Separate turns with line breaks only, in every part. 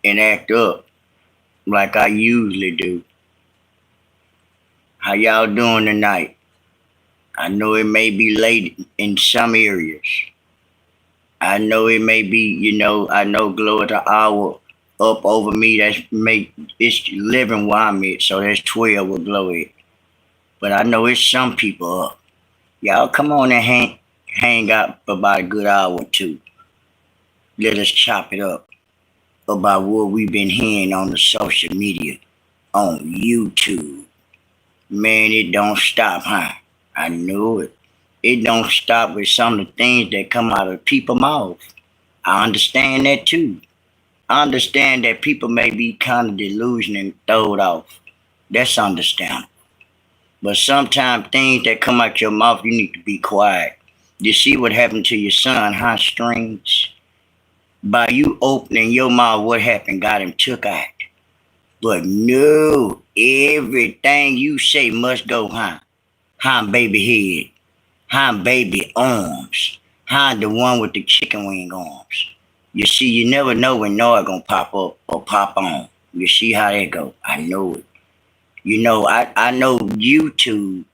and act up like I usually do. How y'all doing tonight? I know it may be late in some areas. I know it may be, I know Glow at the hour up over me. It's 11 where I'm at, so that's 12 with Glow at. But I know it's some people up. Y'all come on and hang out for about a good hour or two. Let us chop it up about what we've been hearing on the social media, on YouTube. Man, it don't stop, huh? I knew it. It don't stop with some of the things that come out of people's mouth. I understand that too. I understand that people may be kind of delusional and throwed off. That's understandable. But sometimes things that come out your mouth, you need to be quiet. You see what happened to your son, huh, Strings? By you opening your mouth, what happened? Got him took out. But no, everything you say must go, huh? Huh, baby head? Huh, baby arms? Huh, the one with the chicken wing arms? You see, you never know when Noah gonna pop up or pop on. You see how that go? I know it. I know YouTube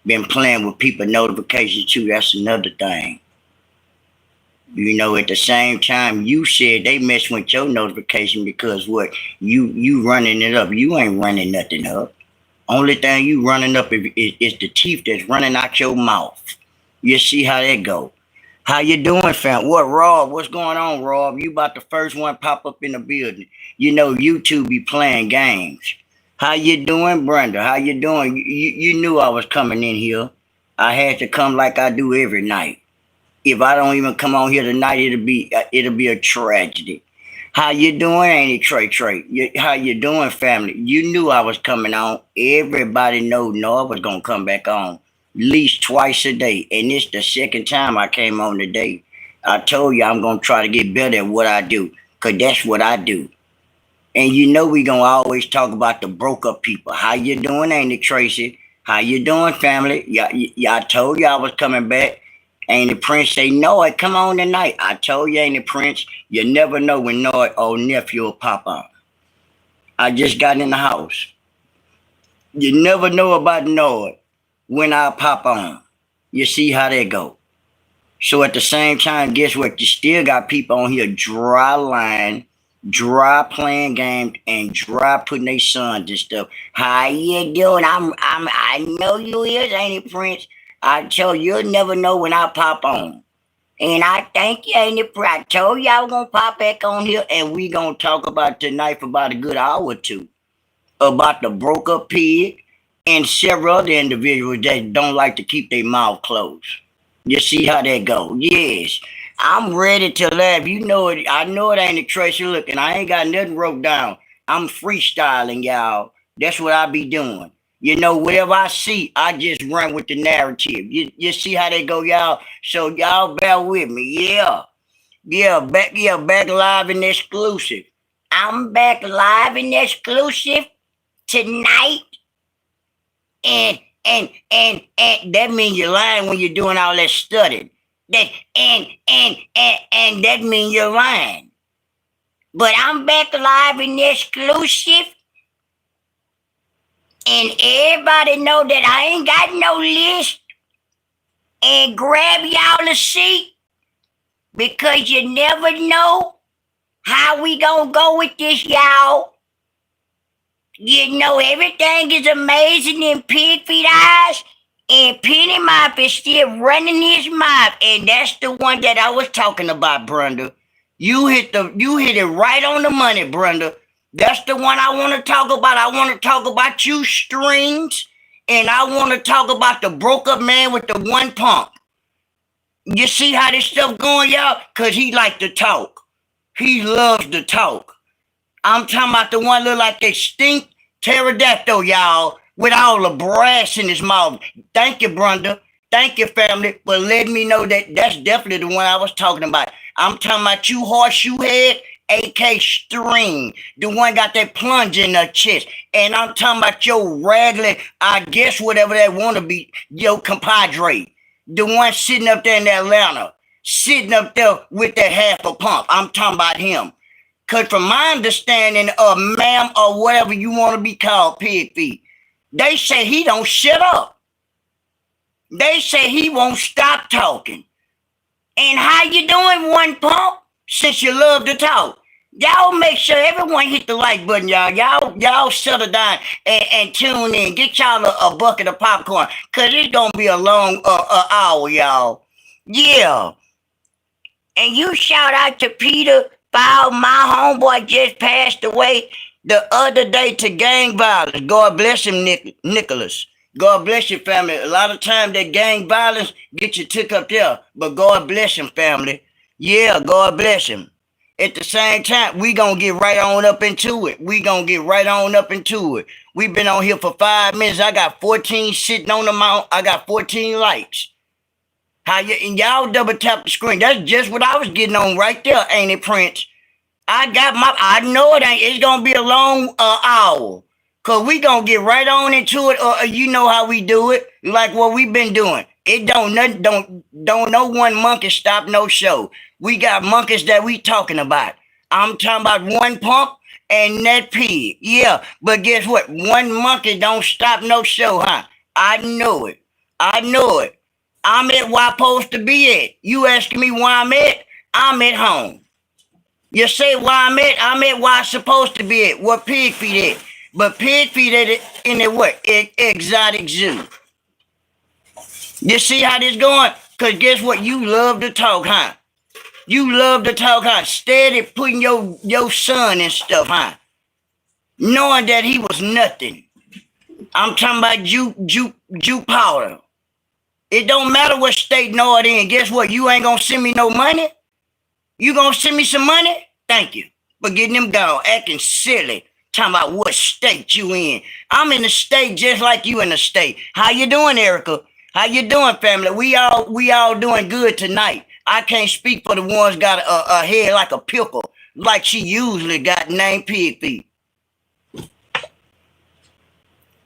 been playing with people notifications too. That's another thing. At the same time, you said they mess with your notification because what you running it up. You ain't running nothing up. Only thing you running up is the teeth that's running out your mouth. You see how that go? How you doing, fam? What, Rob? What's going on, Rob? You about the first one pop up in the building. YouTube be playing games. How you doing, Brenda? How you doing? You knew I was coming in here. I had to come like I do every night. If I don't even come on here tonight, it'll be a tragedy. How you doing, ain't it, Trey? How you doing, family? You knew I was coming on. Everybody know I was gonna come back on at least twice a day, and it's the second time I came on today. I told you I'm gonna try to get better at what I do, cause that's what I do. And we gonna always talk about the broke up people. How you doing, ain't it, Tracy? How you doing, family? I told you I was coming back. Ain't the Prince say, Noah, come on tonight. I told you, ain't the Prince, you never know when Noah or nephew will pop up. I just got in the house. You never know about Noah when I pop on. You see how they go. So at the same time, guess what? You still got people on here dry lying, dry playing games, and dry putting their sons and stuff. How you doing? I know you is, ain't it, Prince? I told you, you'll never know when I pop on. And I thank you, ain't it? I told you I was going to pop back on here, and we going to talk about tonight for about a good hour or two. About the broke up pig and several other individuals that don't like to keep their mouth closed. You see how that go? Yes. I'm ready to laugh. You know it. I know it ain't a Tracy looking. I ain't got nothing wrote down. I'm freestyling, y'all. That's what I be doing. Whatever I see, I just run with the narrative. You see how they go, y'all? So y'all bear with me. Back live and exclusive. I'm back live and exclusive tonight. And that means you're lying when you're doing all that studying. And that means you're lying. But I'm back live and exclusive. And everybody know that I ain't got no list. And grab y'all a seat. Because you never know how we gonna go with this, y'all. Everything is amazing in Pigfeet eyes. And Penny Mop is still running his mouth. And that's the one that I was talking about, Brenda. You hit it right on the money, Brenda. That's the one I want to talk about. I want to talk about you, Strings. And I want to talk about the broke up man with the one pump. You see how this stuff going, y'all? Because he like to talk. He loves to talk. I'm talking about the one look like they stink pterodactyl, y'all, with all the brass in his mouth. Thank you, Brenda. Thank you, family, for letting me know that that's definitely the one I was talking about. I'm talking about you, horseshoe head, AK String, the one got that plunge in the chest. And I'm talking about your regular, I guess whatever that want to be, your compadre. The one sitting up there in Atlanta, sitting up there with that half a pump. I'm talking about him. Because from my understanding of ma'am or whatever you want to be called, Pigfeet, they say he don't shut up. They say he won't stop talking. And how you doing, one pump? Since you love to talk. Y'all make sure everyone hit the like button, y'all. Y'all settle down and tune in. Get y'all a bucket of popcorn. Because it's going to be a long hour, y'all. Yeah. And you shout out to Peter Fowl. My homeboy just passed away the other day to gang violence. God bless him, Nicholas. God bless your family. A lot of times that gang violence get you took up there. But God bless him, family. Yeah, God bless him. At the same time, we gonna get right on up into it. We gonna get right on up into it. We've been on here for 5 minutes. I got 14 sitting on the mount. I got 14 likes. And y'all double tap the screen. That's just what I was getting on right there, ain't it, Prince? I know it ain't. It's gonna be a long hour. Cause we gonna get right on into it, or you know how we do it, like what we've been doing. It don't no one monkey stop no show. We got monkeys that we talking about. I'm talking about one pump and that pig. Yeah, but guess what? One monkey don't stop no show, huh? I know it. I know it. I'm at where I'm supposed to be at. You asking me where I'm at? I'm at home. You say where I'm at where I'm supposed to be at. What Pigfeet at? But Pigfeet at it in the what? Exotic zoo. You see how this going? Because guess what? You love to talk, huh? You love to talk, huh? Steady putting your son and stuff, huh? Knowing that he was nothing. I'm talking about Jew powder. It don't matter what state nor it in. Guess what? You ain't gonna send me no money. You gonna send me some money? Thank you for getting them gone, acting silly. Talking about what state you in. I'm in the state just like you in the state. How you doing, Erica? How you doing, family? We all doing good tonight. I can't speak for the ones got a head like a pickle, like she usually got named Pigfeet.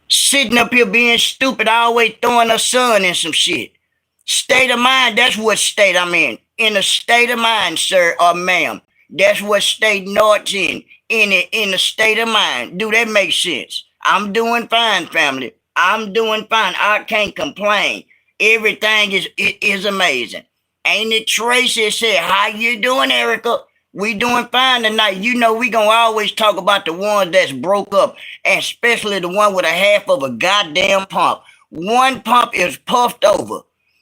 Sitting up here being stupid, always throwing her son in some shit. State of mind, that's what state I'm in. In a state of mind, sir or ma'am. That's what state North's in. In the state of mind. Do that make sense? I'm doing fine, family. I'm doing fine. I can't complain. Everything is amazing. Ain't it Tracy said, how you doing, Erica? We doing fine tonight. You know we gonna always talk about the ones that's broke up, and especially the one with a half of a goddamn pump. One pump is puffed over.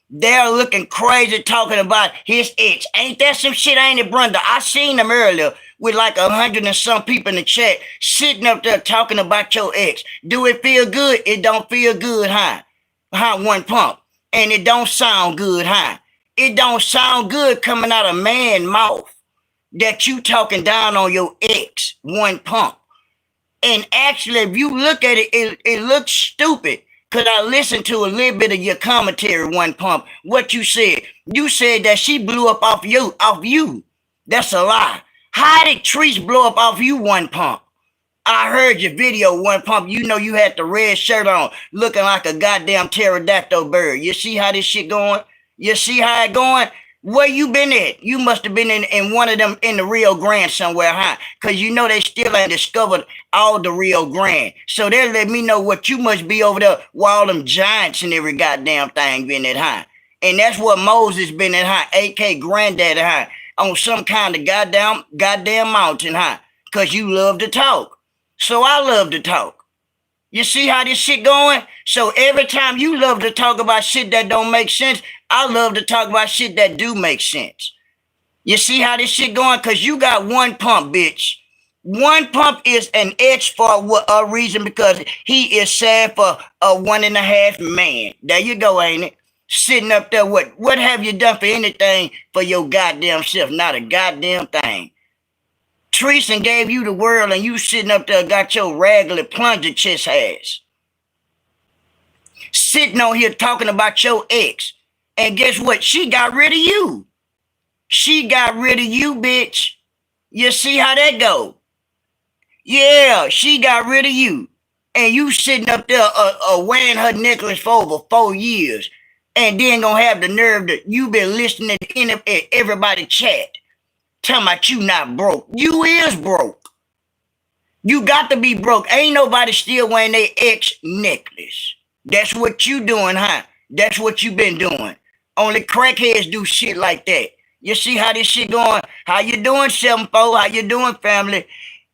They're looking crazy talking about his ex. Ain't that some shit, ain't it, Brenda? I seen them earlier with like 100 and some people in the chat sitting up there talking about your ex. Do it feel good? It don't feel good, huh? Huh, one pump. And it don't sound good, huh? It don't sound good coming out of man's mouth that you talking down on your ex, one pump. And actually, if you look at it, it looks stupid. Because I listened to a little bit of your commentary, one pump. What you said. You said that she blew up off you. That's a lie. How did Treese blow up off you, one pump? I heard your video, one pump. You know you had the red shirt on, looking like a goddamn pterodactyl bird. You see how this shit going? You see how it going? Where you been at? You must have been in one of them in the Rio Grande somewhere, huh? Because you know they still ain't discovered all the Rio Grande. So they let me know what you must be over there while all them giants and every goddamn thing been at, huh? And that's what Moses been at, huh? AK Granddaddy, huh? On some kind of goddamn mountain, huh? Because you love to talk. So I love to talk. You see how this shit going? So every time you love to talk about shit that don't make sense, I love to talk about shit that do make sense. You see how this shit going? Because you got one pump, bitch. One pump is an X for a reason, because he is sad for a 1.5 man. There you go, ain't it? Sitting up there, what have you done for anything for your goddamn self? Not a goddamn thing. Treason gave you the world and you sitting up there got your raggedy plunger chest ass. Sitting on here talking about your ex. And guess what? She got rid of you. She got rid of you, bitch. You see how that go? Yeah, she got rid of you. And you sitting up there wearing her necklace for over 4 years. And then gonna have the nerve that you been listening to everybody chat. Talking about you not broke. You is broke. You got to be broke. Ain't nobody still wearing their ex necklace. That's what you doing, huh? That's what you been doing. Only crackheads do shit like that. You see how this shit going? How you doing, 7-4? How you doing, family?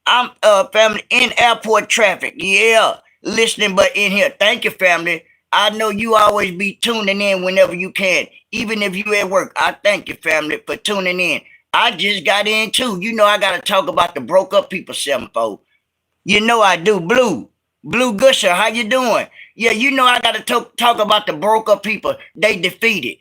I'm family in airport traffic. Yeah, listening, but in here. Thank you, family. I know you always be tuning in whenever you can, even if you at work. I thank you, family, for tuning in. I just got in too. You know I gotta talk about the broke up people, 7-4. You know I do. Blue Gusher, how you doing? Yeah, you know I gotta talk about the broke up people. They defeated.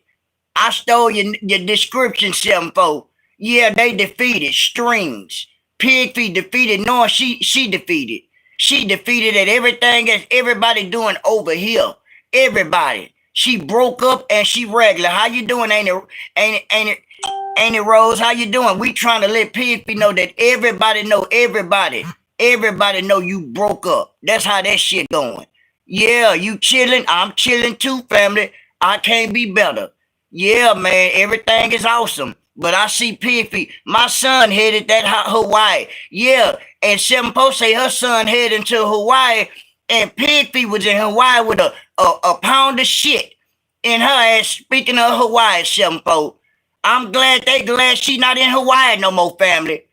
I stole your description, 7-4. Yeah, they defeated. Strings. Pigfeet defeated. No, she defeated. She defeated at everything that everybody doing over here. Everybody. She broke up and she regular. How you doing? Ain't it Rose? How you doing? We trying to let Pigfeet know that everybody know everybody. Everybody know you broke up. That's how that shit going. Yeah, you chilling. I'm chilling too, family. I can't be better. Yeah, man, everything is awesome. But I see Pigfeet. My son headed that Hawaii. Yeah, and 7-4 say her son headed to Hawaii, and Pigfeet was in Hawaii with a pound of shit in her ass. Speaking of Hawaii, 7-4, I'm glad she not in Hawaii no more, family.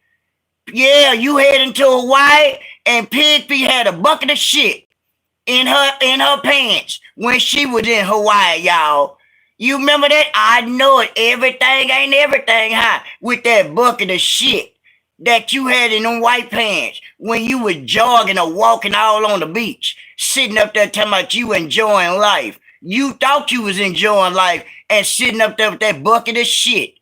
Yeah, you heading to Hawaii, and Pigfeet had a bucket of shit in her pants when she was in Hawaii, y'all. You remember that? I know it. Everything ain't everything, huh? With that bucket of shit that you had in them white pants when you was jogging or walking all on the beach, sitting up there talking about you enjoying life. You thought you was enjoying life and sitting up there with that bucket of shit.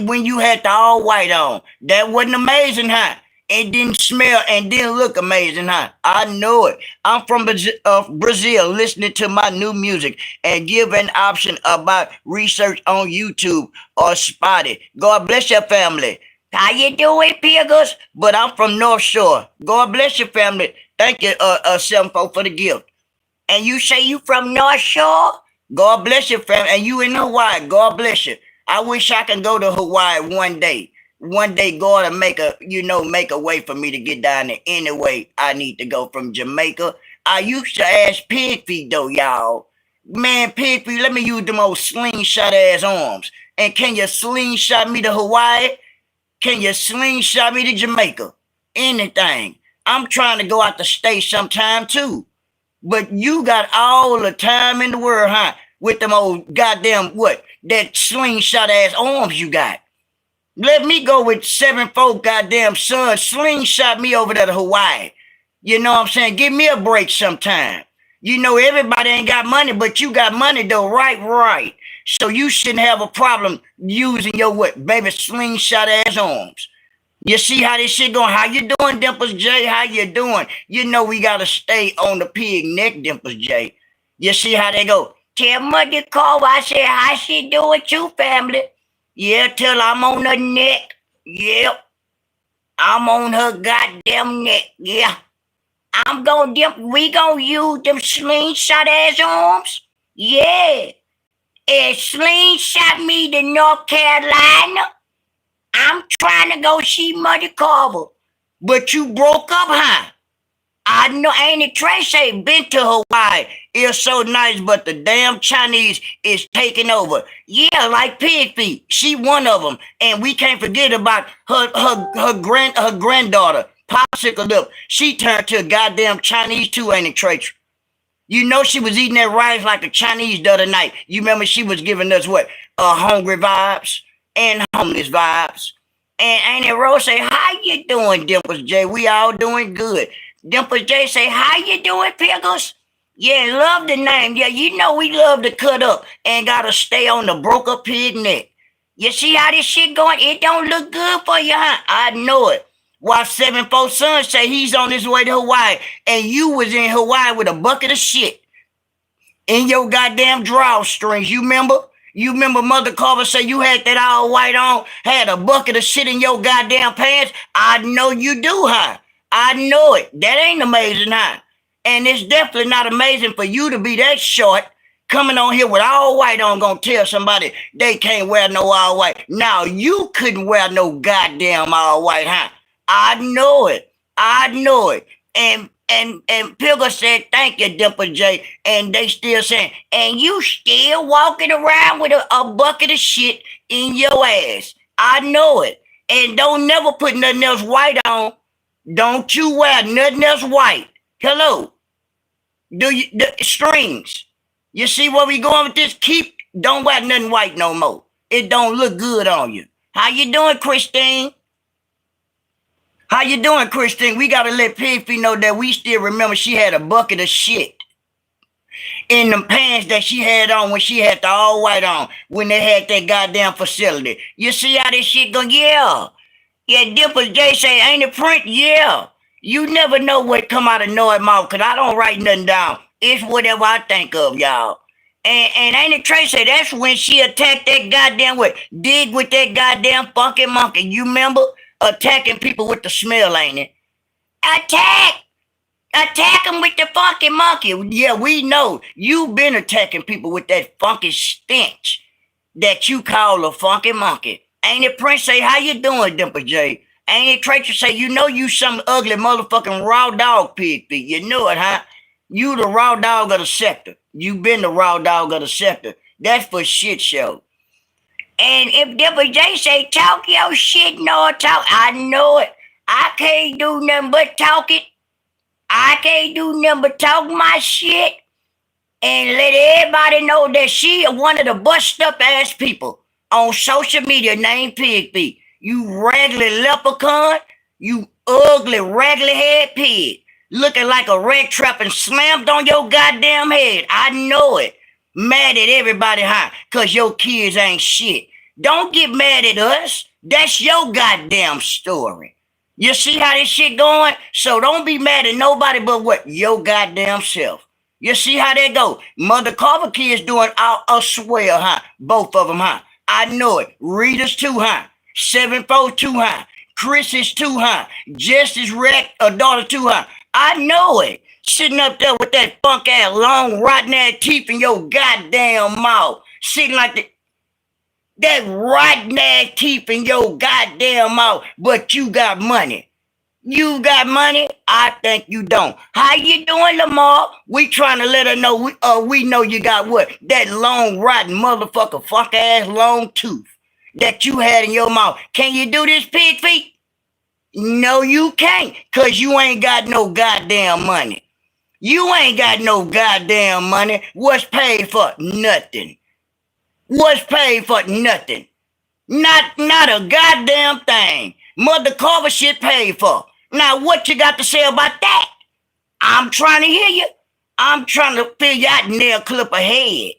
When you had the all white on. That wasn't amazing, huh? It didn't smell and didn't look amazing, huh? I know it. I'm from Brazil, listening to my new music and give an option about research on YouTube or Spotty. God bless your family. How you doing, Piggles? But I'm from North Shore. God bless your family. Thank you, 7-4 for the gift. And you say you from North Shore? God bless your family. And you in Hawaii. God bless you. I wish I could go to Hawaii one day. One day, God will make a way for me to get down there. Anyway, I need to go from Jamaica. I used to ask Pigfeet though, y'all. Man, Pigfeet, let me use them old slingshot ass arms. And can you slingshot me to Hawaii? Can you slingshot me to Jamaica? Anything. I'm trying to go out the state sometime too. But you got all the time in the world, huh? With them old goddamn that slingshot ass arms you got. Let me go with 7-4 goddamn son. Slingshot me over there to Hawaii. You know what I'm saying? Give me a break sometime. You know everybody ain't got money, but you got money though, right. So you shouldn't have a problem using your baby slingshot ass arms. You see how this shit going? How you doing, Dimples J? How you doing? You know we gotta stay on the pig neck, Dimples J. You see how they go? Tell Mother call. I said, how she doing too, family? Yeah, till I'm on her neck. Yep. I'm on her goddamn neck. Yeah. We gonna use them slingshot ass arms. Yeah. And slingshot me to North Carolina. I'm trying to go see Mother Carver. But you broke up, huh? I know, ain't it? Trace ain't been to Hawaii. It's so nice, but the damn Chinese is taking over. Yeah, like Pigfeet. She one of them. And we can't forget about her granddaughter, Popsicle Lip. She turned to a goddamn Chinese too, ain't it, Trace? You know she was eating that rice like a Chinese the other night. You remember she was giving us hungry vibes and homeless vibes. And ain't it Rose say, how you doing, Dimples J? We all doing good. Dimples J say, how you doing, Pickles? Yeah, love the name. Yeah, you know we love to cut up and gotta stay on the broke up pig neck. You see how this shit going? It don't look good for you, huh? I know it. While 7-4 son say he's on his way to Hawaii, and you was in Hawaii with a bucket of shit in your goddamn drawstrings. You remember? You remember Mother Carver say you had that all white on, had a bucket of shit in your goddamn pants? I know you do, huh? I know it. That ain't amazing, huh? And it's definitely not amazing for you to be that short Coming on here with all white on, gonna tell somebody they can't wear no all white. Now you couldn't wear no goddamn all white, huh? I know it. I know it. And Pilger said, thank you, Dimple J. And they still saying, and you still walking around with a bucket of shit in your ass. I know it. And don't never put nothing else white on. Don't you wear nothing else white. Hello. Do you the strings? You see where we going with this? Don't wear nothing white no more. It don't look good on you. How you doing, Christine? How you doing, Christine? We gotta let Pigfeet know that we still remember she had a bucket of shit in them pants that she had on when she had the all white on when they had that goddamn facility. You see how this shit go? Yeah. Yeah, Dimple J say, ain't it print? Yeah. You never know what come out of Noah's mouth, because I don't write nothing down. It's whatever I think of, y'all. And ain't it Tracy? That's when she attacked that goddamn what? Dig with that goddamn funky monkey. You remember? Attacking people with the smell, ain't it? Attack! Attack them with the funky monkey. Yeah, we know. You've been attacking people with that funky stench that you call a funky monkey. Ain't it Prince say, how you doing, Dimple J? Ain't it Tracy say, you know you some ugly motherfucking raw dog, Pigfeet. You know it, huh? You the raw dog of the sector. You been the raw dog of the sector. That's for shit show. And if Dimple J say, talk your shit, no talk, I know it. I can't do nothing but talk it. I can't do nothing but talk my shit and let everybody know that she is one of the bust up ass people on social media named Pigfeet. You raggedy leprechaun, you ugly raggedy head pig, looking like a rat trap and slammed on your goddamn head. I know it. Mad at everybody, huh? Because your kids ain't shit. Don't get mad at us. That's your goddamn story. You see how this shit going? So don't be mad at nobody but what? Your goddamn self. You see how that go? Mother Carver kids doing a swell, huh? Both of them, huh? I know it. Rita's too, huh? 742, huh? Chris is too, huh? Justice Wreck, a daughter too, huh? I know it. Sitting up there with that funk ass long rotten ass teeth in your goddamn mouth. Sitting like that rotten ass teeth in your goddamn mouth, but you got money. You got money? I think you don't. How you doing, Lamar? We trying to let her know we know you got what? That long rotten motherfucker fuck ass long tooth that you had in your mouth. Can you do this, Pigfeet? No, you can't, because you ain't got no goddamn money. You ain't got no goddamn money. What's paid for? Nothing. What's paid for? Nothing. Not a goddamn thing. Mother Carver shit paid for. Now, what you got to say about that? I'm trying to hear you. I'm trying to figure you out, nail clip ahead.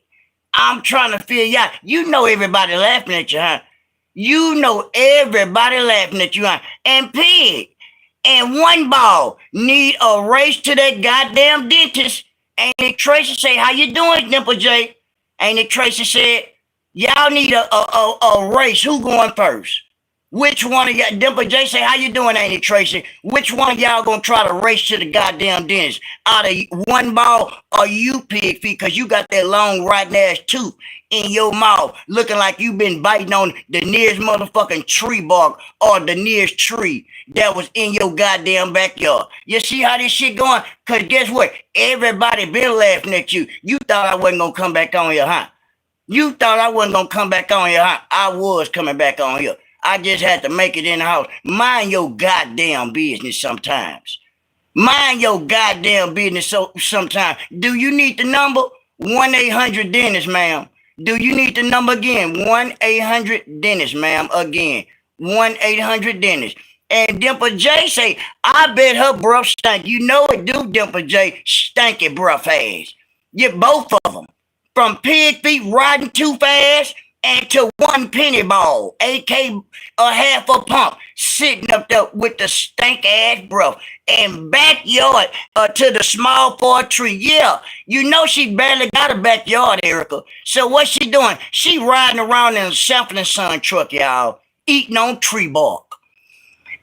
I'm trying to figure you out. You know everybody laughing at you, huh? You know everybody laughing at you, huh? And Pig and One Ball need a race to that goddamn dentist. Ain't it Tracy say, how you doing, Dimple J? Ain't it Tracy said, y'all need a race. Who going first? Which one of y'all, Dimple J say, how you doing, ain't it, Tracy? Which one of y'all gonna try to race to the goddamn dentist? Out of One Ball or you, Pigfeet, because you got that long rotten ass tooth in your mouth looking like you been biting on the nearest motherfucking tree bark or the nearest tree that was in your goddamn backyard. You see how this shit going? Because guess what? Everybody been laughing at you. You thought I wasn't gonna come back on here, huh? You thought I wasn't gonna come back on here, huh? I was coming back on here. I just had to make it in the house. Mind your goddamn business sometimes. Mind your goddamn business sometimes. Do you need the number? 1-800-DENTIST, ma'am. Do you need the number again? 1-800-DENTIST, ma'am. Again. 1-800-DENTIST. And Dimple J say, I bet her breath stink. You know it do, Dimple J. Stinky breath ass. Get both of them. From Pigfeet riding too fast and to one penny ball, AK a half a pump, sitting up there with the stank ass breath and backyard to the small part tree. Yeah, you know she barely got a backyard, Erica. So what's she doing? She riding around in a Sanford and Son truck, y'all, eating on tree bark.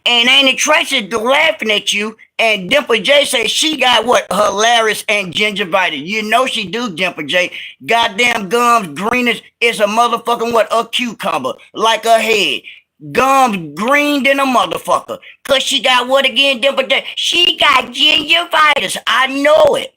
And Annie Tracy laughing at you, and Dimple J say she got what? Hilarious and gingivitis. You know she do, Dimple J. Goddamn gums green is a motherfucking what? A cucumber. Like a head. Gums green than a motherfucker. Cause she got what again, Dimple J? She got gingivitis. I know it.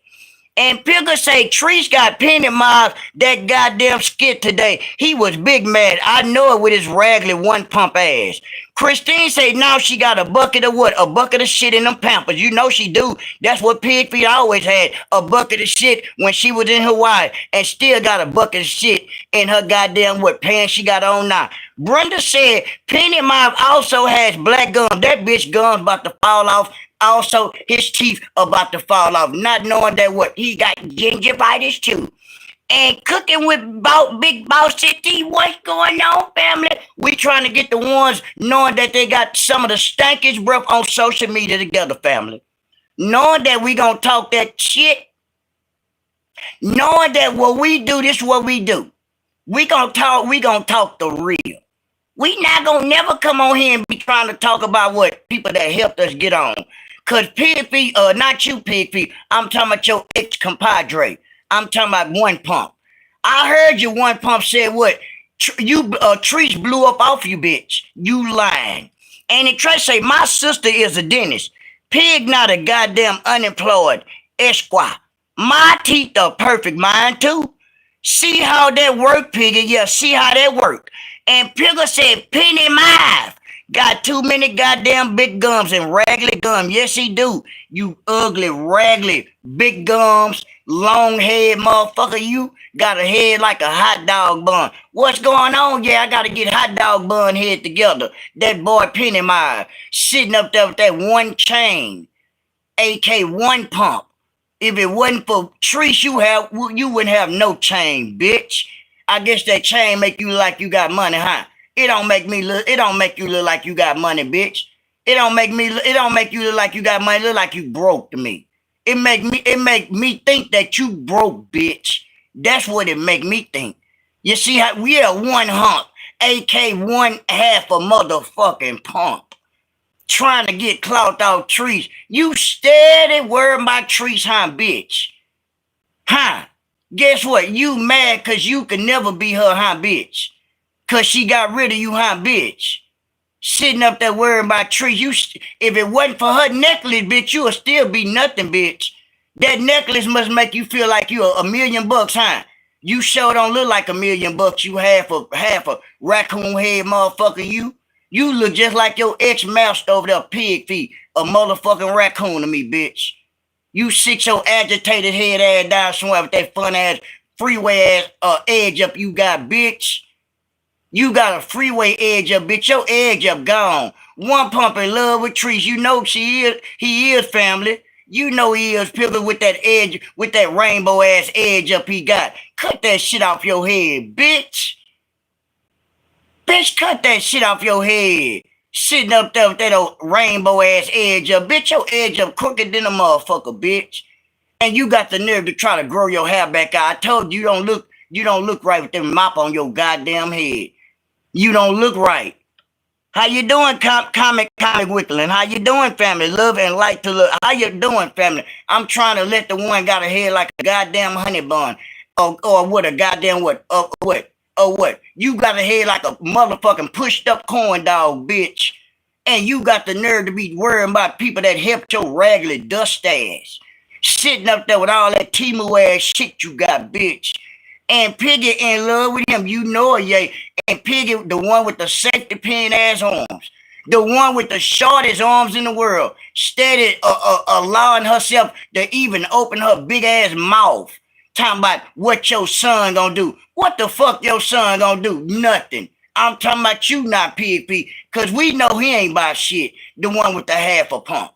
And Pigger say Treese got Penny Miles that goddamn skit today. He was big mad. I know it with his raggedy one pump ass. Christine say now she got a bucket of what? A bucket of shit in them Pampers. You know she do. That's what Pigfeet always had. A bucket of shit when she was in Hawaii. And still got a bucket of shit in her goddamn what pants she got on now. Brenda said Penny Miles also has black gums. That bitch gums about to fall off. Also, his teeth about to fall off, not knowing that what he got gingivitis too. And cooking with Big Boss City, what's going on, family? We trying to get the ones knowing that they got some of the stankiest breath on social media together, family. Knowing that we gonna talk that shit. Knowing that what we do, this is what we do. We gonna talk the real. We not gonna never come on here and be trying to talk about what people that helped us get on. Cause Pigfeet, not you Pigfeet, I'm talking about your ex-compadre. I'm talking about One Pump. I heard you One Pump said what? Trees blew up off you, bitch. You lying. And it try say, my sister is a dentist. Pig not a goddamn unemployed esquire. My teeth are perfect, mine too. See how that work, Piggy? Yeah, see how that work. And Pigger said, Penny Miles got too many goddamn big gums and raggedy gums. Yes, he do. You ugly, raggedy, big gums, long head motherfucker. You got a head like a hot dog bun. What's going on? Yeah, I got to get hot dog bun head together. That boy Penny Miles sitting up there with that one chain, AK One Pump. If it wasn't for Treese you wouldn't have no chain, bitch. I guess that chain make you look like you got money, huh? It don't make you look like you got money, bitch. It don't make you look like you got money, look like you broke to me. It make me think that you broke, bitch. That's what it make me think. You see how we are one hump, AK one half a motherfucking pump. Trying to get clout out Trees. You steady worrying about Trees, huh, bitch? Huh? Guess what? You mad because you could never be her, huh, bitch? Because she got rid of you, huh, bitch? Sitting up there worrying about Trees. If it wasn't for her necklace, bitch, you would still be nothing, bitch. That necklace must make you feel like you $1 million, huh? You sure don't look like $1 million. You half a raccoon head motherfucker, you. You look just like your ex-master over there, Pigfeet, a motherfucking raccoon to me, bitch. You sit your agitated head ass down somewhere with that fun ass freeway ass edge up you got, bitch. You got a freeway edge up, bitch. Your edge up gone. One Pump in love with Trees. You know he is family. You know he is Pigger with that edge, with that rainbow ass edge up he got. Cut that shit off your head, bitch. Bitch, cut that shit off your head. Sitting up there with that old rainbow ass edge up. Bitch, your edge up crooked than a motherfucker, bitch. And you got the nerve to try to grow your hair back out. I told you you don't look right with them mop on your goddamn head. You don't look right. How you doing, Comic Wickling? How you doing, family? Love and light to look. How you doing, family? I'm trying to let the one got a head like a goddamn honey bun. Or what a goddamn what? Or what? You got a head like a motherfucking pushed up corn dog, bitch. And you got the nerve to be worrying about people that helped your raggedy dust ass. Sitting up there with all that Timu ass shit you got, bitch. And Piggy in love with him, you know it, yeah. And Piggy, the one with the safety pin ass arms. The one with the shortest arms in the world. Steady allowing herself to even open her big ass mouth. Talking about what your son gonna do. What the fuck your son gonna do? Nothing. I'm talking about you, not Pigfeet, because we know he ain't about shit. The one with the half a pump.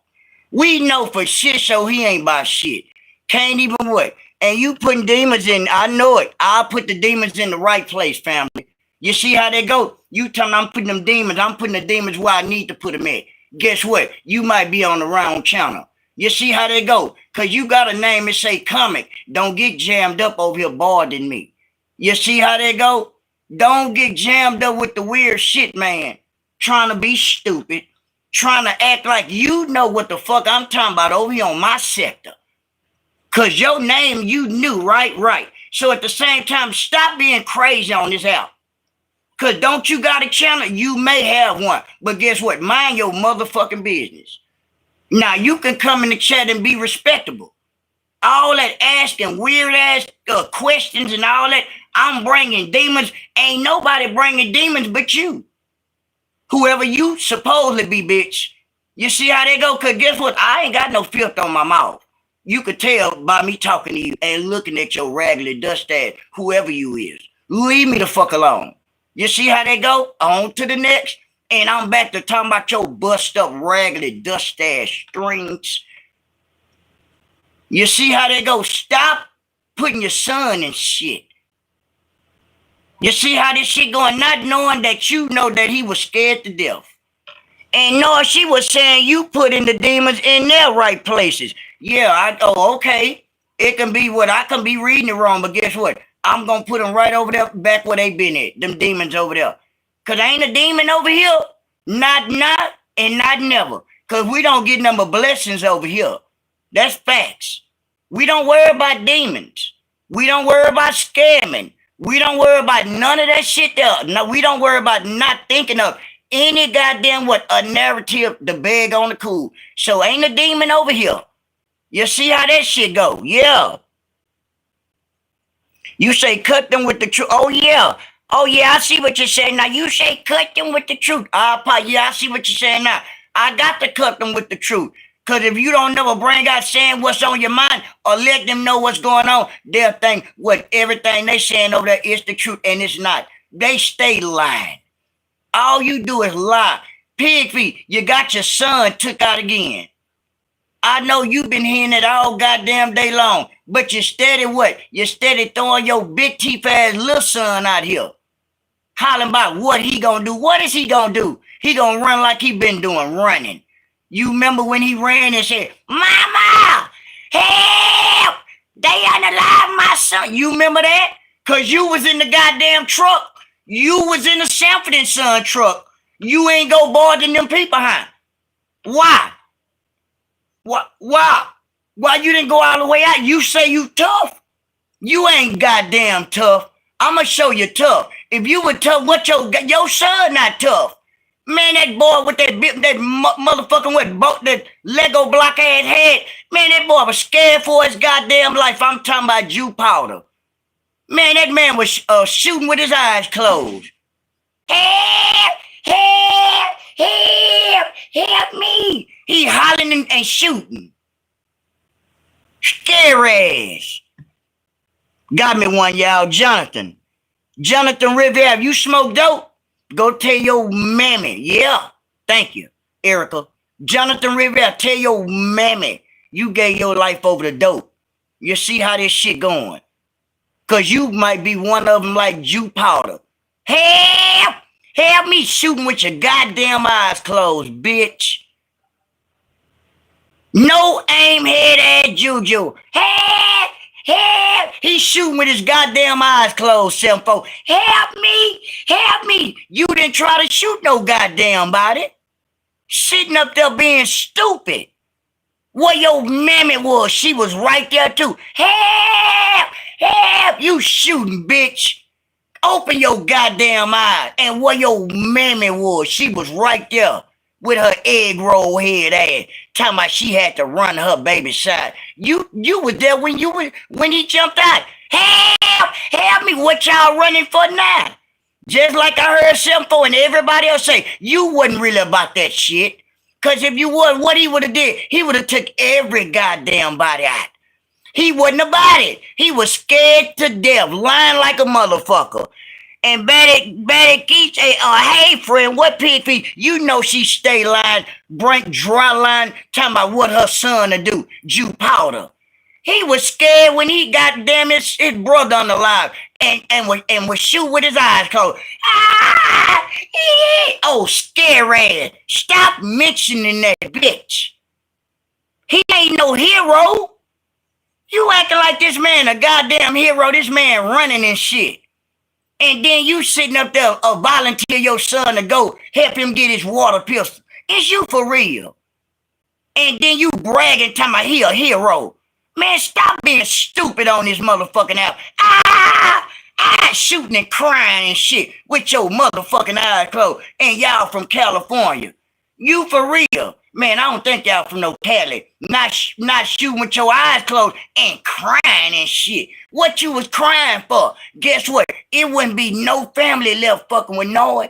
We know for shit so he ain't about shit. Can't even what. And you putting demons in, I know it. I'll put the demons in the right place, family. You see how they go? You tell me I'm putting the demons where I need to put them at. Guess what? You might be on the wrong channel. You see how they go? Because you got a name that say comic. Don't get jammed up over here bothering me. You see how they go? Don't get jammed up with the weird shit, man. Trying to be stupid. trying to act like you know what the fuck I'm talking about over here on my sector. Cause your name you knew, right? Right. So at the same time, stop being crazy on this app. Cause don't you got a channel? You may have one. But guess what? Mind your motherfucking business. Now you can come in the chat and be respectable. All that asking weird ass questions and all that. I'm bringing demons. Ain't nobody bringing demons but you. Whoever you supposedly be, bitch. You see how they go? Cause guess what? I ain't got no filth on my mouth. You could tell by me talking to you and looking at your raggedy dust ass, whoever you is. Leave me the fuck alone. You see how they go? On to the next. And I'm back to talking about your bust up raggedy dust ass strings. You see how they go? Stop putting your son in shit. You see how this shit going? Not knowing that you know that he was scared to death. And no, she was saying you putting the demons in their right places. Yeah, okay. It can be what I can be reading it wrong, but guess what? I'm gonna put them right over there, back where they been at. Them demons over there. Cause ain't a demon over here. Not and not never. Cause we don't get number blessings over here. That's facts. We don't worry about demons. We don't worry about scamming. We don't worry about none of that shit there. No, we don't worry about not thinking of any goddamn a narrative to beg on the cool. So ain't a demon over here. You see how that shit go? Yeah. You say cut them with the truth. Oh yeah. Oh yeah, I see what you're saying. Now you say cut them with the truth. Yeah, I see what you're saying now. I got to cut them with the truth. Cause if you don't never bring out saying what's on your mind or let them know what's going on, they'll think what everything they saying over there is the truth, and it's not. They stay lying. All you do is lie. Pigfeet, you got your son took out again. I know you've been hearing it all goddamn day long, but you steady what? You steady throwing your big teeth ass little son out here. Hollering about what he gonna do. What is he gonna do? He gonna run like he been doing, running. You remember when he ran and said, Mama, help! They unalive my son. You remember that? Cause you was in the goddamn truck. You was in the Sanford and Son truck. You ain't go boarding them people, huh? Why? Why? Why you didn't go all the way out? You say you tough. You ain't goddamn tough. I'ma show you tough. If you were tough, what your son not tough? Man, that boy with that motherfucking that Lego block ass head. Man, that boy was scared for his goddamn life. I'm talking about Jew powder. Man, that man was shooting with his eyes closed. Help! Help! Help! Help me! He hollering and shooting. Scare ass. Got me one, y'all. Jonathan Riviere, have you smoked dope? Go tell your mammy. Yeah. Thank you, Erica. Jonathan Riviere, tell your mammy you gave your life over to dope. You see how this shit going. Cause you might be one of them like Jew powder. Help! Help me shooting with your goddamn eyes closed, bitch. No aim head ass juju. Help! Help! He's shooting with his goddamn eyes closed, Simfo. Help me! Help me! You didn't try to shoot no goddamn body. Sitting up there being stupid. Where your mammy was, she was right there too. Help! Help! You shooting, bitch. Open your goddamn eyes. And where your mammy was, she was right there with her egg roll head ass. Talking about she had to run her baby side. You was there when he jumped out. Help! Help me! What y'all running for now? Just like I heard Simfo and everybody else say, you wasn't really about that shit. Cause if you was, what he would have did? He would have took every goddamn body out. He wasn't about it. He was scared to death, lying like a motherfucker. And Betty Keith say, hey friend, what Pigfeet? You know she stay lying, dry line, talking about what her son to do. Jew powder. He was scared when he got damn his brother on the live and was shoot with his eyes closed. Ah! Oh, scare ass. Stop mentioning that bitch. He ain't no hero. You acting like this man a goddamn hero. This man running and shit. And then you sitting up there volunteer your son to go help him get his water pistol. Is you for real? And then you bragging, talking about he a hero. Man, stop being stupid on this motherfucking app. Shooting and crying and shit with your motherfucking eyes closed. And y'all from California. You for real. Man, I don't think y'all from no Cali. Not shooting with your eyes closed and crying and shit. What you was crying for? Guess what? It wouldn't be no family left fucking with Noah.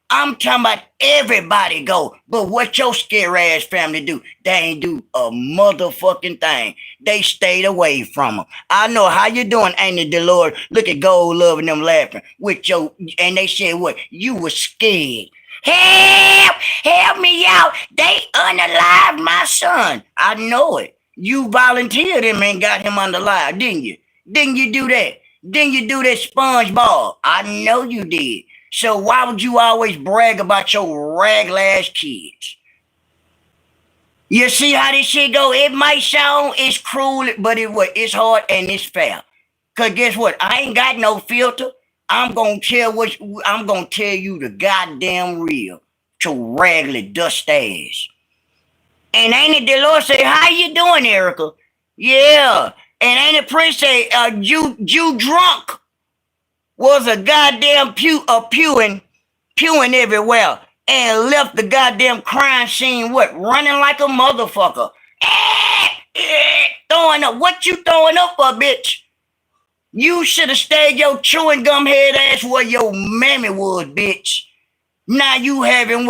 I'm talking about everybody go. But what your scary ass family do? They ain't do a motherfucking thing. They stayed away from them. I know how you doing, ain't it, Delord? Look at Gold Love and them laughing with your, and they said what? You was scared. Help me out. They unalived my son. I know it. You volunteered him and got him unalive, didn't you? Didn't you do that? Didn't you do that SpongeBob? I know you did. So why would you always brag about your rag-ass kids? You see how this shit go? It might sound it's cruel, but it's hard and it's fair. Cause guess what? I ain't got no filter. I'm gonna tell you the goddamn real. Your raggedy dust ass. And ain't it the Lord say, how you doing, Erica? Yeah. And ain't it Prince say, you drunk? Was a goddamn pewing everywhere and left the goddamn crime scene, what, running like a motherfucker. Throwing up. What you throwing up for, bitch? You should have stayed your chewing gum head ass where your mammy was, bitch. Now you having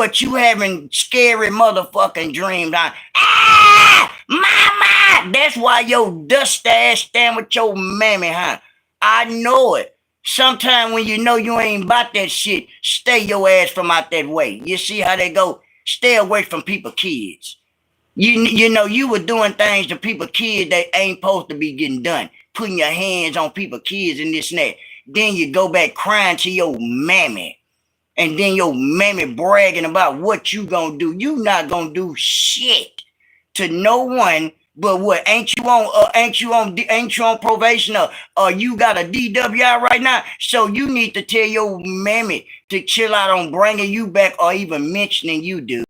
scary motherfucking dreams. Mama! That's why your dust ass stand with your mammy, huh? I know it. Sometime when you know you ain't about that shit, stay your ass from out that way. You see how they go? Stay away from people kids. You know, you were doing things to people kids that ain't supposed to be getting done. Putting your hands on people kids and this and that. Then you go back crying to your mammy. And then your mammy bragging about what you gonna do. You not gonna do shit to no one. But what, ain't you on probation or you got a DWI right now? So you need to tell your mammy to chill out on bringing you back or even mentioning you, dude.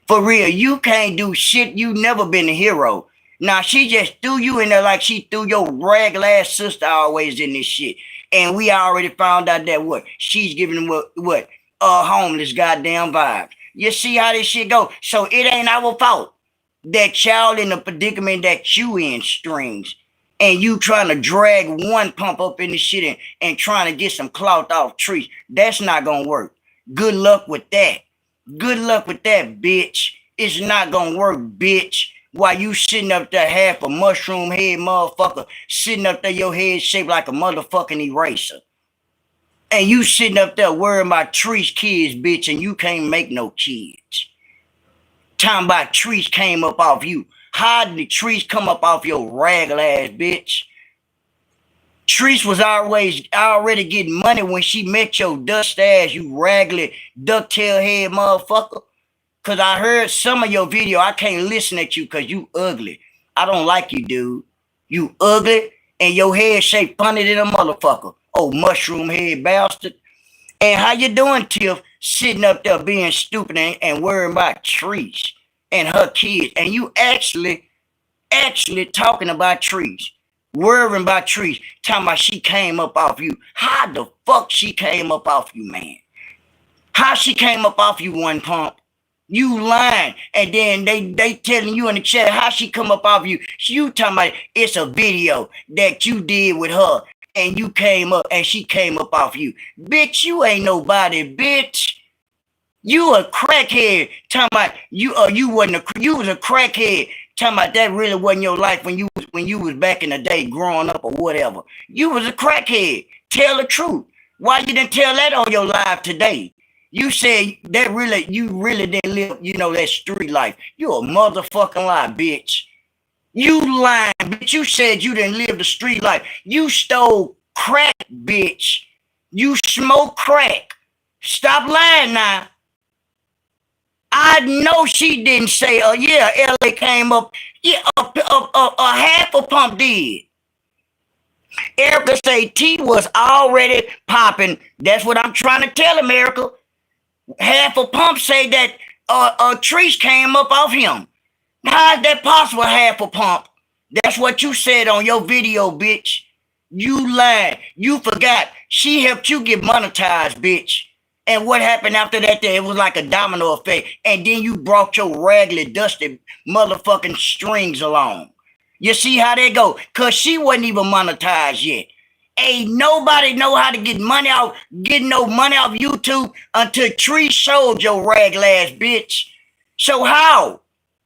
For real, you can't do shit. You never been a hero. Now, she just threw you in there like she threw your rag-ass sister always in this shit. And we already found out that what? She's giving what? Homeless goddamn vibes. You see how this shit go? So it ain't our fault. That child in the predicament that you in, Strings, and you trying to drag one pump up in the shit and trying to get some cloth off trees. That's not gonna work. Good luck with that. Good luck with that, bitch. It's not gonna work, bitch. While you sitting up there half a mushroom head motherfucker, sitting up there your head shaped like a motherfucking eraser. And you sitting up there worrying about trees kids, bitch, and you can't make no kids. Talking about trees came up off you. How did the trees come up off your ragged ass, bitch? Trees was already getting money when she met your dust ass, you raggedy ducktail head motherfucker. Cause I heard some of your video. I can't listen at you because you ugly. I don't like you, dude. You ugly and your head shaped funny than a motherfucker. Oh, mushroom head bastard. And how you doing, Tiff? Sitting up there being stupid and worrying about trees and her kids. And you actually talking about trees. Worrying about trees. Talking about she came up off you. How the fuck she came up off you, man? How she came up off you, one pump? You lying. And then they telling you in the chat how she come up off you. You talking about it's a video that you did with her. And you came up and she came up off you. Bitch, you ain't nobody, bitch. You a crackhead. Talking about you was a crackhead. Talking about that really wasn't your life when you was back in the day growing up or whatever. You was a crackhead. Tell the truth. Why you didn't tell that on your live today? You said that you really didn't live, that street life. You a motherfucking lie, bitch. You lying, bitch. You said you didn't live the street life. You stole crack, bitch. You smoke crack. Stop lying now. I know she didn't say, yeah, LA came up. Yeah, a half a pump did. Erica say T was already popping. That's what I'm trying to tell America. Half a pump say that trees came up off him. How is that possible, half a pump? That's what you said on your video, bitch. You lied. You forgot. She helped you get monetized, bitch. And what happened after that? It was like a domino effect. And then you brought your raggedy, dusty motherfucking strings along. You see how they go? Because she wasn't even monetized yet. Ain't nobody know how to get money out, getting no money off YouTube until Tree showed your rag ass, bitch. So how?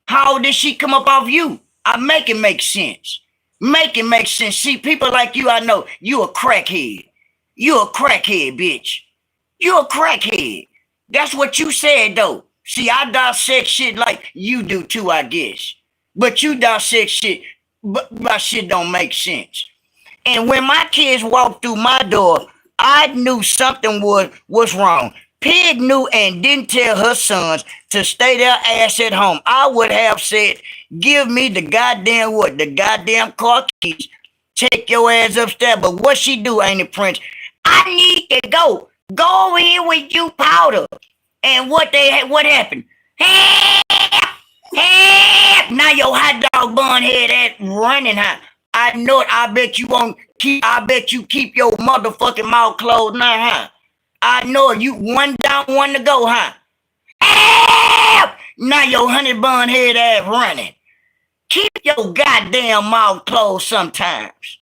How did she come up off you? I make it make sense. Make it make sense. See, people like you, I know, you a crackhead. You a crackhead, bitch. You a crackhead. That's what you said, though. See, I dissect shit like you do, too, I guess. But you dissect shit, but my shit don't make sense. And when my kids walked through my door, I knew something was wrong. Pig knew and didn't tell her sons to stay their ass at home. I would have said, give me the goddamn what? The goddamn car keys. Take your ass upstairs. But what she do, ain't it, Prince? I need to go. Go over here with you powder. And what happened? Help! Help! Now your hot dog bun head ass running high. I know it. I bet you keep your motherfucking mouth closed now, huh? I know it. You one down, one to go, huh? Help! Now your honey bun head ass running. Keep your goddamn mouth closed sometimes.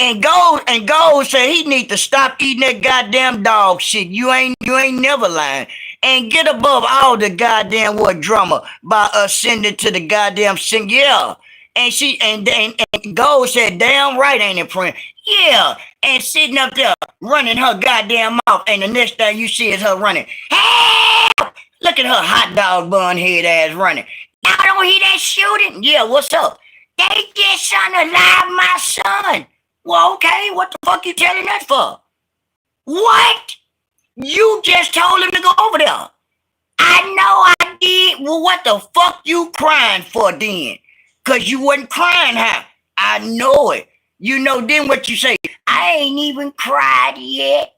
And Gold said he need to stop eating that goddamn dog shit. You ain't never lying. And get above all the goddamn what drama by ascending to the goddamn sing. Yeah. And Gold said, damn right, ain't it, friend? Yeah. And sitting up there running her goddamn mouth, and the next thing you see is her running. Help! Look at her hot dog bun head ass running. Y'all don't hear that shooting? Yeah, what's up? They just unalive my son. Well, okay, what the fuck you telling that for? What? You just told him to go over there. I know I did. Well, what the fuck you crying for then? Because you wasn't crying, huh? I know it. You know then what you say? I ain't even cried yet.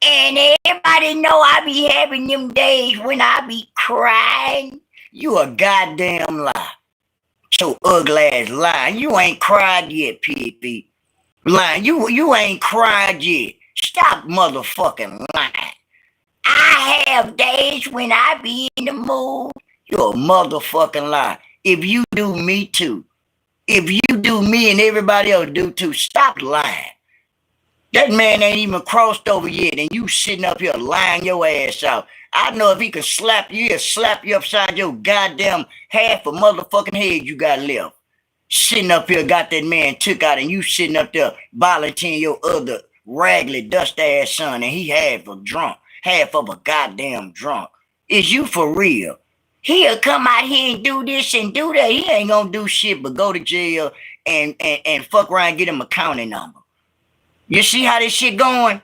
And everybody know I be having them days when I be crying. You a goddamn lie. So ugly ass lying. You ain't cried yet, Pigfeet. Lying. You ain't cried yet. Stop motherfucking lying. I have days when I be in the mood. You're a motherfucking lie. If you do, me too. If you do, me and everybody else do too. Stop lying. That man ain't even crossed over yet, and you sitting up here lying your ass out. I know if he could slap you, he'll slap you upside your goddamn half a motherfucking head you got left. Sitting up here, got that man took out, and you sitting up there volunteering your other raggedy dust ass son, and he half of a goddamn drunk. Is you for real? He'll come out here and do this and do that. He ain't gonna do shit but go to jail and fuck around and get him a county number. You see how this shit going?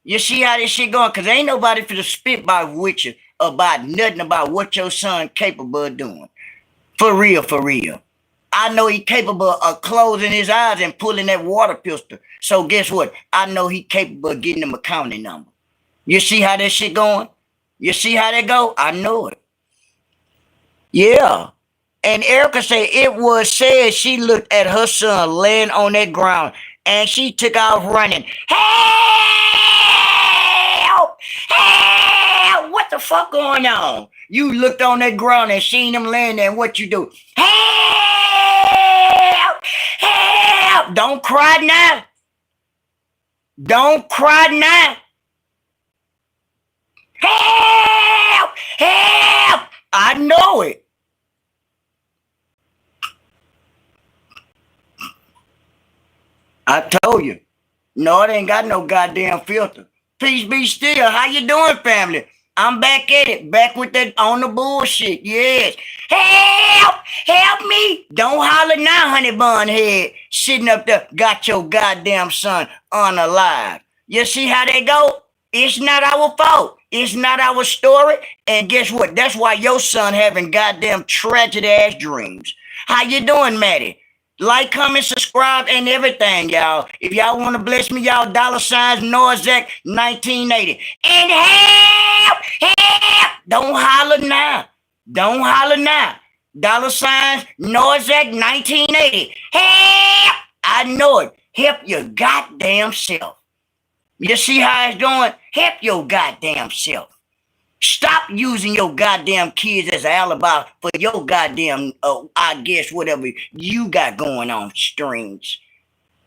You see how this shit going? Because ain't nobody for to spit by with you about nothing about what your son capable of doing. For real, for real. I know he capable of closing his eyes and pulling that water pistol. So guess what? I know he capable of getting him a county number. You see how that shit going? You see how that go? I know it. Yeah. And Erica said it was said she looked at her son laying on that ground and she took off running. Help! Help! What the fuck going on? You looked on that ground and seen him laying there and what you do? Help! Help! Don't cry now. Don't cry now. Help! Help! I know it. I told you. No, it ain't got no goddamn filter. Peace be still. How you doing, family? I'm back at it. Back with that on the bullshit. Yes. Help! Help me! Don't holler now, honey bun head. Sitting up there, got your goddamn son unalive. You see how they go? It's not our fault. It's not our story. And guess what? That's why your son having goddamn tragedy ass dreams. How you doing, Maddie? Like, comment, subscribe, and everything, y'all. If y'all want to bless me, y'all, $ Norzak 1980. And help! Don't holler now. Don't holler now. $ Norzak 1980. Help! I know it. Help your goddamn self. You see how it's going? Help your goddamn self. Stop using your goddamn kids as an alibi for your goddamn, I guess, whatever you got going on streams.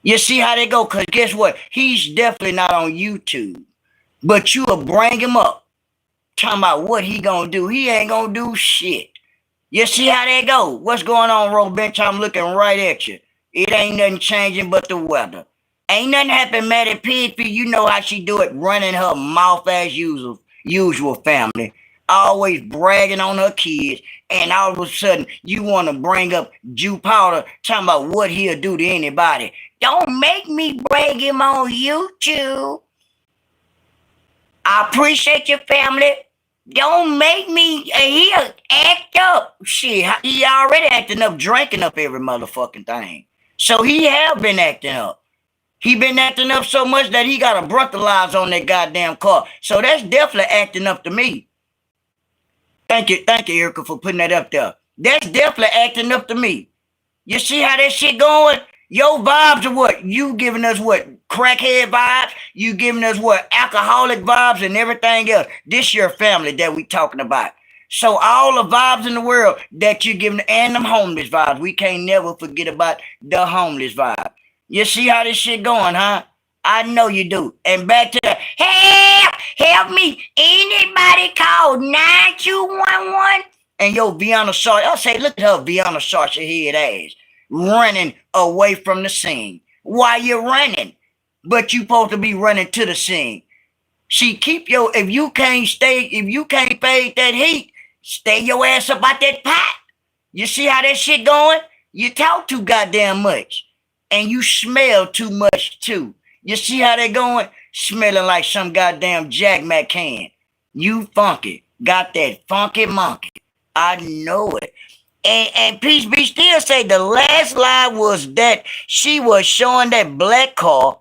You see how they go? Because guess what? He's definitely not on YouTube. But you will bring him up. Talking about what he gonna do. He ain't gonna do shit. You see how they go? What's going on, Roll Bench? I'm looking right at you. It ain't nothing changing but the weather. Ain't nothing happen, mad at Pigfeet. You know how she do it, running her mouth as usual. Usual family, always bragging on her kids, and all of a sudden you want to bring up Jew Powder talking about what he'll do to anybody. Don't make me brag him on YouTube. I appreciate your family. Don't make me, he'll act up. Shit, he already acting up, drinking up every motherfucking thing. So he have been acting up. He been acting up so much that he got a breathalyzer on that goddamn car. So that's definitely acting up to me. Thank you, Erica, for putting that up there. That's definitely acting up to me. You see how that shit going? Your vibes are what? You giving us what? Crackhead vibes? You giving us what? Alcoholic vibes and everything else. This your family that we talking about. So all the vibes in the world that you giving, and them homeless vibes. We can't never forget about the homeless vibe. You see how this shit going, huh? I know you do. And back to the help me. Anybody call 9211? And yo, Vienna Sarge, I'll say, look at her, Vienna Sarge, head ass, running away from the scene. Why you running? But you supposed to be running to the scene. See, keep your, if you can't fade that heat, stay your ass up out that pot. You see how that shit going? You talk too goddamn much. And you smell too much too. You see how they going? Smelling like some goddamn Jack McCann. You funky. Got that funky monkey. I know it. And Peace Be still say the last lie was that she was showing that black car.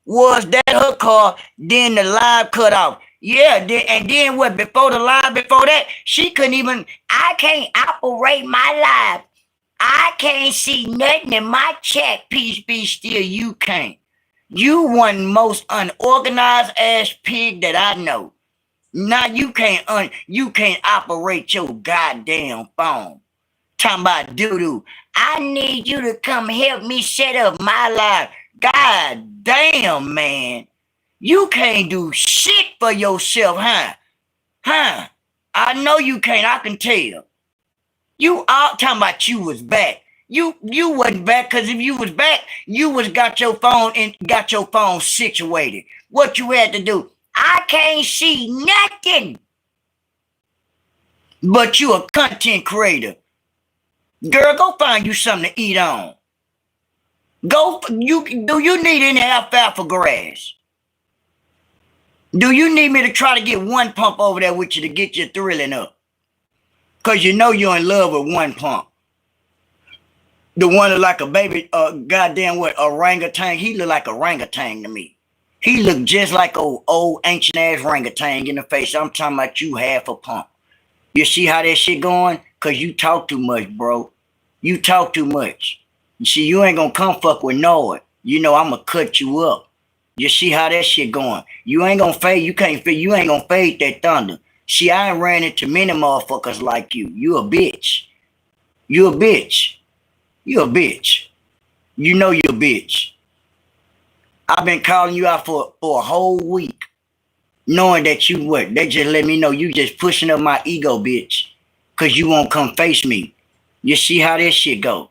Was that her car? Then the live cut off. Yeah, and then what? Before the live, before that, she couldn't even, I can't operate my live. I can't see nothing in my chat, Peace Be still, you can't. You one most unorganized ass pig that I know. Now you can't operate your goddamn phone. Talking about doo-doo. I need you to come help me set up my life. God damn, man. You can't do shit for yourself, huh? Huh? I know you can't, I can tell. You all talking about you was back. You wasn't back, because if you was back, you was got your phone situated. What you had to do? I can't see nothing. But you a content creator. Girl, go find you something to eat on. Do you need any alfalfa grass? Do you need me to try to get one pump over there with you to get you thrilling up? Because you know you're in love with one pump. The one that like a baby, goddamn what, orangutan. He look like a orangutan to me. He look just like old ancient ass orangutan in the face. I'm talking about you half a pump. You see how that shit going? Because you talk too much, bro. You talk too much. You see, you ain't gonna come fuck with Noah. You know I'm gonna cut you up. You see how that shit going? You ain't gonna fade. You ain't gonna fade that thunder. See, I ain't ran into many motherfuckers like you. You a bitch. You a bitch. You a bitch. You know you a bitch. I've been calling you out for a whole week. Knowing that you what? They just let me know you just pushing up my ego, bitch. Because you won't come face me. You see how this shit go?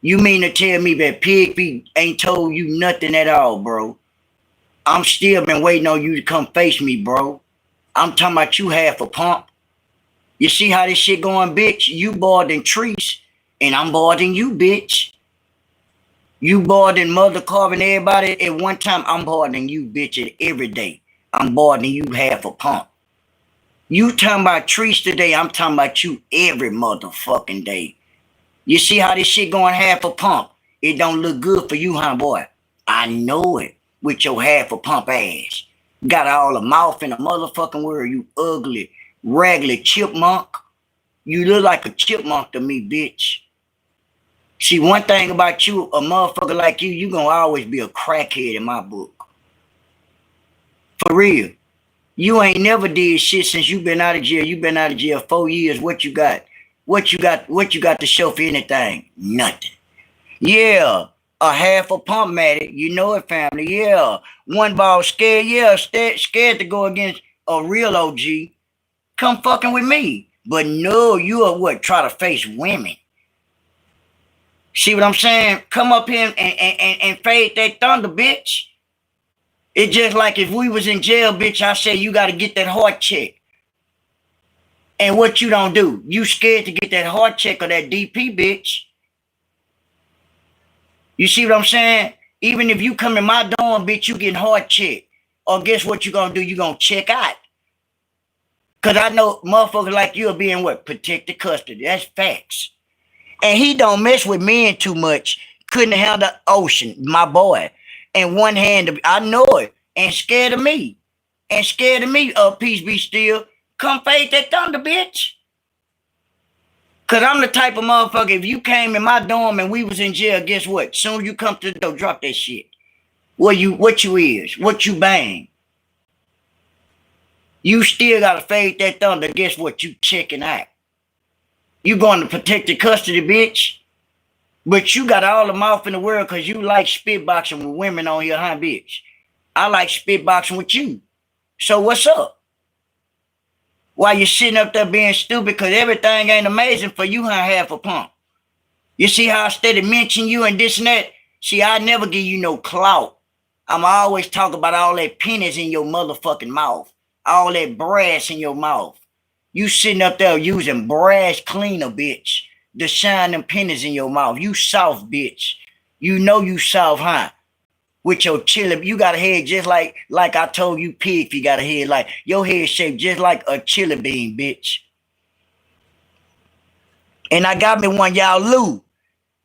You mean to tell me that Pigfeet ain't told you nothing at all, bro? I'm still been waiting on you to come face me, bro. I'm talking about you half a pump. You see how this shit going, bitch? You bored than Treese, and I'm bored than you, bitch. You bored than Mother Carvin, everybody at one time. I'm bored than you, bitch, every day. I'm bored than you half a pump. You talking about Treese today, I'm talking about you every motherfucking day. You see how this shit going half a pump? It don't look good for you, huh, boy? I know it. With your half a pump ass. Got all the mouth in the motherfucking world, you ugly, raggedy chipmunk. You look like a chipmunk to me, bitch. See, one thing about you, a motherfucker like you gonna always be a crackhead in my book. For real. You ain't never did shit since you been out of jail. You been out of jail 4 years. What you got? What you got to show for anything? Nothing. Yeah. A half a pump matic. You know it, family. Yeah. One ball scared. Yeah. Scared to go against a real OG. Come fucking with me. But no, you are what? Try to face women. See what I'm saying? Come up here and fade that thunder, bitch. It's just like if we was in jail, bitch, I say you got to get that heart check. And what you don't do? You scared to get that heart check or that DP, bitch. You see what I'm saying? Even if you come in my dorm, bitch, you getting heart checked. Or guess what you gonna do? You gonna check out. Because I know motherfuckers like you are being what? Protected custody. That's facts. And he don't mess with men too much. Couldn't handle the ocean, my boy. And one hand, I know it. And scared of me. And scared of me, peace be still. Come face that thunder, bitch. Because I'm the type of motherfucker, if you came in my dorm and we was in jail, guess what? Soon as you come to the door, drop that shit. What you is, what you bang. You still got to fade that thunder. Guess what? You checking out. You going to protected custody, bitch. But you got all the mouth in the world because you like spitboxing with women on here, huh, bitch? I like spitboxing with you. So what's up? Why you sitting up there being stupid because everything ain't amazing for you, huh, half a pump? You see how I steady mention you and this and that? See, I never give you no clout. I'm always talking about all that pennies in your motherfucking mouth. All that brass in your mouth. You sitting up there using brass cleaner, bitch. To shine them pennies in your mouth. You soft, bitch. You know you soft, huh? With your chili, you got a head just like I told you, Pig, if you got a head like, your head shaped just like a chili bean, bitch. And I got me one, y'all, Lou.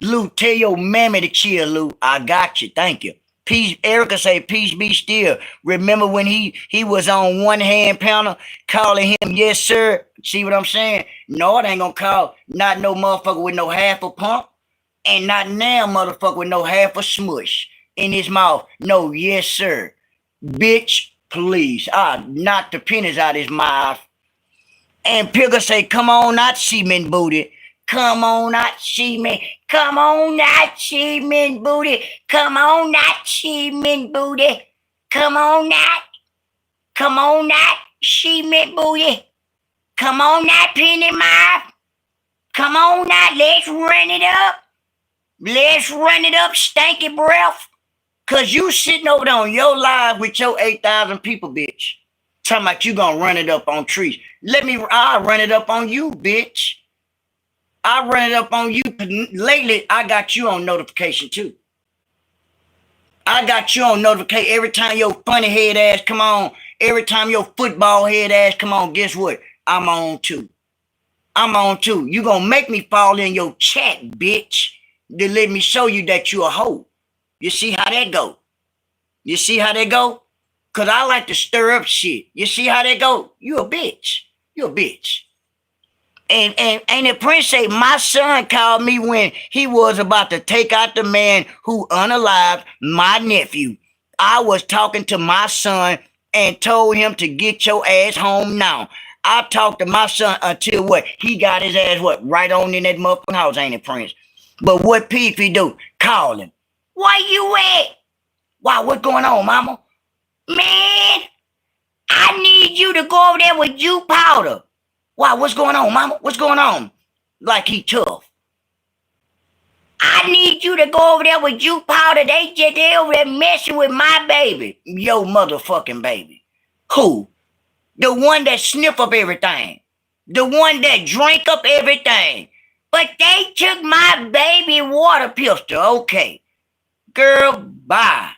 Lou, tell your mammy to chill, Lou. I got you, thank you. Peace, Erica say, peace be still. Remember when he was on one hand pounder, calling him, yes, sir. See what I'm saying? No, it ain't gonna call not no motherfucker with no half a pump. And not now motherfucker with no half a smush in his mouth. No, yes, sir. Bitch, please. Knock the pennies out his mouth. And Pigger say, come on, not semen booty. Come on, not semen. Come on, not semen booty. Come on, not semen booty. Come on, not. Come on, not semen booty. Come on, not penny mouth. Come on, not. Let's run it up. Let's run it up, stanky breath. Cause you sitting over there on your live with your 8,000 people, bitch. Talking about you gonna run it up on trees. I'll run it up on you, bitch. I run it up on you. Lately, I got you on notification too. I got you on notification every time your funny head ass come on. Every time your football head ass come on, guess what? I'm on too. I'm on too. You gonna make me fall in your chat, bitch. To let me show you that you a hoe. You see how that go? You see how that go? Cause I like to stir up shit. You see how that go? You a bitch. You a bitch. And the prince say, my son called me when he was about to take out the man who unalived my nephew. I was talking to my son and told him to get your ass home now. I talked to my son until what? He got his ass what? Right on in that motherfucking house, ain't it, Prince? But what Pigfeet do? Call him. Where you at? Wow, what's going on, mama? Man, I need you to go over there with you powder. Wow, what's going on, mama? What's going on? Like he tough. I need you to go over there with you powder. They over there messing with my baby. Yo motherfucking baby. Who? The one that sniff up everything. The one that drink up everything. But they took my baby water pistol. Okay. Girl, bye.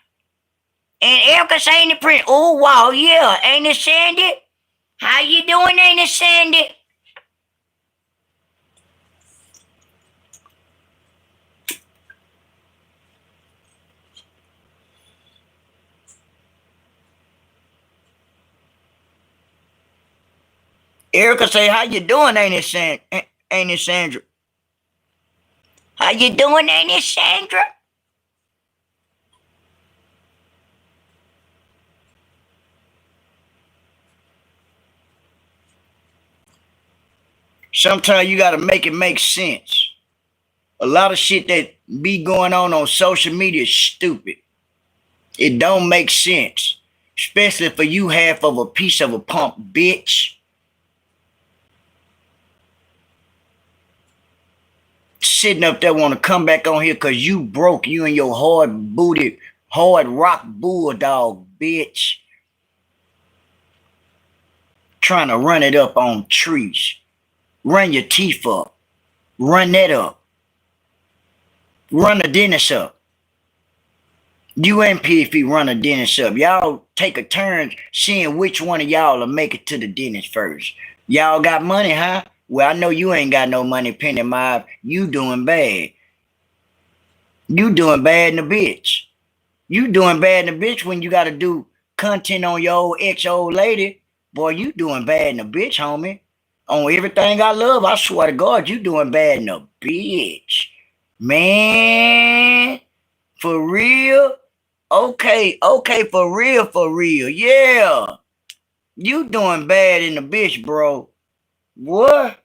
And Erica saying the print. Oh, wow, yeah. Ain't it Sandy? How you doing, ain't it Sandy? Erica say, how you doing, ain't it, ain't it, Sandra? How you doing, ain't it, Sandra? Sometimes you gotta make it make sense. A lot of shit that be going on social media is stupid. It don't make sense. Especially for you half of a piece of a pump, bitch. Sitting up there want to come back on here because you broke, you and your hard booty, hard rock bulldog, bitch. Trying to run it up on trees. Run your teeth up. Run that up. Run the dentist up. You and Pigfeet run a dentist up. Y'all take a turn seeing which one of y'all will make it to the dentist first. Y'all got money, huh? Well, I know you ain't got no money, Penny Mob. You doing bad. You doing bad in the bitch. You doing bad in the bitch when you got to do content on your old ex-old lady. Boy, you doing bad in the bitch, homie. On everything I love, I swear to God, you doing bad in the bitch. Man, for real? Okay, for real. Yeah. You doing bad in the bitch, bro. What?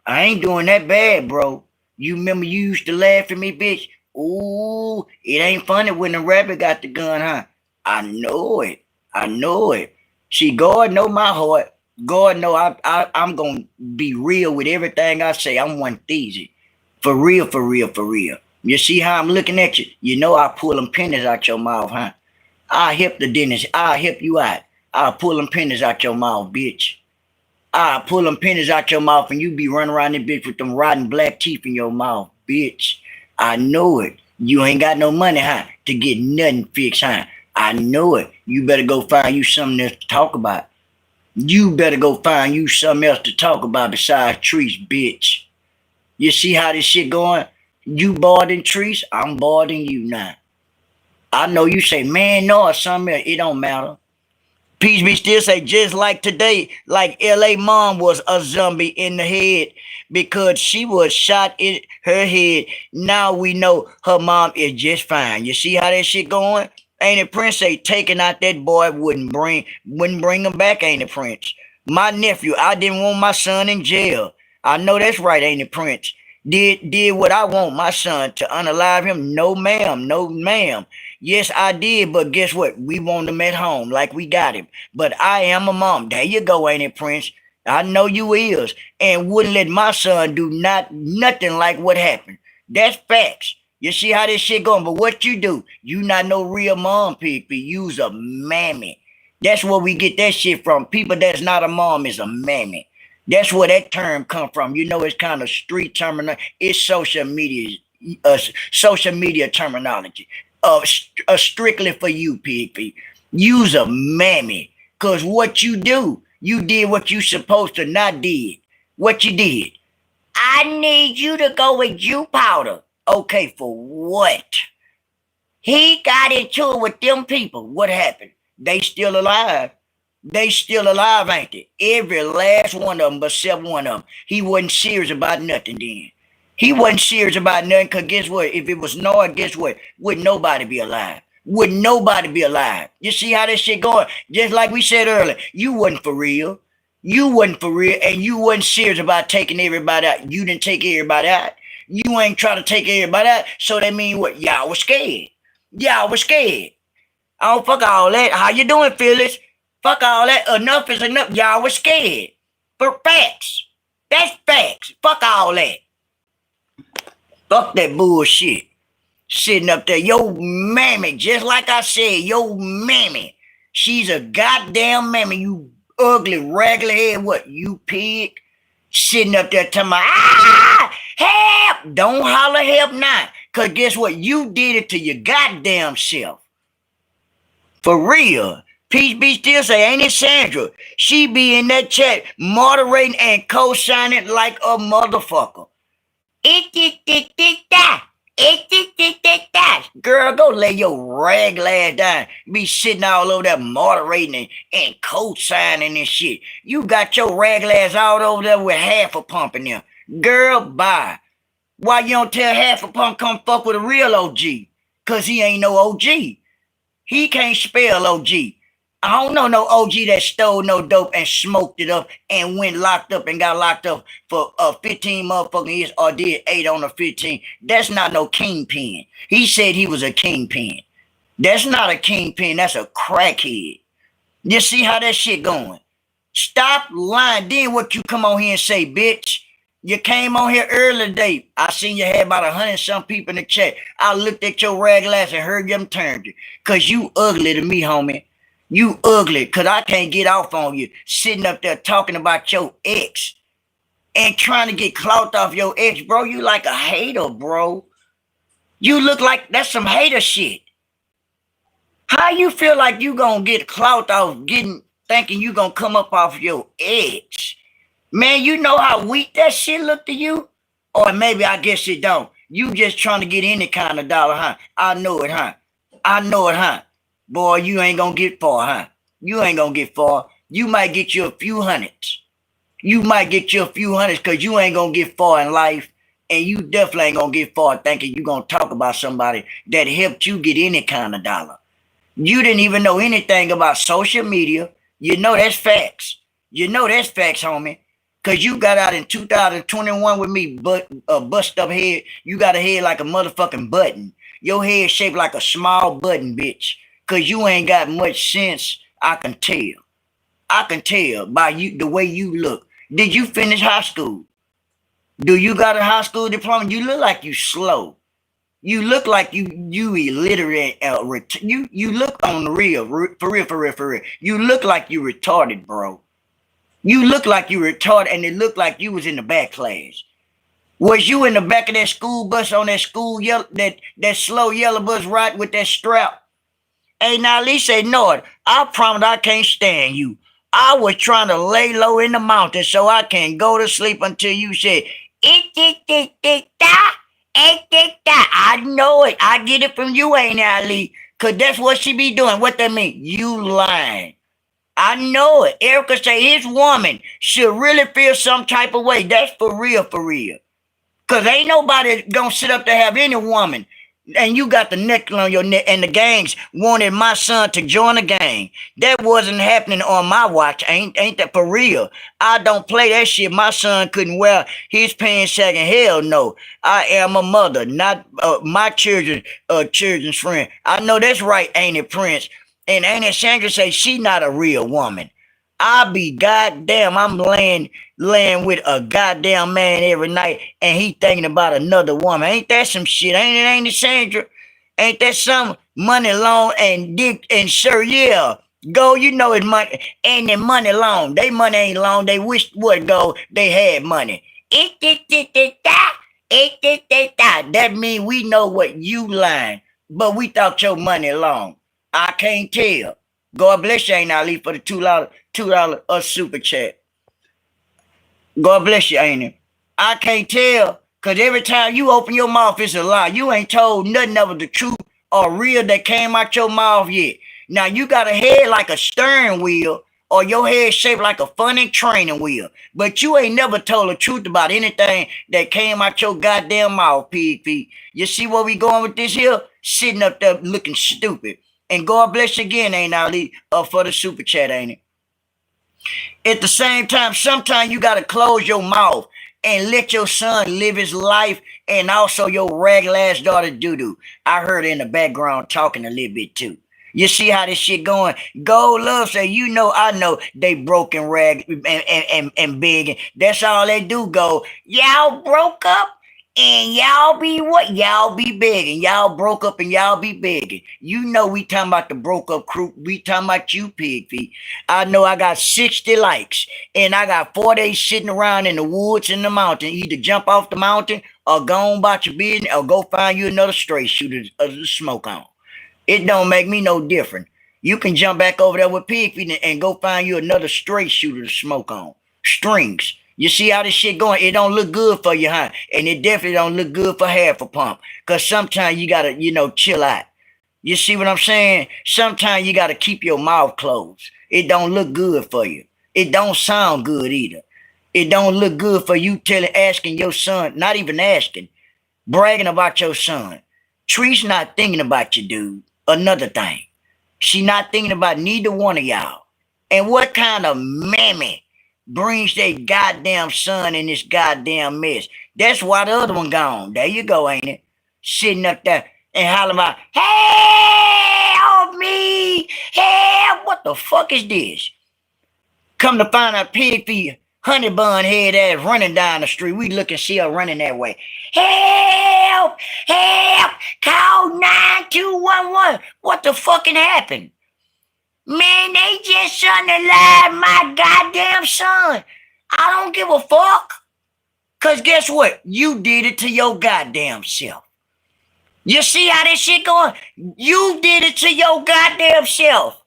I ain't doing that bad, bro. You remember you used to laugh at me, bitch? Ooh, it ain't funny when the rabbit got the gun, huh? I know it. I know it. See, God know my heart. God know I'm gonna be real with everything I say. I'm one theasy. For real. You see how I'm looking at you? You know I pull them pennies out your mouth, huh? I'll help the dentist. I'll help you out. I'll pull them pennies out your mouth, bitch. I'll pull them pennies out your mouth and you be running around this bitch with them rotten black teeth in your mouth, bitch. I know it. You ain't got no money, huh? To get nothing fixed, huh? I know it. You better go find you something else to talk about. You better go find you something else to talk about besides trees, bitch. You see how this shit going? You bored in trees, I'm bored in you now. I know you say, man, no, or something else. It don't matter. Peace be still say, just like today, like LA mom was a zombie in the head because she was shot in her head. Now we know her mom is just fine. You see how that shit going? Ain't it Prince say taking out that boy wouldn't bring him back, ain't it Prince? My nephew, I didn't want my son in jail. I know that's right, ain't it Prince? Did what I want my son to unalive him? No ma'am, no ma'am. Yes, I did, but guess what? We want him at home like we got him. But I am a mom. There you go, ain't it, Prince? I know you is. And wouldn't let my son do nothing like what happened. That's facts. You see how this shit going? But what you do, you not no real mom, Pigfeet. You's a mammy. That's where we get that shit from. People that's not a mom is a mammy. That's where that term come from. You know, it's kind of street terminology. It's social media terminology. Strictly for you, Pigfeet. You's a mammy. Cause what you do, you did what you supposed to not did. What you did. I need you to go with Jew powder. Okay, for what? He got into it with them people. What happened? They still alive. They still alive, ain't they? Every last one of them, but except one of them. He wasn't serious about nothing then. He wasn't serious about nothing, because guess what? If it was Noah, guess what? Would nobody be alive? Would nobody be alive? You see how this shit going? Just like we said earlier, you wasn't for real. You wasn't for real, and you wasn't serious about taking everybody out. You didn't take everybody out. You ain't trying to take everybody out, so that mean what? Y'all was scared. Y'all was scared. Oh, fuck all that. How you doing, Phyllis? Fuck all that. Enough is enough. Y'all was scared. For facts. That's facts. Fuck all that. Fuck that bullshit. Sitting up there. Yo, mammy. Just like I said, yo, mammy. She's a goddamn mammy. You ugly, raggedy head. What? You pig? Sitting up there telling me, help. Don't holler help now. Because guess what? You did it to your goddamn self. For real. Peace be still say, ain't it Sandra? She be in that chat moderating and co-signing like a motherfucker. Girl, go lay your rag ass down. Be sitting all over there moderating and co-signing and shit. You got your rag ass all over there with half a pump in there. Girl, bye. Why you don't tell half a pump come fuck with a real OG? Cause he ain't no OG. He can't spell OG. I don't know no OG that stole no dope and smoked it up and went locked up and got locked up for 15 motherfucking years or did 8 on the 15. That's not no kingpin. He said he was a kingpin. That's not a kingpin. That's a crackhead. You see how that shit going? Stop lying. Then what you come on here and say, bitch? You came on here early today. I seen you had about 100 some people in the chat. I looked at your rag glass and heard them turn you. Cause you ugly to me, homie. You ugly, cause I can't get off on you sitting up there talking about your ex and trying to get clout off your ex, bro. You like a hater, bro. You look like that's some hater shit. How you feel like you gonna get clout off thinking you gonna come up off your ex? Man, you know how weak that shit look to you? Or maybe I guess it don't. You just trying to get any kind of dollar, huh? I know it, huh? I know it, huh? Boy, you ain't gonna get far, huh? You ain't gonna get far. You might get you a few hundreds. You might get you a few hundreds because you ain't gonna get far in life. And you definitely ain't gonna get far thinking you gonna talk about somebody that helped you get any kind of dollar. You didn't even know anything about social media. You know that's facts. You know that's facts, homie. Because you got out in 2021 with me, bust up head. You got a head like a motherfucking button. Your head shaped like a small button, bitch. Cause you ain't got much sense, I can tell. I can tell by you the way you look. Did you finish high school? Do you got a high school diploma? You look like you slow. You look like you illiterate. You look on the real, for real. You look like you retarded, bro. You look like you retarded, and it looked like you was in the back class. Was you in the back of that school bus on that that slow yellow bus ride with that strap? Hey, now at least say, no, I promise I can't stand you. I was trying to lay low in the mountains so I can go to sleep until you said, I know it. I get it from you, ain't I, Ali? Because that's what she be doing. What that mean? You lying. I know it. Erica say his woman should really feel some type of way. That's for real, for real. Because ain't nobody gonna sit up to have any woman and you got the necklace on your neck and the gangs wanted my son to join the gang. That wasn't happening on my watch. Ain't that for real? I don't play that shit. My son couldn't wear his pants sagging. Hell no. I am a mother, not my children's friend. I know that's right, ain't it, Prince? And ain't it Sandra say she not a real woman? I be goddamn, I'm laying with a goddamn man every night and he thinking about another woman. Ain't that some shit? Ain't it, Sandra? Ain't that some money long and dick and sure, yeah. Go, you know it's money. Ain't it money long? They money ain't long. They wish would go, they had money. That mean we know what you lying, but we thought your money long. I can't tell. God bless you, Ain't Ali, for the $2 super chat. God bless you, ain't it? I can't tell, because every time you open your mouth, it's a lie. You ain't told nothing of the truth or real that came out your mouth yet. Now, you got a head like a steering wheel, or your head shaped like a funny training wheel. But you ain't never told the truth about anything that came out your goddamn mouth, Pigfeet. You see where we going with this here? Sitting up there looking stupid. And God bless you again, Ain't Ali, for the super chat, ain't it? At the same time, sometimes you got to close your mouth and let your son live his life and also your ragged ass daughter doo-doo. I heard her in the background talking a little bit too. You see how this shit going? Gold Love say, you know, I know they broken rag and begging. That's all they do, go, y'all broke up and y'all be what? Y'all be begging. Y'all broke up and y'all be begging. You know we talking about the broke up crew. We talking about you, Pigfeet. I know I got 60 likes and I got 4 days sitting around in the woods in the mountain. Either jump off the mountain or go on about your business or go find you another straight shooter to smoke on. It don't make me no different. You can jump back over there with Pigfeet and go find you another straight shooter to smoke on. Strings. You see how this shit going? It don't look good for you, huh? And it definitely don't look good for half a pump. Cause sometimes you gotta, chill out. You see what I'm saying? Sometimes you gotta keep your mouth closed. It don't look good for you. It don't sound good either. It don't look good for you asking your son, not even asking, bragging about your son. Tree's not thinking about you, dude. Another thing. She not thinking about neither one of y'all. And what kind of mammy brings their goddamn son in this goddamn mess? That's why the other one gone. There you go, ain't it? Sitting up there and hollering about, help me, help. What the fuck is this? Come to find out Pigfeet, honey bun head ass running down the street. We look and see her running that way. Help, help, call 9211. What the fucking happened? Man, they just unalived my goddamn son. I don't give a fuck. Cause guess what? You did it to your goddamn self. You see how this shit going? You did it to your goddamn self.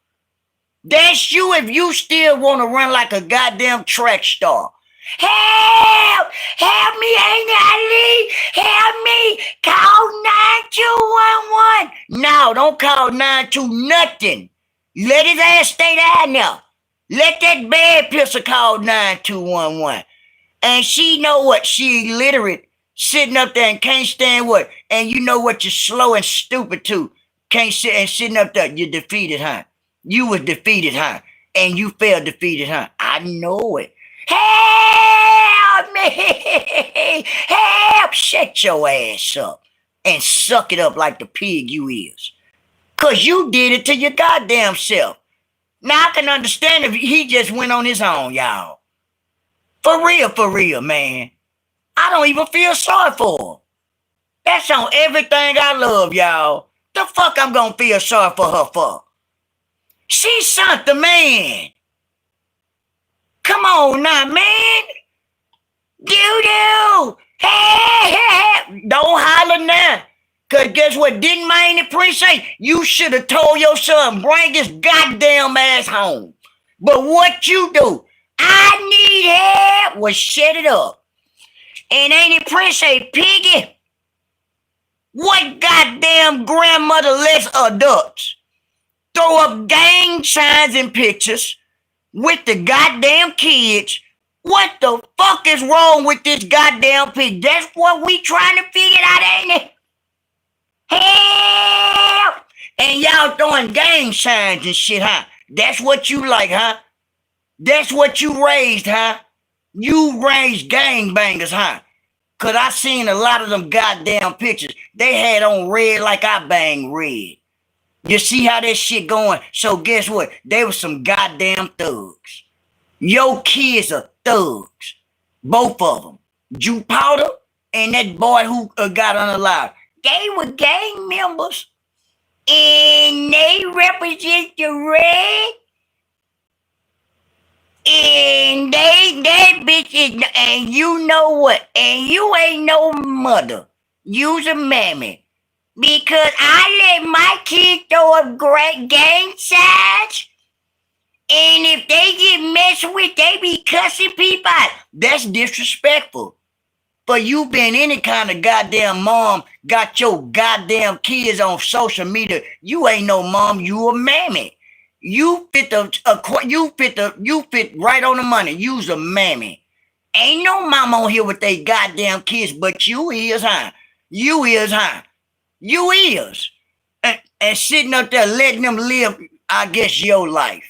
That's you if you still want to run like a goddamn track star. Help! Help me, Ain't Ali! Help me! Call 9211. No, don't call 92 nothing. Let his ass stay down there. Let that bad pistol call 9211. And she know what? She illiterate, sitting up there and can't stand what? And you know what? You're slow and stupid too. Can't sit and sitting up there. You're defeated, huh? You was defeated, huh? And you felt defeated, huh? I know it. Help me! Help! Shut your ass up and suck it up like the pig you is. Cause you did it to your goddamn self. Now I can understand if he just went on his own, y'all. For real, man. I don't even feel sorry for her. That's on everything I love, y'all. The fuck I'm gonna feel sorry for her for? She something, man. Come on now, man. Doo-doo. Hey, don't holler now. Cause guess what? Didn't my Prince say? You should have told your son, bring his goddamn ass home. But what you do? I need help. Well, shut it up. And Auntie Prince say, Piggy, what goddamn grandmother lets adults throw up gang signs and pictures with the goddamn kids? What the fuck is wrong with this goddamn pig? That's what we trying to figure out, ain't it? Help! And y'all throwing gang signs and shit, huh? That's what you like, huh? That's what you raised, huh? You raised gangbangers, huh? Cause I seen a lot of them goddamn pictures. They had on red like I bang red. You see how that shit going? So guess what? They were some goddamn thugs. Your kids are thugs. Both of them. Jew Powder and that boy who got unalive. They were gang members. And they represent the red. And that bitch is, and you know what? And you ain't no mother. You's a mammy. Because I let my kids throw up great gang signs. And if they get messed with, they be cussing people out. That's disrespectful. For you being any kind of goddamn mom, got your goddamn kids on social media, you ain't no mom, you a mammy. You fit right on the money. You's a mammy. Ain't no mom on here with they goddamn kids, but you is, huh? You is, huh? You is. And sitting up there letting them live, I guess, your life.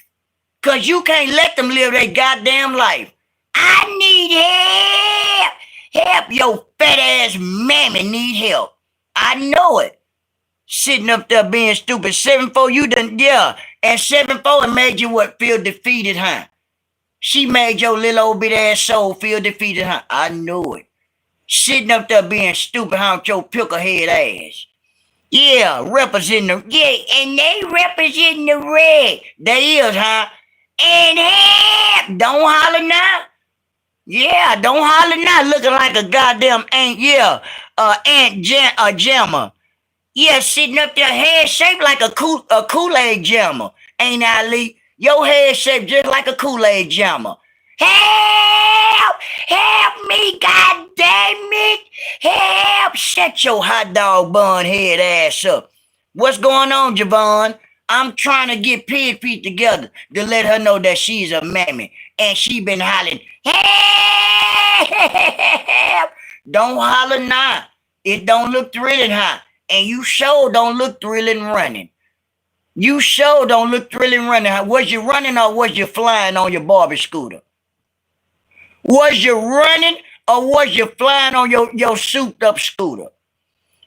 Cause you can't let them live their goddamn life. I need help. Help, your fat ass mammy need help. I know it. Sitting up there being stupid. 7-4, you done, yeah. And 7-4 it made you what? Feel defeated, huh? She made your little old bit ass soul feel defeated, huh? I know it. Sitting up there being stupid, huh? With your picklehead ass. Yeah, representing the, yeah, and they representing the red. They is, huh? And help, don't holler now. Yeah, don't holler now, looking like a goddamn jammer. Yeah, sitting up there, head shaped like a Kool-Aid jammer. Ain't Ali? Your head shaped just like a Kool-Aid jammer. Help! Help me, God damn it! Help! Shut your hot dog bun head ass up. What's going on, Javon? I'm trying to get Pigfeet together to let her know that she's a mammy. And she been hollering, help! Don't holler now. It don't look thrilling, huh? And you sure don't look thrilling running. You sure don't look thrilling running. Was you running or was you flying on your Barbie scooter? Was you running or was you flying on your souped up scooter?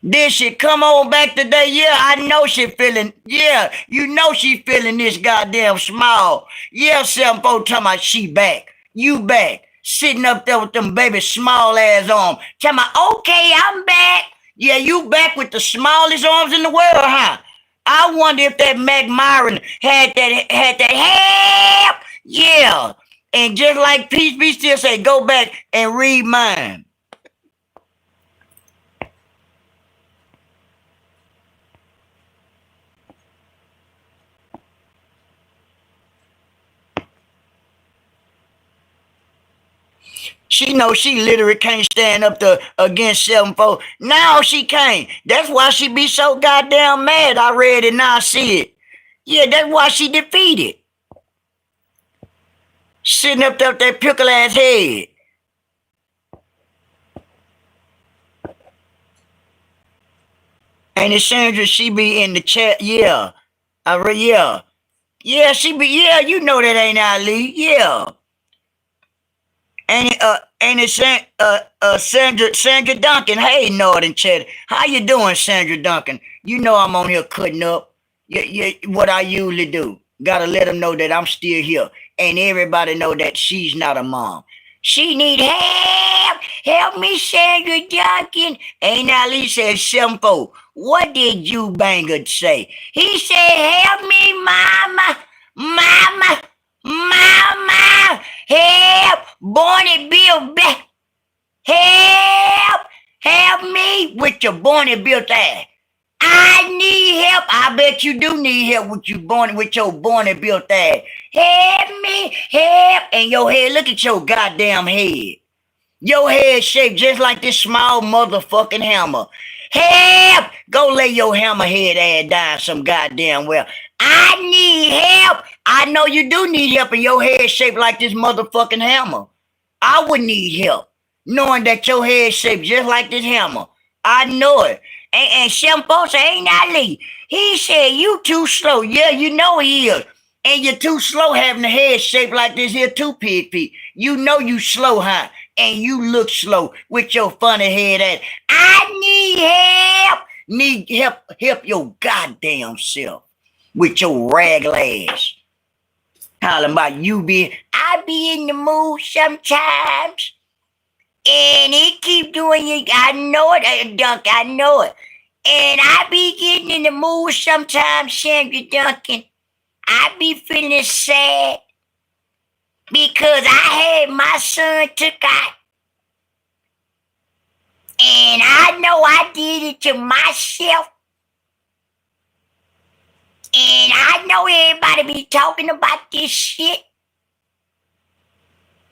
Did she come on back today? Yeah, I know she feeling, yeah, you know she feeling this goddamn small. Yeah, 7-4 talking about she back. You back. Sitting up there with them baby small ass arms. Talking about, okay, I'm back. Yeah, you back with the smallest arms in the world, huh? I wonder if that Mac Myron had that help. Yeah. And just like Peace Be Still say, go back and read mine. She knows she literally can't stand up to against 7-4. Now she can't. That's why she be so goddamn mad. I read it, now I see it. Yeah, that's why she defeated. Sitting up there with that pickle ass head. And it's Sandra, she be in the chat. Yeah. Yeah. Yeah, she be, yeah, you know that ain't Ali. Yeah. And it's Sandra Duncan. Hey, Northern Chat. How you doing, Sandra Duncan? You know I'm on here cutting up. Yeah, what I usually do. Gotta let them know that I'm still here. And everybody know that she's not a mom. She need help. Help me, Sandra Duncan. Ain't Ali said 7-4. What did you banger say? He said, help me, mama. Mama. Mama. Help. Bonnie Bill back. Help. Help me with your Bonnie Bill ass. I need help. I bet you do need help with your Bonnie Bill ass. Help me. Help. And your head, look at your goddamn head. Your head shaped just like this small motherfucking hammer. Help! Go lay your hammerhead ass down some goddamn well. I need help. I know you do need help and your head shaped like this motherfucking hammer. I would need help. Knowing that your head shaped just like this hammer. I know it. And some folks ain't Ali. He said you too slow. Yeah, you know he is. And you're too slow having the head shaped like this here too, Pigfeet. You know you slow, huh? And you look slow with your funny head ass. I need help. Need help. Help your goddamn self with your raggle ass. Talking about you being, I be in the mood sometimes. And it keep doing it. I know it, Dunk. I know it. And I be getting in the mood sometimes, Sandra Duncan. I be feeling sad because I had my son took out. And I know I did it to myself. And I know everybody be talking about this shit.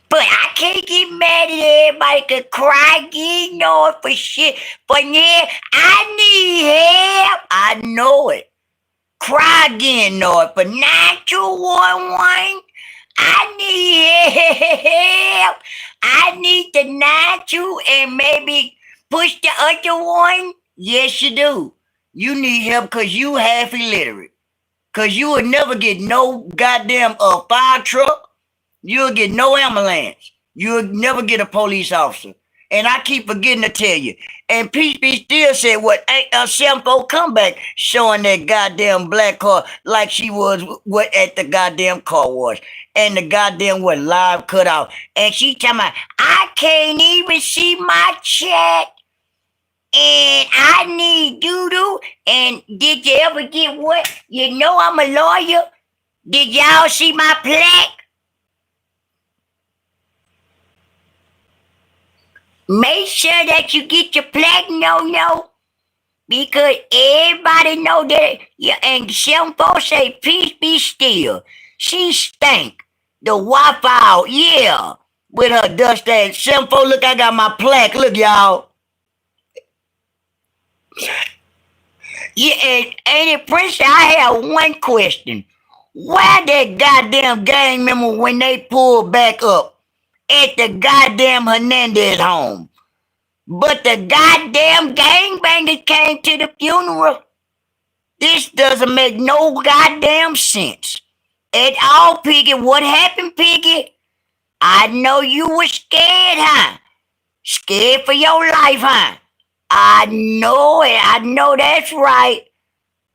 But I can't get mad at everybody could cry again, know for shit. But yeah, I need help. I know it. Cry again, North, for 9211. I need help. I need the 92 and maybe push the other one. Yes, you do. You need help because you half illiterate. Because you will never get no goddamn fire truck. You'll get no ambulance. You'll never get a police officer. And I keep forgetting to tell you. And Peace Be Still said what a 7-4 comeback showing that goddamn black car like she was what at the goddamn car wash. And the goddamn what live cut off. And she talking about, I can't even see my chat. And I need doo-doo. And did you ever get what? You know I'm a lawyer. Did y'all see my plaque? Make sure that you get your plaque, no. Because everybody know that. Yeah, and 7-4 say, peace be still. She stank. The Waffle, yeah. with her dust ass. 7-4, look, I got my plaque. Look, y'all. Yeah, ain't it, Prince? I have one question. Why that goddamn gang member when they pulled back up at the goddamn Hernandez home? But the goddamn gangbangers came to the funeral. This doesn't make no goddamn sense at all, Piggy. What happened, Piggy? I know you were scared, huh? Scared for your life, huh? I know it. I know that's right.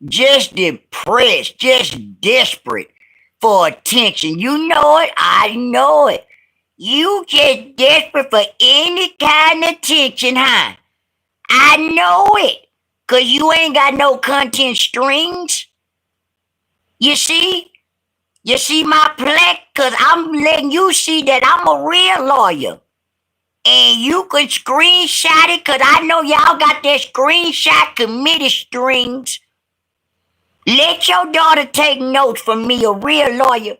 Just depressed, just desperate for attention. You know it. I know it. You just desperate for any kind of attention, huh? I know it. Cause you ain't got no content strings. You see? You see my plaque? Cause I'm letting you see that I'm a real lawyer. And you can screenshot it, cause I know y'all got that screenshot committee strings. Let your daughter take notes from me, a real lawyer.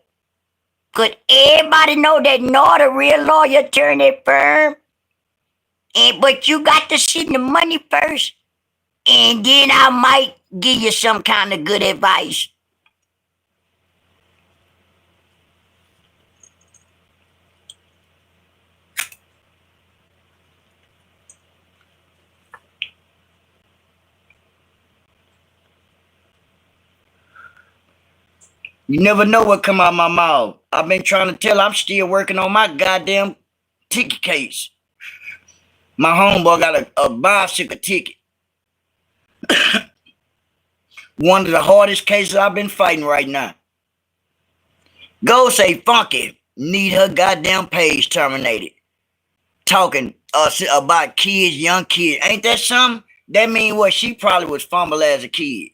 Cause everybody know that not a real lawyer attorney firm. But you got to see the money first. And then I might give you some kind of good advice. You never know what come out my mouth. I've been trying to tell I'm still working on my goddamn ticket case. My homeboy got a bicycle ticket. One of the hardest cases I've been fighting right now. Go say Funky need her goddamn page terminated. Talking about kids, young kids. Ain't that something? That mean what? She probably was fumbled as a kid.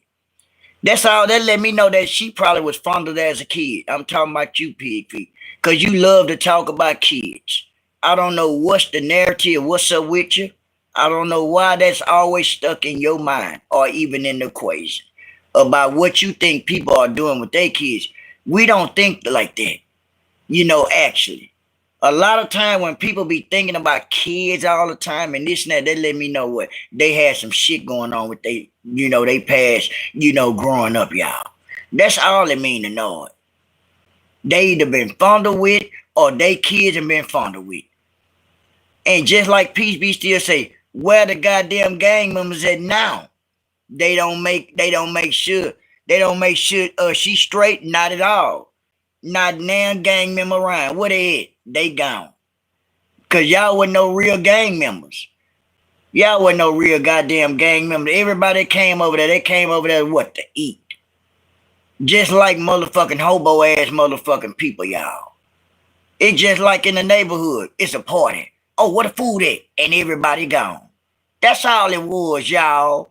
That's all. That let me know that she probably was fondled as a kid. I'm talking about you, Pigfeet. Because you love to talk about kids. I don't know what's the narrative, what's up with you. I don't know why that's always stuck in your mind or even in the equation about what you think people are doing with their kids. We don't think like that. You know, actually. A lot of time when people be thinking about kids all the time and this and that, they let me know what they had some shit going on with they, they past, growing up, y'all. That's all it mean to know it. They either been fondled with or they kids have been fondled with. And just like Peace Be still say, where the goddamn gang members at now? They don't make sure she's straight, not at all. Not now gang member around. Where they at? They gone. Cause y'all wasn't no real gang members. Y'all wasn't no real goddamn gang members. Everybody came over there, they came over there what? To eat. Just like motherfucking hobo ass motherfucking people, y'all. It's just like in the neighborhood. It's a party. Oh, what the food at? And everybody gone. That's all it was, y'all.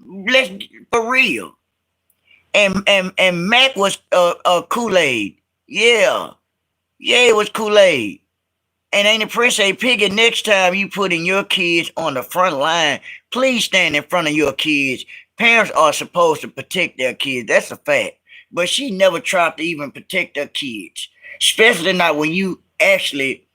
Let's for real. And Mac was Kool-Aid. Yeah. Yeah, it was Kool-Aid. And ain't appreciate Piggy, next time you putting your kids on the front line, please stand in front of your kids. Parents are supposed to protect their kids. That's a fact. But she never tried to even protect her kids. Especially not when you actually,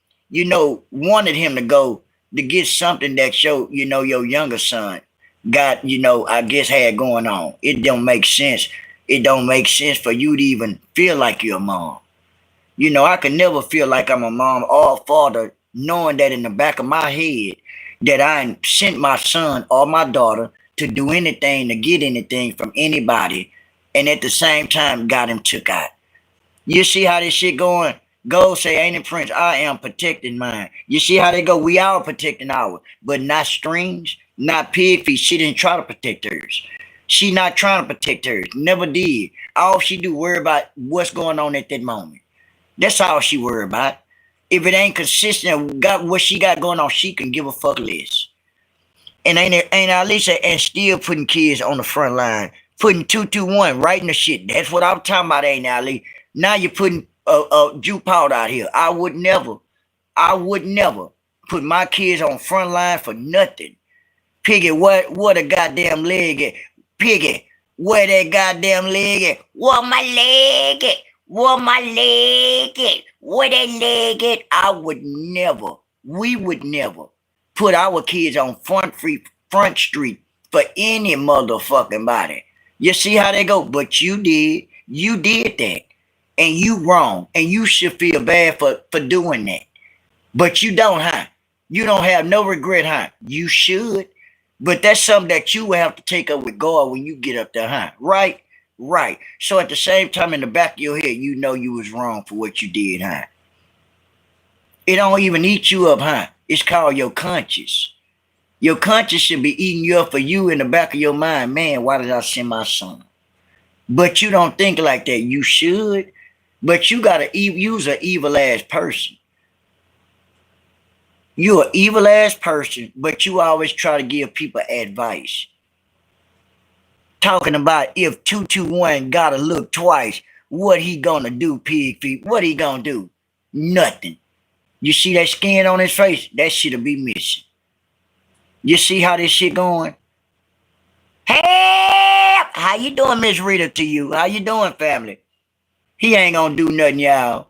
wanted him to go to get something that your younger son got, I guess had going on. It don't make sense. It don't make sense for you to even feel like you're a mom. I could never feel like I'm a mom or a father, knowing that in the back of my head that I sent my son or my daughter to do anything, to get anything from anybody, and at the same time got him took out. You see how this shit going? Go say, ain't it, Prince? I am protecting mine. You see how they go? We all protecting ours, but not Strings, not Pigfeet. She didn't try to protect hers. She not trying to protect hers. Never did. All she do worry about what's going on at that moment. That's all she worry about. If it ain't consistent, got what she got going on, she can give a fuck less. And ain't Alicia and still putting kids on the front line, putting 221, writing the shit. That's what I'm talking about, ain't Ali? Now you're putting Jew powder out here. I would never put my kids on front line for nothing. Piggy, what a goddamn leg at? Piggy, where that goddamn leg at? What my leg at? What my leg at? Where that leg at? I would never, we would never put our kids on front street for any motherfucking body. You see how they go? But you did. You did that. And you wrong. And you should feel bad for doing that. But you don't, huh? You don't have no regret, huh? You should. But that's something that you will have to take up with God when you get up there, huh? Right? Right. So at the same time, in the back of your head, you know you was wrong for what you did, huh? It don't even eat you up, huh? It's called your conscience. Your conscience should be eating you up for you in the back of your mind. Man, why did I send my son? But you don't think like that. You should. But you gotta use an evil ass person. You're an evil ass person, but you always try to give people advice. Talking about if 221 gotta look twice, what he gonna do, Pigfeet? What he gonna do? Nothing. You see that skin on his face? That shit'll be missing. You see how this shit going? Hey, how you doing, Miss Rita, to you? How you doing, family? He ain't gonna do nothing, y'all.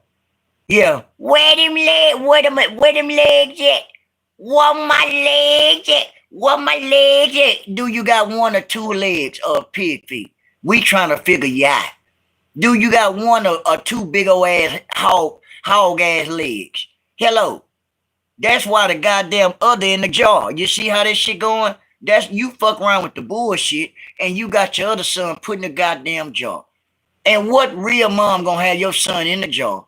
Yeah. Where them legs at? What my legs at? What my legs at? Do you got one or two legs of pig feet? We trying to figure you out. Do you got one or two big old ass hog ass legs? Hello. That's why the goddamn other in the jar. You see how this shit going? That's you fuck around with the bullshit and you got your other son put in the goddamn jar. And what real mom gonna have your son in the jar?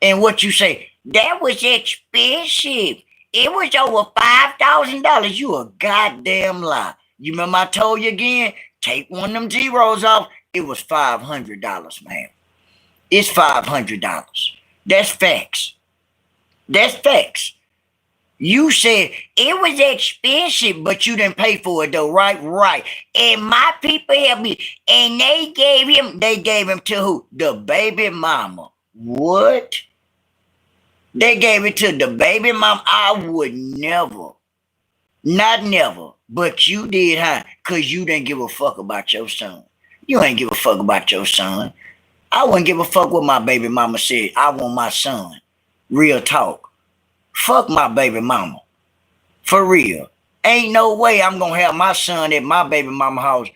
And what you say, that was expensive. It was over $5,000. You a goddamn lie. You remember I told you again? Take one of them zeros off. It was $500, man. It's $500. That's facts. That's facts. You said it was expensive, but you didn't pay for it though, right? Right. And my people helped me. And they gave him to who? The baby mama. What? They gave it to the baby mama. I would never. Not never. But you did, huh? Because you didn't give a fuck about your son. You ain't give a fuck about your son. I wouldn't give a fuck what my baby mama said. I want my son. Real talk. Fuck my baby mama. For real. Ain't no way I'm gonna have my son at my baby mama house.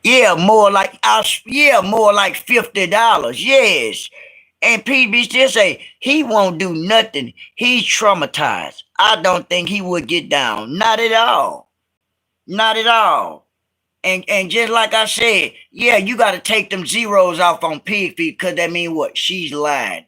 Yeah, more like $50. Yes. And PB still say he won't do nothing. He's traumatized. I don't think he would get down. Not at all. Not at all. And just like I said, yeah, you gotta take them zeros off on Pigfeet because that mean what? She's lying.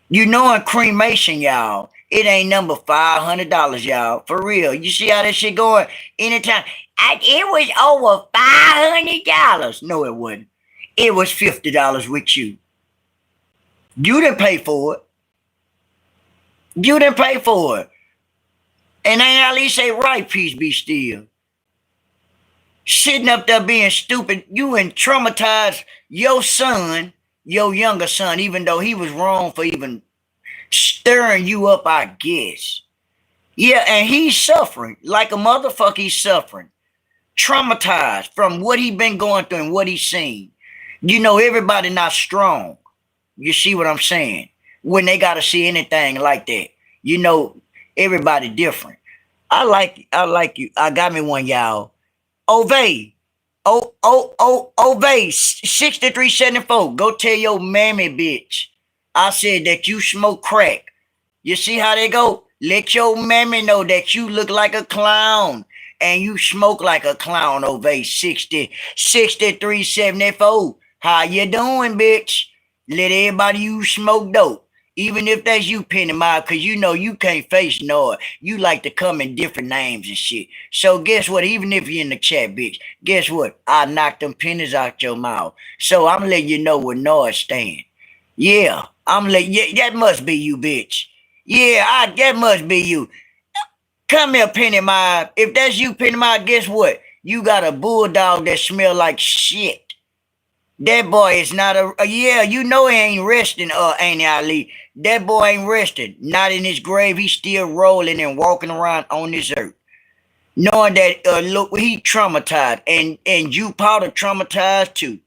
You know, in cremation, y'all, it ain't number $500, y'all. For real. You see how that shit going? Anytime. It was over $500. No, it wasn't. It was $50 with you. You didn't pay for it. You didn't pay for it. And ain't at least say right, peace be still. Sitting up there being stupid, you and traumatized your son, your younger son, even though he was wrong for even stirring you up, I guess. Yeah, and he's suffering. Like a motherfucker, he's suffering. Traumatized from what he been going through and what he's seen. You know, everybody not strong. You see what I'm saying? When they got to see anything like that. You know, everybody different. I like you. I got me one, y'all. Ovey. Ovey 6374. Go tell your mammy bitch I said that you smoke crack. You see how they go? Let your mammy know that you look like a clown and you smoke like a clown. Ovey 6374. How you doing, bitch? Let everybody you smoke dope. Even if that's you, Penny Miles, because you know you can't face Noah. You like to come in different names and shit. So guess what? Even if you're in the chat, bitch, guess what? I knocked them pennies out your mouth. So I'm letting you know where Noah stand. Yeah, that must be you, bitch. Yeah, that must be you. Come here, Penny Miles. If that's you, Penny Miles, guess what? You got a bulldog that smell like shit. That boy is not yeah, you know he ain't resting, ain't Ali? That boy ain't resting. Not in his grave. He's still rolling and walking around on this earth. Knowing that, look, he traumatized. And you Powder traumatized too.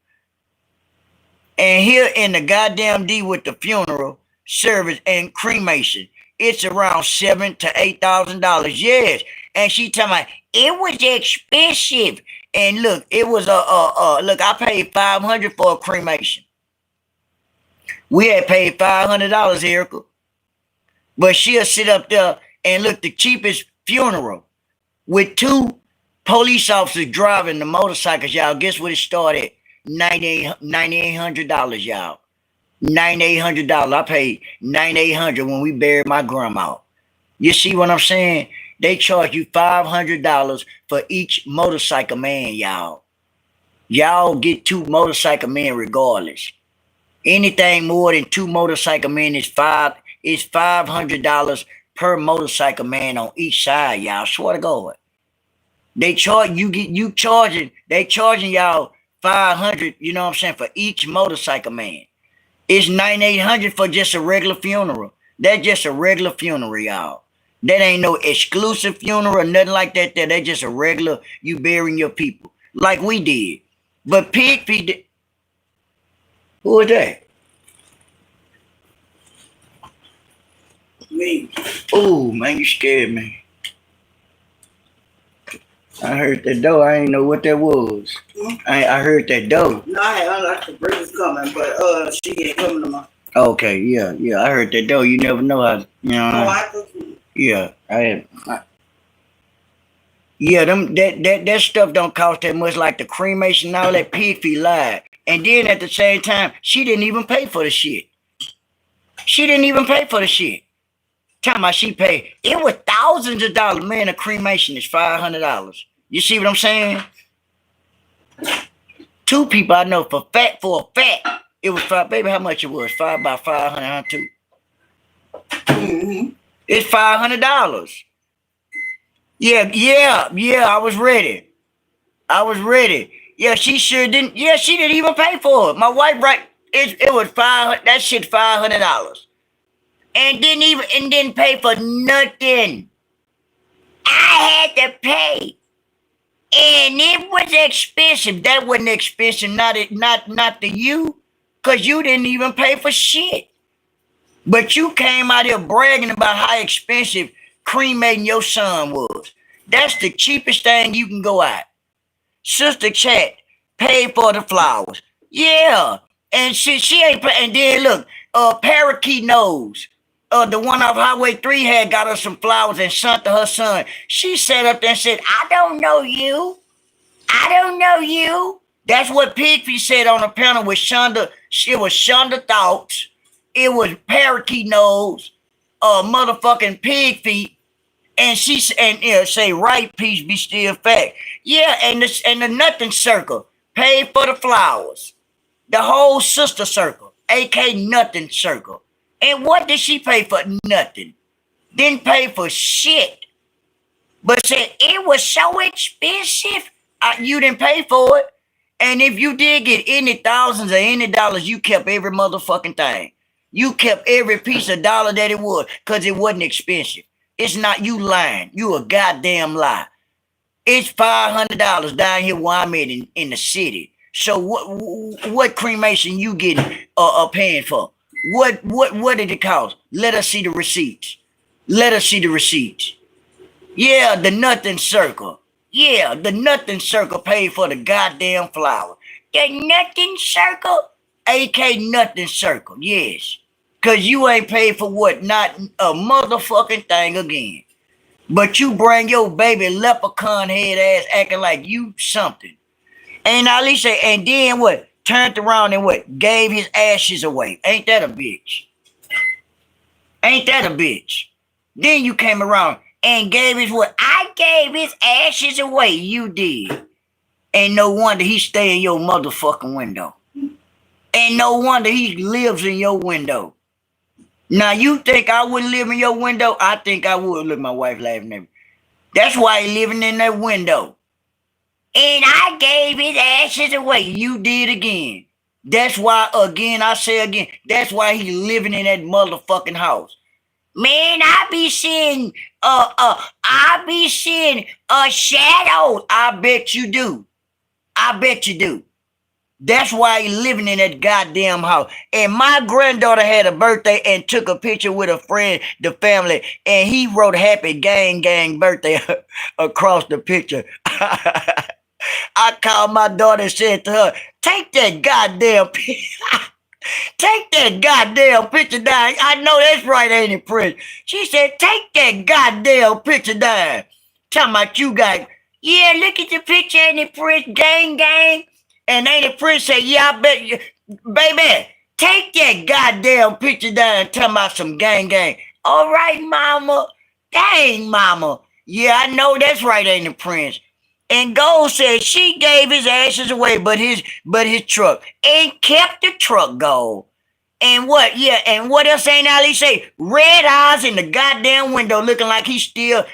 And here in the goddamn D with the funeral, service and cremation. It's around $7,000 to $8,000. Yes. And she talking about it was expensive. And look, it was look, I paid $500 for a cremation. We had paid $500, Erica. But she'll sit up there and look the cheapest funeral with 2 police officers driving the motorcycles, y'all. Guess what it started? $9,800, y'all. $9,800. I paid $9,800 when we buried my grandma. You see what I'm saying? They charge you $500 for each motorcycle man, y'all. Y'all get 2 motorcycle men regardless. Anything more than 2 motorcycle men is $500 per motorcycle man on each side, y'all. Swear to God. They charging y'all $500, you know what I'm saying, for each motorcycle man. It's $9,800 for just a regular funeral. That's just a regular funeral, y'all. That ain't no exclusive funeral or nothing like that. That's just a regular, you burying your people. Like we did. But Pigfeet, who was that? Me. Oh, man, you scared me. I heard that door. I ain't know what that was. I heard that door.
No, I had unlocked the bridge coming, but she ain't coming to my.
Okay, yeah. I heard that door. You never know how, you know.
Oh, I
yeah, yeah, that stuff don't cost that much, like the cremation and all that. Pigfeet lied. And then at the same time, she didn't even pay for the shit. Talking about she paid. It was thousands of dollars. Man, a cremation is $500. You see what I'm saying? 2 people I know for a fact, it was 5. Baby, how much it was? 5 by 500, too. It's $500. Yeah, I was ready. Yeah, she sure didn't. Yeah, she didn't even pay for it. My wife, right? It was $500. That shit $500. And didn't pay for nothing. I had to pay. And it was expensive. That wasn't expensive, not to you, because you didn't even pay for shit. But you came out here bragging about how expensive cremating your son was. That's the cheapest thing you can go out. Sister Chat paid for the flowers. Yeah. And she ain't pay. And then look, Parakeet Nose, the one off Highway 3 had got her some flowers and sent to her son. She sat up there and said, I don't know you. That's what Pigfeet said on the panel with Shonda. It was Shonda Thoughts. It was Parakeet Nose, motherfucking Pigfeet. And she say right piece be still fact. Yeah, and the nothing circle paid for the flowers. The whole sister circle, AK nothing circle. And what did she pay for? Nothing. Didn't pay for shit. But said it was so expensive, you didn't pay for it. And if you did get any thousands or any dollars, you kept every motherfucking thing. You kept every piece of dollar that it was, because it wasn't expensive. It's not, you lying. You a goddamn lie. It's $500 down here where I'm at in the city. So what cremation you getting paying for? What did it cost? Let us see the receipts. Yeah, the nothing circle. Yeah, the nothing circle paid for the goddamn flower. The nothing circle? AK nothing circle, yes. Because you ain't paid for what? Not a motherfucking thing again. But you bring your baby leprechaun head ass acting like you something. And at least say, and then what? Turned around and what? Gave his ashes away. Ain't that a bitch? Then you came around and gave his what? I gave his ashes away. You did. And no wonder he stay in your motherfucking window. And no wonder he lives in your window. Now, you think I wouldn't live in your window? I think I would. Look, my wife laughing at me. That's why he living in that window. And I gave his ashes away. You did again. That's why, again, I say again, that's why he living in that motherfucking house. Man, I be seeing shadows. I bet you do. That's why he living in that goddamn house. And my granddaughter had a birthday and took a picture with a friend, the family, and he wrote happy gang gang birthday across the picture. I called my daughter and said to her, take that goddamn take that goddamn picture down. I know that's right, ain't it, Prince? She said, take that goddamn picture down. Talking about you guys. Yeah, look at the picture, ain't it, Prince? Gang, gang. And ain't it, Prince say, yeah, I bet you. Baby, take that goddamn picture down. Talking about some gang, gang. All right, mama. Dang, mama. Yeah, I know that's right, ain't it, Prince? And Gold said she gave his ashes away, but his truck. And kept the truck, Gold. And what? Yeah, and what else ain't Ali say? Red eyes in the goddamn window, looking like he's still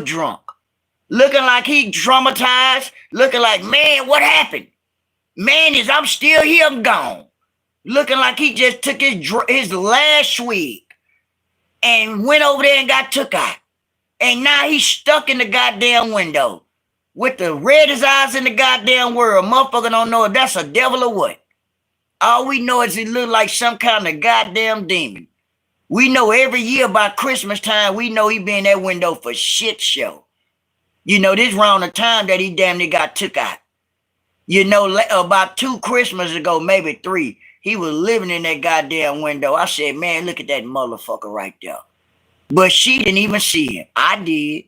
drunk. Looking like he traumatized. Looking like, man, what happened? Man, I'm still here, I'm gone. Looking like he just took his last swig and went over there and got took out. And now he's stuck in the goddamn window with the reddest eyes in the goddamn world. Motherfucker don't know if that's a devil or what. All we know is he look like some kind of goddamn demon. We know every year by Christmas time, we know he be in that window for shit show. You know, this around the time that he damn near got took out. You know, about 2 Christmas ago, maybe 3, he was living in that goddamn window. I said, man, look at that motherfucker right there. But she didn't even see him. I did.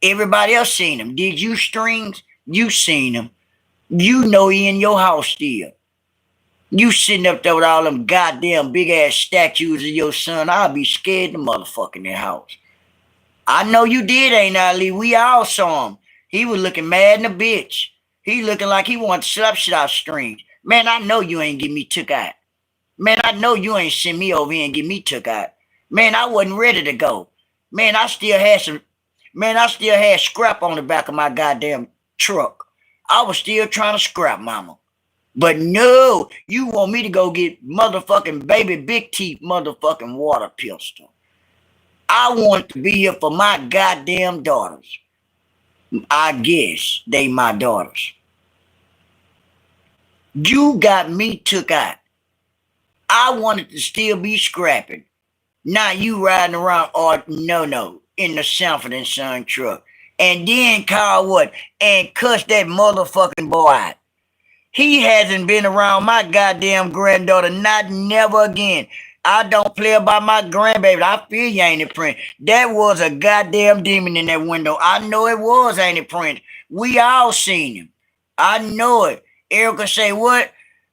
Everybody else seen him. Did you, Strings? You seen him. You know he in your house still. You sitting up there with all them goddamn big-ass statues of your son. I'll be scared to motherfucker in that house. I know you did, ain't Ali? We all saw him. He was looking mad in a bitch. He looking like he wanted to slap shit out Strings. Man, I know you ain't get me took out. Man, I know you ain't send me over here and get me took out. Man, I wasn't ready to go. Man, I still had scrap on the back of my goddamn truck. I was still trying to scrap, mama. But no, you want me to go get motherfucking baby big teeth motherfucking water pistol. I want to be here for my goddamn daughters. I guess they my daughters. You got me took out. I wanted to still be scrapping. Now you riding around in the Sanford and Son truck. And then call what? And cuss that motherfucking boy out. He hasn't been around my goddamn granddaughter, never again. I don't play about my grandbaby. I feel you, ain't it, Prince? That was a goddamn demon in that window. I know it was, ain't it, Prince? We all seen him. I know it. Erica say what?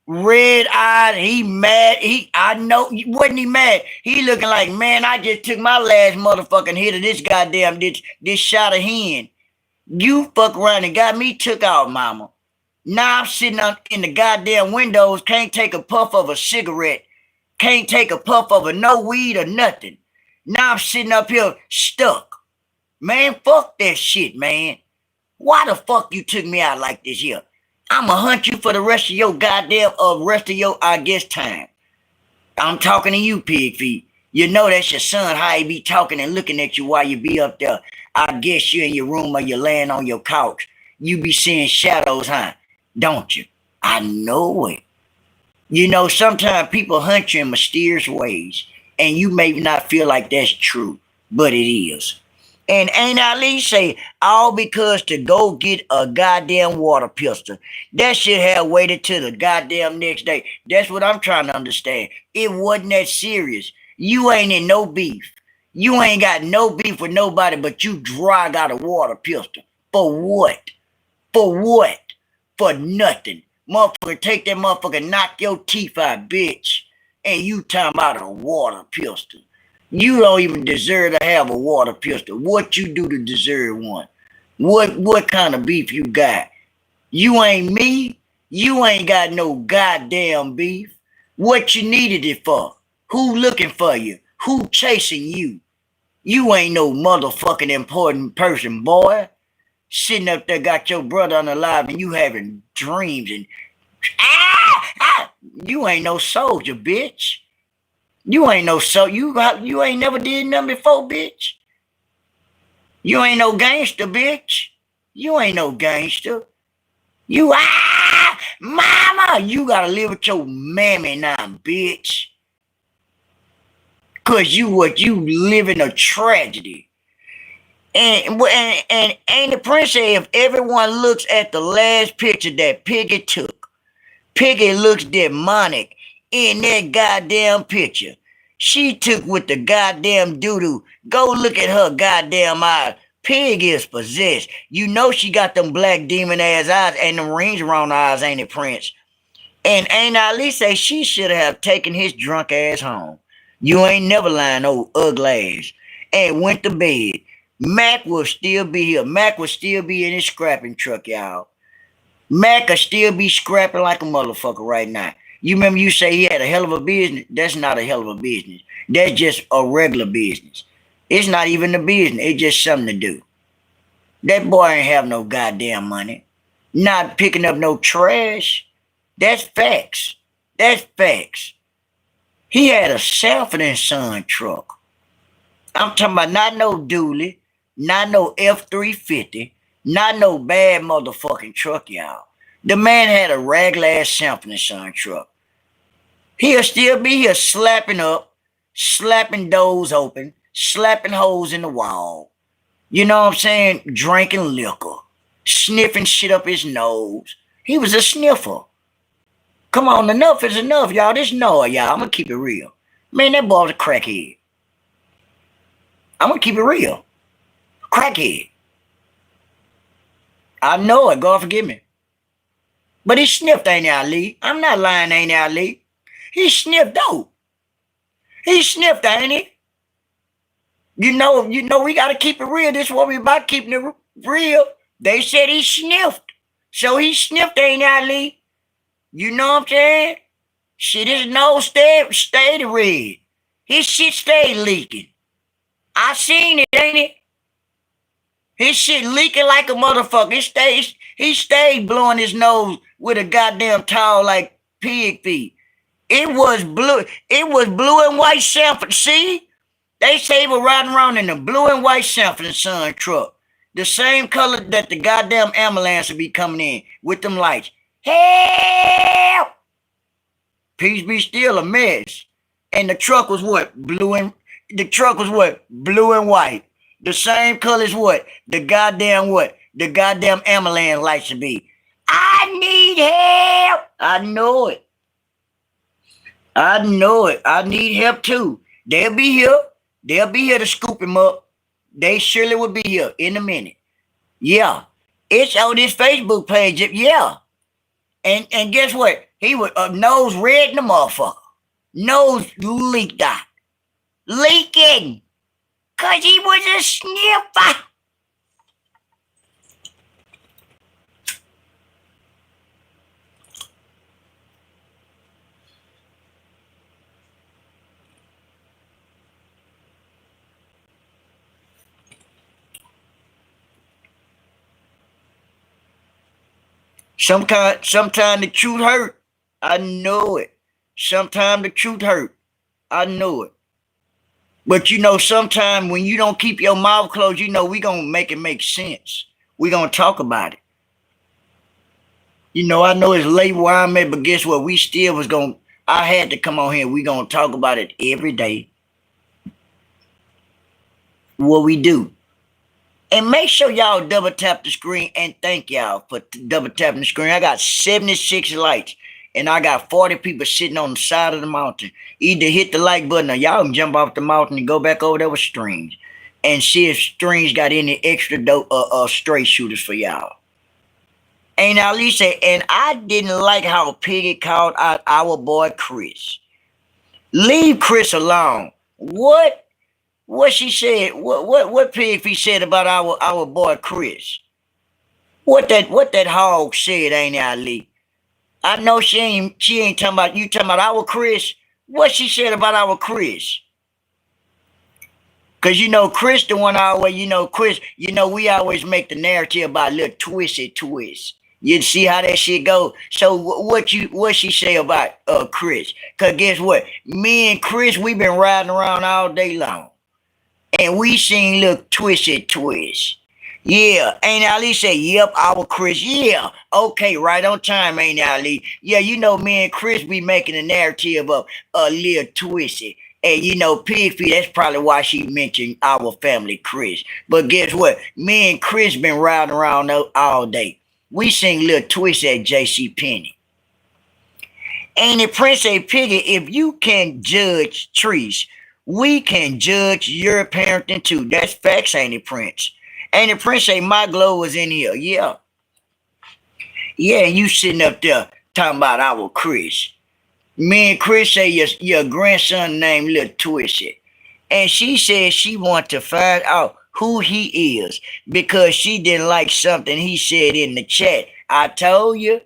Red-eyed, he mad. I know, wasn't he mad? He looking like, man, I just took my last motherfucking hit of this goddamn, this shot of hen. You fuck around and got me took out, mama. Now I'm sitting in the goddamn windows, can't take a puff of a cigarette, can't take a puff of no weed or nothing. Now I'm sitting up here stuck. Man, fuck that shit, man. Why the fuck you took me out like this here? I'ma hunt you for the rest of your goddamn, I guess, time. I'm talking to you, Pigfeet. You know that's your son, how he be talking and looking at you while you be up there. I guess you're in your room or you're laying on your couch. You be seeing shadows, huh? Don't you? I know it. You know, sometimes people hunt you in mysterious ways, and you may not feel like that's true, but it is. And ain't Ali say, all because to go get a goddamn water pistol. That shit had waited till the goddamn next day. That's what I'm trying to understand. It wasn't that serious. You ain't in no beef. You ain't got no beef with nobody, but you drag out a water pistol. For what? For what? For nothing. Motherfucker, take that motherfucker, knock your teeth out, bitch. And you talking about a water pistol. You don't even deserve to have a water pistol. What you do to deserve one? What kind of beef you got? You ain't me. You ain't got no goddamn beef. What you needed it for? Who looking for you? Who chasing you? You ain't no motherfucking important person, boy. Sitting up there, got your brother unalive, and you having dreams and you ain't no soldier, bitch. You ain't no you ain't never did nothing before, bitch. You ain't no gangster, bitch. You ain't no gangster. You Mama, you gotta live with your mammy now, bitch. Cause you living a tragedy. And ain't the prince say if everyone looks at the last picture that Piggy took, Piggy looks demonic in that goddamn picture. She took with the goddamn doo-doo. Go look at her goddamn eyes. Pig is possessed. You know she got them black demon ass eyes and them rings around her eyes, ain't it, Prince? And Ain't Ali say she should have taken his drunk ass home. You ain't never lying, old ugly ass. And went to bed. Mac will still be here. Mac will still be in his scrapping truck, y'all. Mac will still be scrapping like a motherfucker right now. You remember you say he had a hell of a business? That's not a hell of a business. That's just a regular business. It's not even a business. It's just something to do. That boy ain't have no goddamn money. Not picking up no trash. That's facts. That's facts. He had a Sanford and Son truck. I'm talking about not no dually, not no F-350, not no bad motherfucking truck, y'all. The man had a rag-ass Sanford and Son truck. He'll still be here slapping up, slapping doors open, slapping holes in the wall. You know what I'm saying? Drinking liquor, sniffing shit up his nose. He was a sniffer. Come on, enough is enough, y'all. This noise, y'all. I'm gonna keep it real. Man, that boy was a crackhead. I'm gonna keep it real. Crackhead. I know it. God forgive me. But he sniffed, ain't he, Ali? I'm not lying, ain't he, Ali? He sniffed dope. He sniffed, ain't he? You know, we gotta keep it real. This is what we about keeping it real. They said he sniffed. So he sniffed, ain't he, Ali? You know what I'm saying? Shit, his nose stayed red. His shit stayed leaking. I seen it, ain't it? His shit leaking like a motherfucker. He stayed blowing his nose with a goddamn towel like Pigfeet. It was blue and white Sanford. See? They say he was riding around in the blue and white Sanford and Son truck. The same color that the goddamn ambulance would be coming in with them lights. Help! Peace be still a mess. And the truck was what? Blue and white. The same color as what? The goddamn what? The goddamn ambulance lights should be. I need help. I know it. I need help too. They'll be here. They'll be here to scoop him up. They surely will be here in a minute. Yeah. It's on this Facebook page. Yeah. And guess what? He was nose red in the motherfucker. Nose leaked out. Leaking. Because he was a sniffer. Sometimes the truth hurt. I know it. Sometimes the truth hurt. I know it. But you know, sometimes when you don't keep your mouth closed, you know, we gonna make it make sense. We gonna talk about it. You know, I know it's late where I'm at, but guess what? I had to come on here. We gonna talk about it every day. What we do. And make sure y'all double tap the screen, and thank y'all for double tapping the screen. I got 76 likes and I got 40 people sitting on the side of the mountain. Either hit the like button or y'all can jump off the mountain and go back over there with Strings and see if Strings got any extra straight shooters for y'all. And Ali said, and I didn't like how Piggy called out our boy Chris. Leave Chris alone. What she said, what Pigfeet said about our boy Chris? What that hog said, ain't it, Ali? I know she ain't talking about you talking about our Chris. What she said about our Chris? Cause you know Chris the one always, Chris, we always make the narrative about a little twisty twist. You see how that shit go? So what she say about Chris? Cause guess what? Me and Chris, we been riding around all day long. And we seen little twisty twist. Yeah, Ain't Ali say, yep, our Chris. Yeah, okay, right on time, Ain't Ali. Yeah, you know, me and Chris be making a narrative of a little twisted. And you know, Pigfeet, that's probably why she mentioned our family, Chris. But guess what? Me and Chris been riding around all day. We sing little twist at JC Penney. And the Prince say, Piggy, if you can judge trees, we can judge your parenting too. That's facts, ain't it, Prince? And the Prince say, my glow was in here. Yeah. Yeah, and you sitting up there talking about our Chris. Me and Chris say your grandson named Little Twisted. And she said she want to find out who he is because she didn't like something he said in the chat. I told you.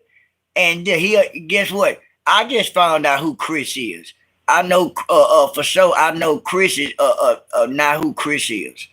And guess what? I just found out who Chris is. I know for sure. I know Chris is not who Chris is.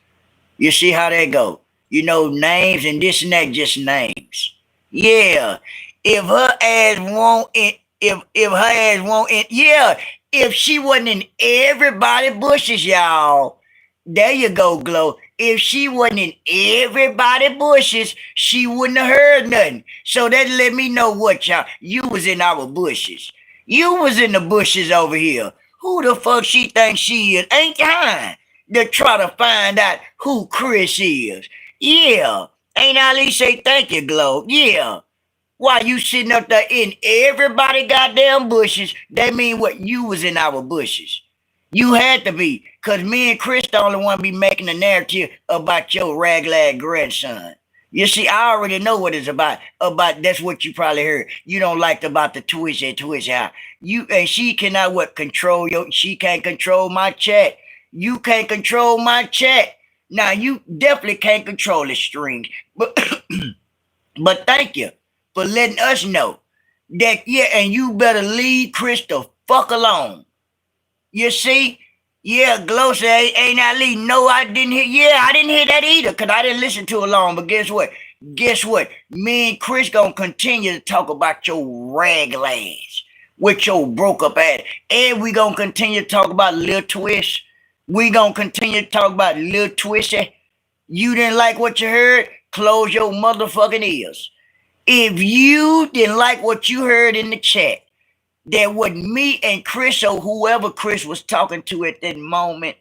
You see how that go? You know, names and this and that, just names. Yeah. If her ass won't if her ass won't yeah, if she wasn't in everybody bushes, y'all. There you go, Glow. If she wasn't in everybody bushes, she wouldn't have heard nothing. So that let me know what y'all. You was in our bushes. You was in the bushes over here. Who the fuck she thinks she is? Ain't time to try to find out who Chris is. Yeah. Ain't Ali say thank you, Glow? Yeah. Why you sitting up there in everybody goddamn bushes? That mean what? You was in our bushes. You had to be, cause me and Chris the only one be making the narrative about your raglag grandson. You see, I already know what it's about. About that's what you probably heard. You don't like about the twitch and twitch out. You and she cannot what control your. She can't control my chat. You can't control my chat. Now you definitely can't control the strings. But but thank you for letting us know that yeah, and you better leave Chris the fuck alone. You see? Yeah, Glow say, ain't I leave? No, I didn't hear. Yeah, I didn't hear that either, because I didn't listen to it long. But guess what? Guess what? Me and Chris gonna continue to talk about your rag ass with your broke up ass. And we gonna continue to talk about Lil Twist. We gonna continue to talk about Lil Twisty. You didn't like what you heard? Close your motherfucking ears. If you didn't like what you heard in the chat, that what me and Chris or whoever Chris was talking to at that moment,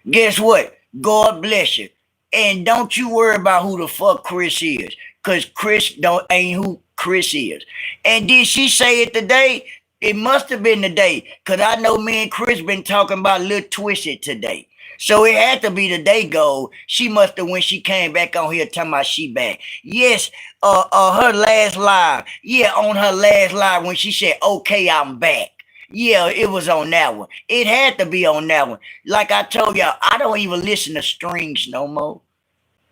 guess what? God bless you. And don't you worry about who the fuck Chris is. Cause Chris ain't who Chris is. And did she say it today? It must have been today. Cause I know me and Chris been talking about Lil Twisted today. So it had to be the day goal. She must have when she came back on here talking about she back. Yes, her last live. Yeah, on her last live when she said, okay, I'm back. Yeah, it was on that one. It had to be on that one. Like I told y'all, I don't even listen to strings no more.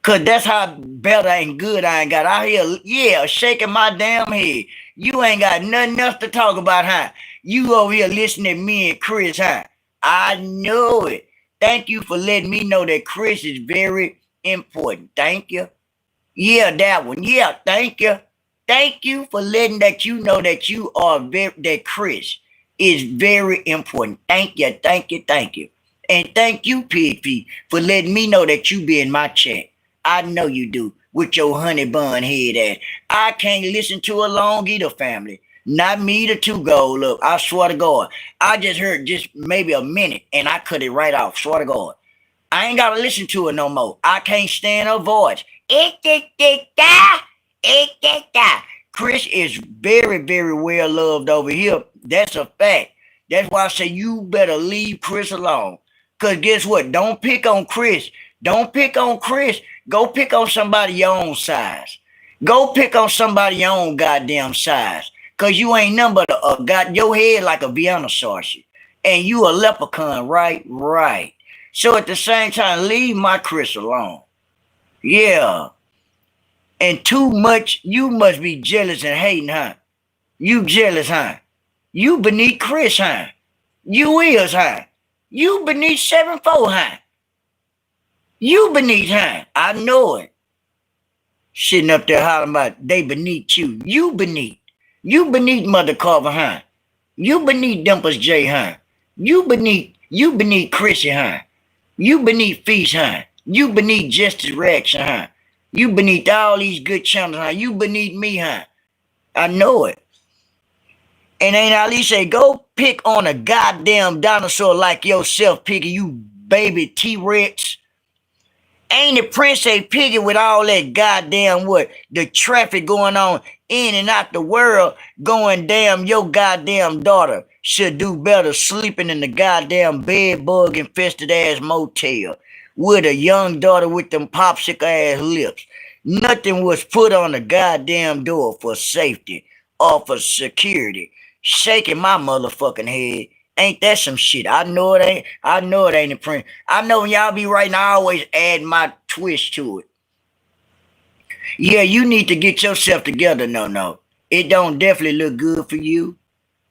Cause that's how better and good I ain't got out here. Yeah, shaking my damn head. You ain't got nothing else to talk about, huh? You over here listening to me and Chris, huh? I know it. Thank you for letting me know that Chris is very important. Thank you. Yeah, that one. Yeah, thank you. Thank you for letting that you know that you are that Chris is very important. Thank you, thank you, thank you. And thank you, Pigfeet, for letting me know that you be in my chat. I know you do, with your honey bun head ass. I can't listen to a long either, family. Not me the two gold. Look, I swear to God. I just heard just maybe a minute and I cut it right off. Swear to God. I ain't gotta listen to it no more. I can't stand her voice. Chris is very, very well loved over here. That's a fact. That's why I say you better leave Chris alone. Cause guess what? Don't pick on Chris. Don't pick on Chris. Go pick on somebody your own size. Go pick on somebody your own goddamn size. Cause you ain't nothing but got your head like a Vienna sausage. And you a leprechaun, right? Right. So at the same time, leave my Chris alone. Yeah. And too much, you must be jealous and hating, huh? You jealous, huh? You beneath Chris, huh? You is, huh? You beneath 7-4, huh? You beneath, huh? I know it. Sitting up there hollering about they beneath you. You beneath. You beneath Mother Carver, huh? You beneath Dumpers J, huh? You beneath Chrissy, huh? You beneath Feast, huh? You beneath Justice Reaction, huh? You beneath all these good channels, huh? You beneath me, huh? I know it. And ain't Ali say, go pick on a goddamn dinosaur like yourself, Piggy, you baby T-Rex. Ain't the Prince say, Piggy, with all that goddamn what? The traffic going on in and out the world, going damn, your goddamn daughter should do better sleeping in the goddamn bed bug infested ass motel with a young daughter with them popsicle ass lips. Nothing was put on the goddamn door for safety or for security. Shaking my motherfucking head. Ain't that some shit? I know it ain't. I know it ain't a print. I know when y'all be writing, I always add my twist to it. Yeah, you need to get yourself together. No. It don't definitely look good for you.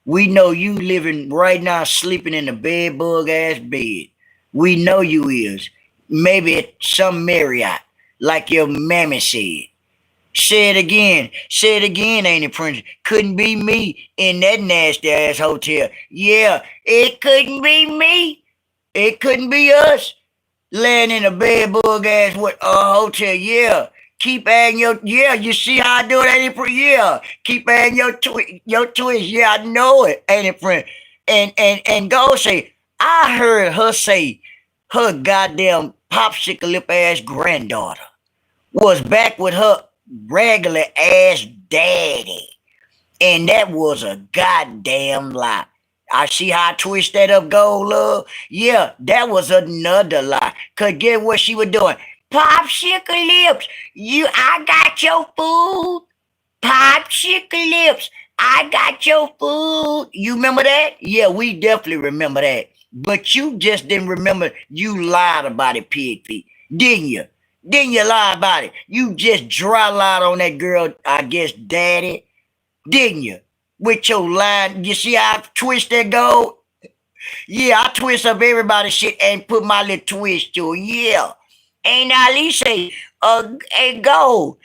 We know you living right now, sleeping in a bed bug ass bed. We know you is. Maybe at some Marriott, like your mammy said. Say it again. Say it again, ain't it, Prince? Couldn't be me in that nasty ass hotel. Yeah, it couldn't be me. It couldn't be us. Laying in a bed bug ass what hotel. Yeah. Keep adding your you see how I do it, ain't it, Prince? Yeah. Keep adding your twist. Yeah, I know it, ain't it, Prince? And go say, I heard her say her goddamn popsicle lip ass granddaughter was back with her regular ass daddy. And that was a goddamn lie. I see how I twist that up, gold love. Yeah, that was another lie. Cause get what she was doing. Popsicle lips. I got your food. Popsicle lips. I got your food. You remember that? Yeah, we definitely remember that. But you just didn't remember you lied about it, Pigfeet. Didn't you? Didn't you lie about it? You just dry lied on that girl, I guess, daddy. Didn't you? With your line, you see how I twist that gold? Yeah, I twist up everybody's shit and put my little twist to it. Yeah. Ain't Ali say, hey, go,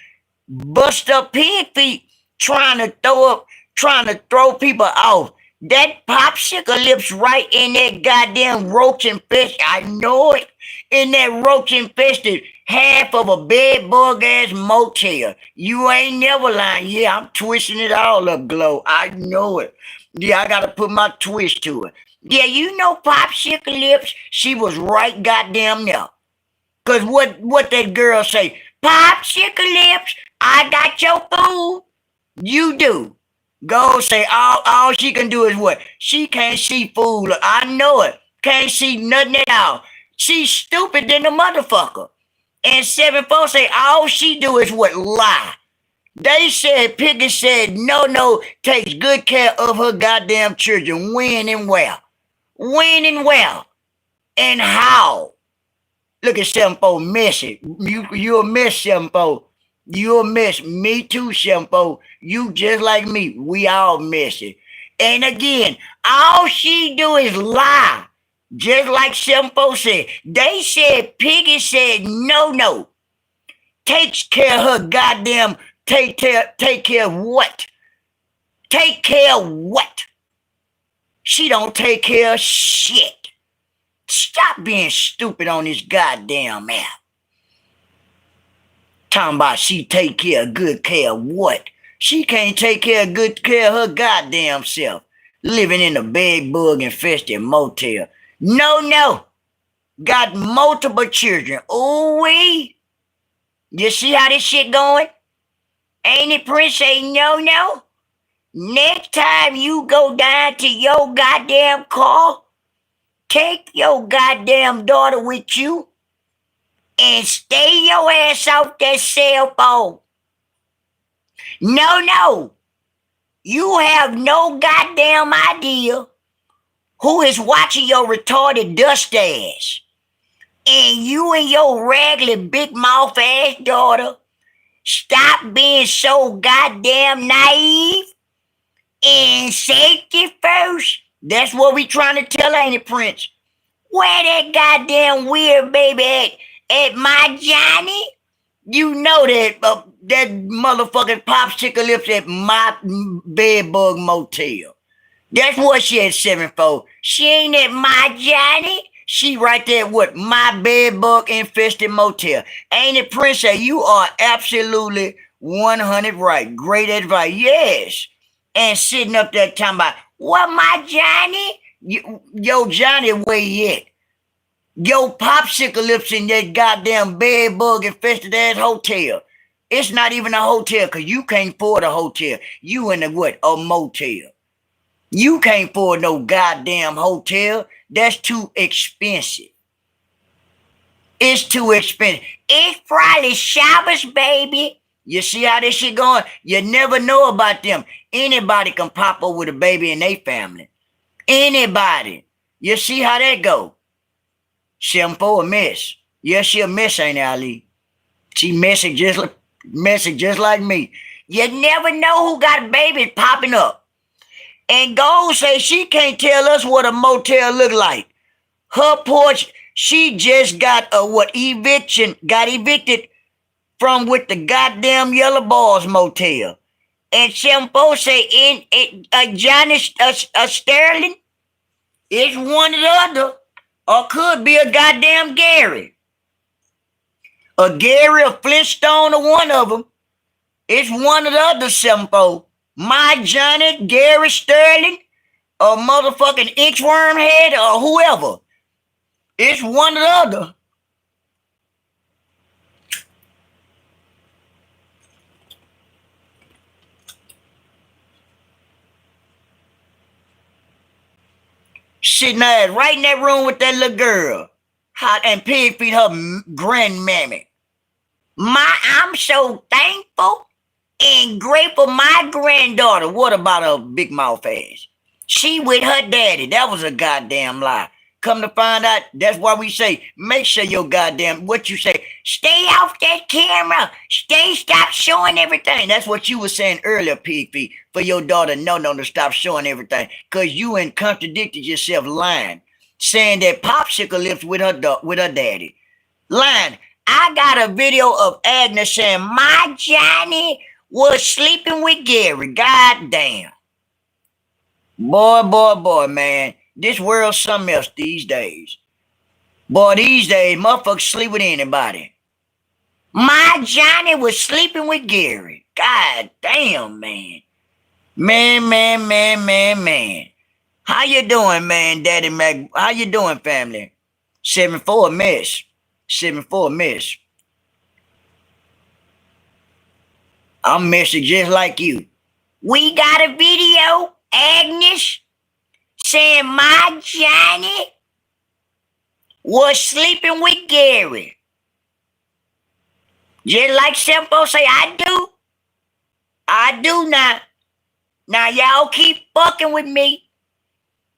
bust up Pigfeet trying to throw people off. That popsicle lips right in that goddamn roach infested. I know it. In that roach infested half of a bed bug ass motel. You ain't never lying. Yeah, I'm twisting it all up, Glow. I know it. Yeah, I gotta put my twist to it. Yeah, you know popsicle lips. She was right goddamn there. Cause what that girl say? Popsicle lips. I got your food. You do. Go say all she can do is what? She can't see food. I know it. Can't see nothing at all. She's stupid than a motherfucker. And 7-4 say all she do is what? Lie. They said Piggy said no takes good care of her goddamn children. When and where? When and where? And how? Look at 7-4 messy. You a mess, 7-4. You a mess. Me too, 7-4. You just like me. We all messy. And again, all she do is lie. Just like 7-4 said. They said Piggy said no. Takes care of her goddamn take care of what? Take care of what? She don't take care of shit. Stop being stupid on this goddamn app. Talking about she take good care of what? She can't take good care of her goddamn self. Living in a bed bug infested motel. No. Got multiple children. Ooh wee. You see how this shit going? Ain't it, Prince? Say no. Next time you go down to your goddamn car, take your goddamn daughter with you and stay your ass off that cell phone. No. You have no goddamn idea who is watching your retarded dust ass. And you and your raggedy big mouth ass daughter, stop being so goddamn naive and safety first. That's what we trying to tell, ain't it, Prince? Where that goddamn weird baby at my Johnny? You know that that motherfucking popsicle lips at my bed bug motel. That's what she at 7-4. She ain't at my Johnny. She right there with my bed bug infested motel. Ain't it, Princess? You are absolutely 100 right. Great advice. Yes. And sitting up there talking about, what, my Johnny? Yo, Johnny, where you at? Yo, popsicle lips in that goddamn bed bug infested ass hotel. It's not even a hotel because you can't afford a hotel. You in a what? A motel. You can't afford no goddamn hotel. That's too expensive. It's too expensive. It's probably Shabbos, baby. You see how this shit going? You never know about them. Anybody can pop up with a baby in their family. Anybody. You see how that go? 7-4 a mess. Yeah, she a mess, ain't Ali? She messy just like me. You never know who got babies popping up. And Gold say she can't tell us what a motel look like. Her porch, she just got got evicted from with the goddamn Yellow Balls motel. And some folks say Johnny Sterling is one or the other, or could be a goddamn Gary. A Gary, a Flintstone, or one of them. It's one or the other, some My Johnny, Gary Sterling, or motherfucking Inchworm Head, or whoever. It's one or the other. Sitting there right in that room with that little girl. Hot and Pigfeet, her grandmammy. I'm so thankful and grateful my granddaughter. What about her big mouth ass? She with her daddy. That was a goddamn lie. Come to find out, that's why we say, make sure your goddamn, what you say, stay off that camera. Stop showing everything. That's what you were saying earlier, Pigfeet, for your daughter, no, to stop showing everything. Because you contradicted yourself lying, saying that popsicle lips with her daddy. Lying. I got a video of Agnes saying, my Johnny was sleeping with Gary. God damn. Boy, man. This world's something else these days. Boy, these days, motherfuckers sleep with anybody. My Johnny was sleeping with Gary. God damn, man. Man. How you doing, man, Daddy Mac? How you doing, family? 7-4 a mess. 7-4 a mess. I'm messy just like you. We got a video, Agnes, saying my Johnny was sleeping with Gary. Just like Simple say, I do now. Now y'all keep fucking with me.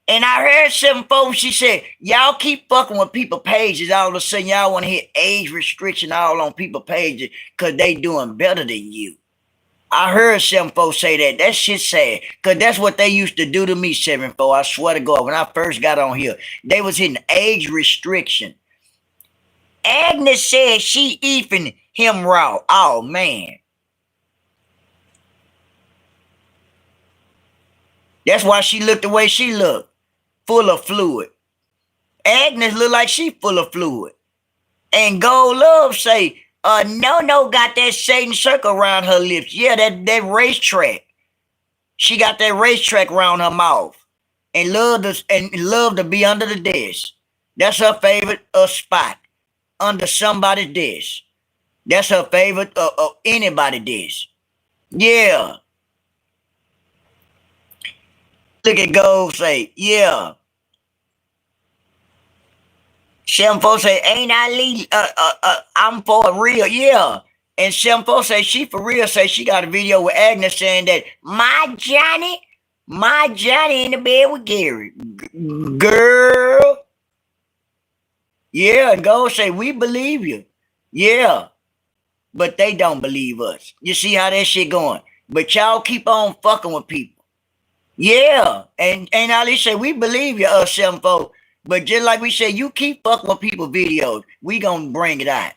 And I heard some folks, she said, y'all keep fucking with people's pages. All of a sudden, y'all want to hit age restriction all on people's pages because they doing better than you. I heard some folks say that. That shit sad. Because that's what they used to do to me, 7-4. I swear to God, when I first got on here, they was hitting age restriction. Agnes said she even him raw. Oh, man. That's why she looked the way she looked. Full of fluid. Agnes look like she full of fluid. And Gold Love say, no got that Satan circle around her lips. Yeah, that racetrack. She got that racetrack around her mouth. And love to be under the desk. That's her favorite spot. Under somebody's desk. That's her favorite of anybody's desk. Yeah. Look at Gold say, yeah. Some folks say, ain't I I'm for real, yeah. And some folks say she for real, say she got a video with Agnes saying that my Johnny in the bed with Gary. Girl. Yeah, and Gold say, we believe you. Yeah. But they don't believe us. You see how that shit going. But y'all keep on fucking with people. Yeah. And Ali say, we believe you, 7-4. But just like we said, you keep fucking with people's videos, we gonna bring it out.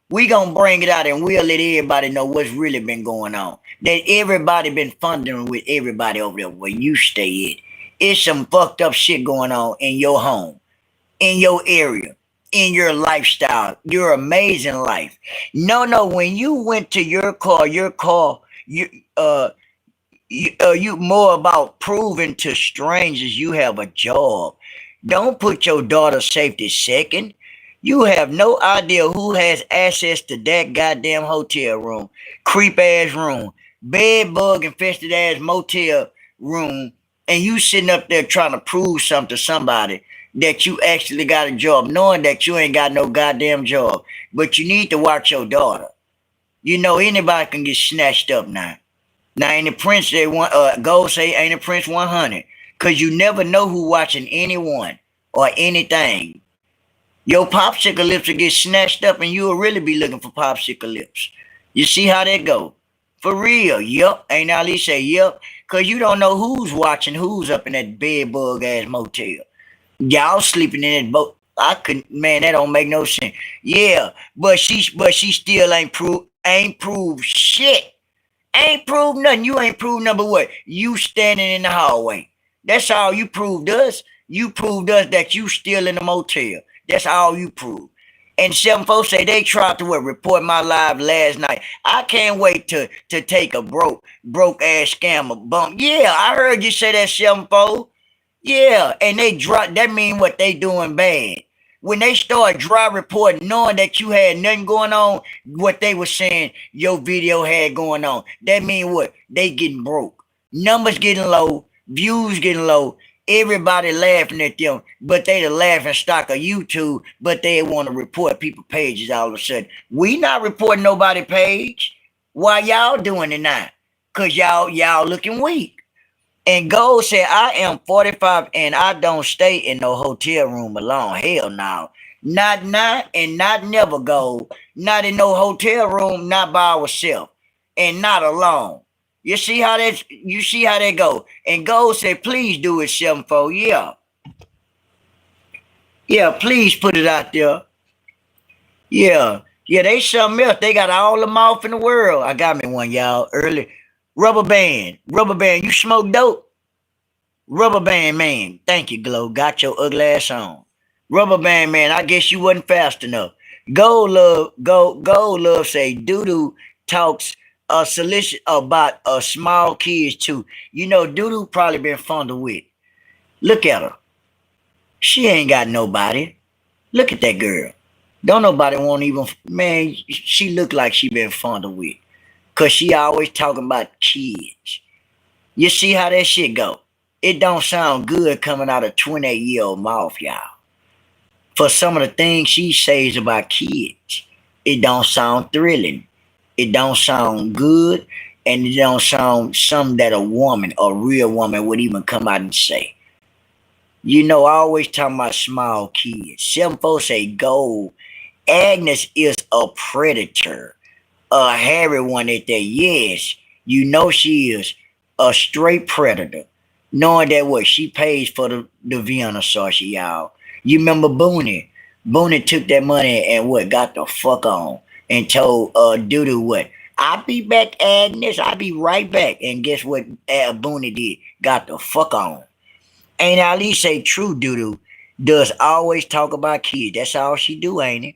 We gonna bring it out and we'll let everybody know what's really been going on. That everybody been funding with everybody over there where you stay at. It's some fucked up shit going on in your home. in your area, in your lifestyle, your amazing life. No, when you went to your car, uh you more about proving to strangers you have a job. Don't put your daughter's safety second. You have no idea who has access to that goddamn hotel room, creep ass room, bed bug infested ass motel room, and you sitting up there trying to prove something to somebody that you actually got a job, knowing that you ain't got no goddamn job. But you need to watch your daughter. You know anybody can get snatched up now. Now ain't the Prince they want Gold say ain't the Prince 100. Cause you never know who watching anyone or anything. Your popsicle lips will get snatched up and you'll really be looking for popsicle lips. You see how that go? For real, yup. Ain't Ali say yup? Cause you don't know who's watching who's up in that bed bug ass motel. Y'all sleeping in that boat. I couldn't man, that don't make no sense. Yeah, but she still ain't proved shit. Ain't proved nothing. You ain't proved number what? You standing in the hallway. That's all you proved us. You proved us that you still in the motel. That's all you proved. And some folks say they tried to what, report my live last night. I can't wait to take a broke ass scammer bump. Yeah, I heard you say that 7-4. Yeah, and they drop. That mean what they doing bad. When they start dry reporting, knowing that you had nothing going on, what they were saying your video had going on. That mean what? They getting broke. Numbers getting low, views getting low. Everybody laughing at them, but they the laughing stock of YouTube, but they want to report people pages all of a sudden. We not reporting nobody page. Why y'all doing it now? Cause y'all looking weak. And Gold said, I am 45 and I don't stay in no hotel room alone. Hell no. Not and not never Gold. Not in no hotel room, not by ourselves. And not alone. You see how that go. And Gold said, please do it 7-4. Yeah. Yeah, please put it out there. Yeah. Yeah, they something else. They got all the mouth in the world. I got me one, y'all, early. Rubber band. Rubber band. You smoke dope? Rubber band man, thank you, Glow. Got your ugly ass on. Rubber band man, I guess you wasn't fast enough. Gold love say Doodoo talks solicit about small kids too. You know, Doodoo probably been fondled with. Look at her. She ain't got nobody. Look at that girl. Don't nobody want even man, she look like she been fondled with. Cause she always talking about kids. You see how that shit go? It don't sound good coming out of 28-year-old mouth, y'all. For some of the things she says about kids, it don't sound thrilling. It don't sound good, and it don't sound something that a woman, a real woman, would even come out and say. You know, I always talking about small kids. Some folks say Gold. Agnes is a predator. A hairy one at that. Yes, you know she is a straight predator. Knowing that what she pays for the Vienna sausage, y'all. You remember Booney? Booney took that money and what got the fuck on and told Doodoo what? I'll be back, Agnes. I'll be right back. And guess what Booney did? Got the fuck on. Ain't Ali say true Doodoo does always talk about kids. That's all she do, ain't it?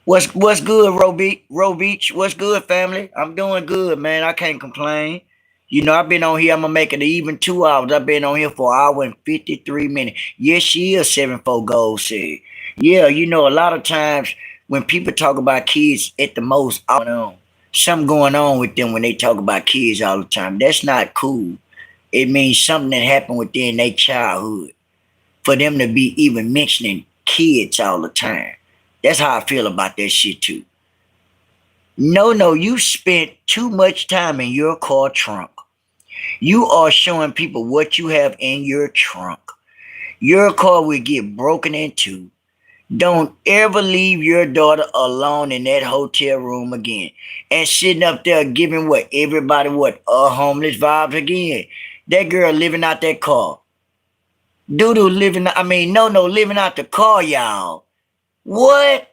What's good, Row Beach? What's good, family? I'm doing good, man. I can't complain. You know, I've been on here. I'm gonna make it even 2 hours. I've been on here for an hour and 53 minutes. Yes, she is 7-4 Gold said. Yeah, you know, a lot of times when people talk about kids at the most, something going on with them when they talk about kids all the time. That's not cool. It means something that happened within their childhood for them to be even mentioning kids all the time. That's how I feel about that shit too. No, you spent too much time in your car trunk. You are showing people what you have in your trunk. Your car will get broken into. Don't ever leave your daughter alone in that hotel room again. And sitting up there giving what everybody what homeless vibes again. That girl living out that car. Doodoo living, no, living out the car, y'all. What?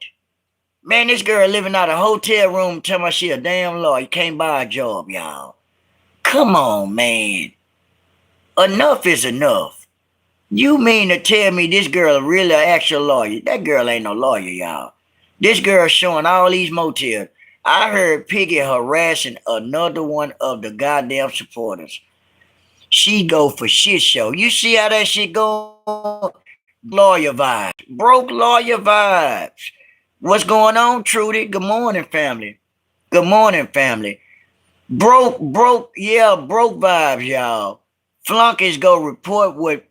Man, this girl living out a hotel room tell me she a damn lawyer. Can't buy a job, y'all. Come on, man. Enough is enough. You mean to tell me this girl really an actual lawyer? That girl ain't no lawyer, y'all. This girl showing all these motels. I heard Piggy harassing another one of the goddamn supporters. She go for shit show. You see how that shit go? Lawyer vibes. Broke lawyer vibes. What's going on, Trudy? Good morning, family. Good morning, family. Broke vibes, y'all. Flunkies go report what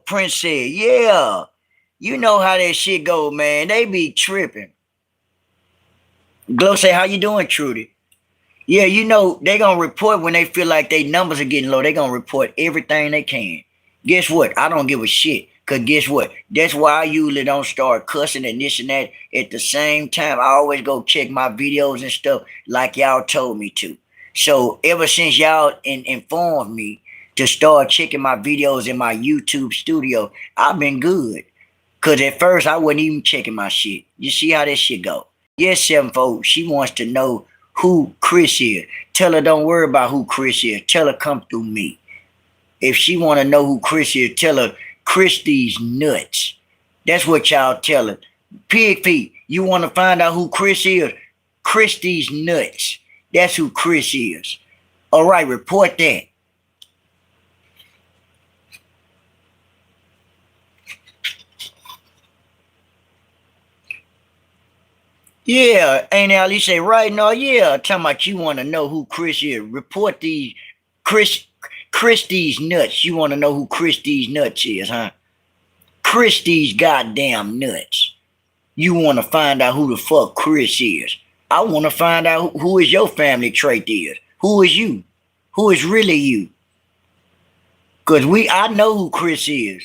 Prince said. Yeah. You know how that shit go, man. They be tripping. Glow say, how you doing, Trudy? Yeah, you know, they gonna report when they feel like their numbers are getting low. They gonna report everything they can. Guess what? I don't give a shit. Cause guess what? That's why I usually don't start cussing and this and that at the same time. I always go check my videos and stuff like y'all told me to. So ever since y'all informed me to start checking my videos in my YouTube studio, I've been good. Cause at first I wasn't even checking my shit. You see how this shit go? Yes, Sevenfold, she wants to know who Chris is. Tell her don't worry about who Chris is. Tell her come through me. If she want to know who Chris is, tell her Chris these nuts. That's what y'all tell her. Pigfeet, you want to find out who Chris is? Chris these nuts. That's who Chris is. All right, report that. Yeah, ain't Ali say right now? Yeah, talking about you want to know who Chris is. Report these Chris these nuts. You want to know who Chris these nuts is, huh? Chris these goddamn nuts. You want to find out who the fuck Chris is. I want to find out who is your family trait is. Who is you? Who is really you? Cause I know who Chris is.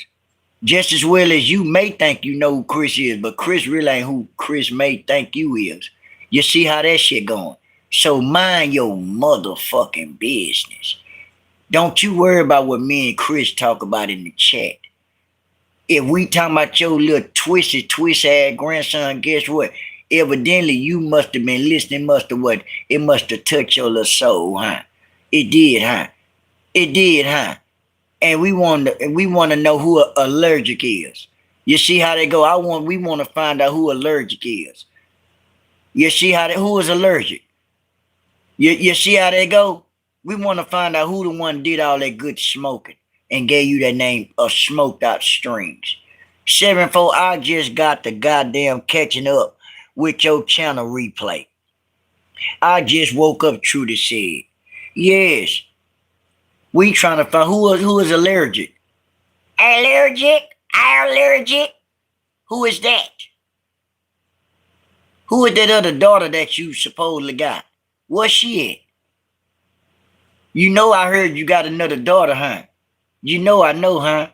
Just as well as you may think you know who Chris is, but Chris really ain't who Chris may think you is. You see how that shit going? So mind your motherfucking business. Don't you worry about what me and Chris talk about in the chat. If we talking about your little twist ass grandson, guess what? Evidently you must have been listening, it must have touched your little soul, huh? It did, huh? It did, huh? And we want to know who allergic is. You see how they go? We want to find out who allergic is. You see who is allergic? You see how they go? We want to find out who the one did all that good smoking and gave you that name of Smoked Out Strings. 7-4, I just got the goddamn catching up with your channel replay. I just woke up, Trudy said. Yes. We trying to find who is allergic. Allergic? Allergic? Who is that? Who is that other daughter that you supposedly got? What's she at? You know I heard you got another daughter, huh? You know I know, huh?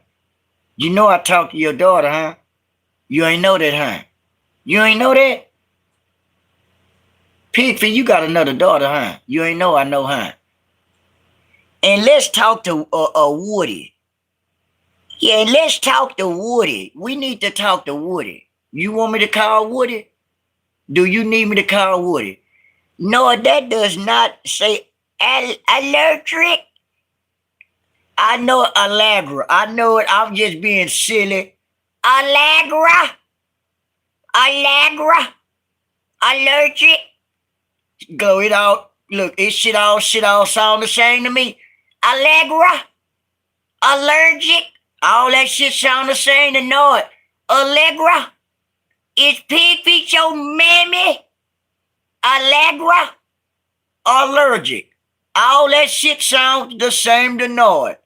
You know I talked to your daughter, huh? You ain't know that, huh? You ain't know that? Pigfeet, you got another daughter, huh? You ain't know I know, huh? And let's talk to Woody. Yeah, let's talk to Woody. We need to talk to Woody. You want me to call Woody? Do you need me to call Woody? No, that does not say allergic. I know Allegra. I know it. I'm just being silly. Allegra. Allegra. Allergic. Go it out. Look, it shit all sound the same to me. Allegra. Allergic. All that shit sound the same to know it. Allegra. Is Pigfeet your mammy? Allegra. Allergic. All that shit sounds the same to know it.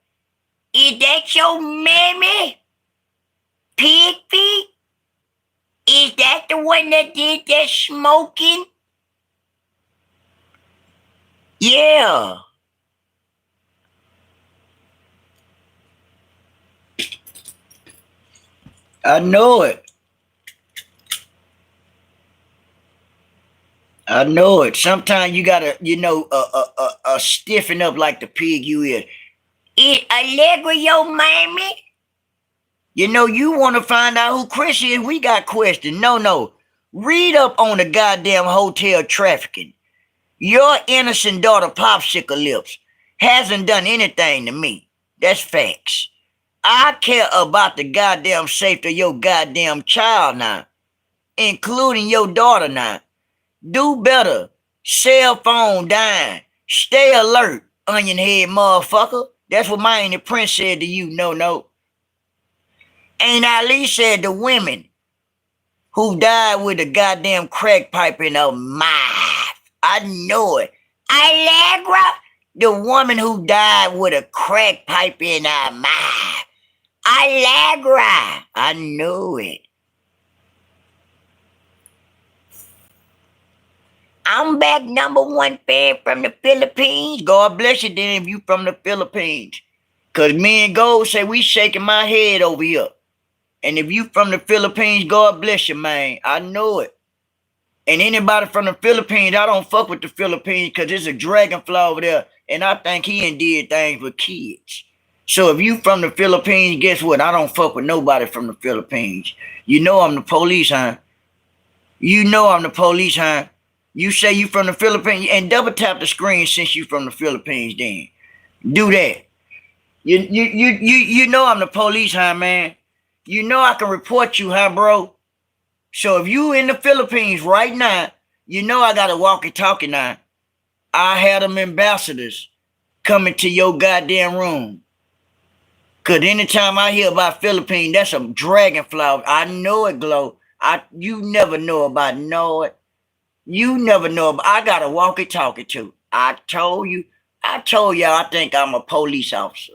Is that your mammy? Pigfeet? Is that the one that did that smoking? Yeah. I know it. I know it. Sometimes you gotta, stiffen up like the pig you is. Is Allegra your mammy? You know, you want to find out who Chris is, we got questions. No. Read up on the goddamn hotel trafficking. Your innocent daughter, Popsicle Lips, hasn't done anything to me. That's facts. I care about the goddamn safety of your goddamn child now, including your daughter now. Do better. Cell phone dying. Stay alert, onion head motherfucker. That's what my Auntie Prince said to you, no. Ain't Ali said the women who died with a goddamn crack pipe in her mouth. I know it. Allegra, the woman who died with a crack pipe in her mouth. Allegra, I know it. I'm back, #1 fan from the Philippines. God bless you then if you from the Philippines. Cause me and Gold say we shaking my head over here. And if you from the Philippines, God bless you, man. I know it. And anybody from the Philippines, I don't fuck with the Philippines because there's a dragonfly over there. And I think he ain't did things with kids. So if you from the Philippines, guess what? I don't fuck with nobody from the Philippines. You know I'm the police, huh? You know I'm the police, huh? You say you from the Philippines and double tap the screen since you from the Philippines then. Do that. You know I'm the police, huh, man? You know I can report you, huh, bro? So if you in the Philippines right now, you know I got a walkie-talkie now. I had them ambassadors coming to your goddamn room. Cause anytime I hear about Philippines, that's a dragonfly. I know it, Glow. You never know about it. You never know about. I got a walkie-talkie too. I told y'all I think I'm a police officer.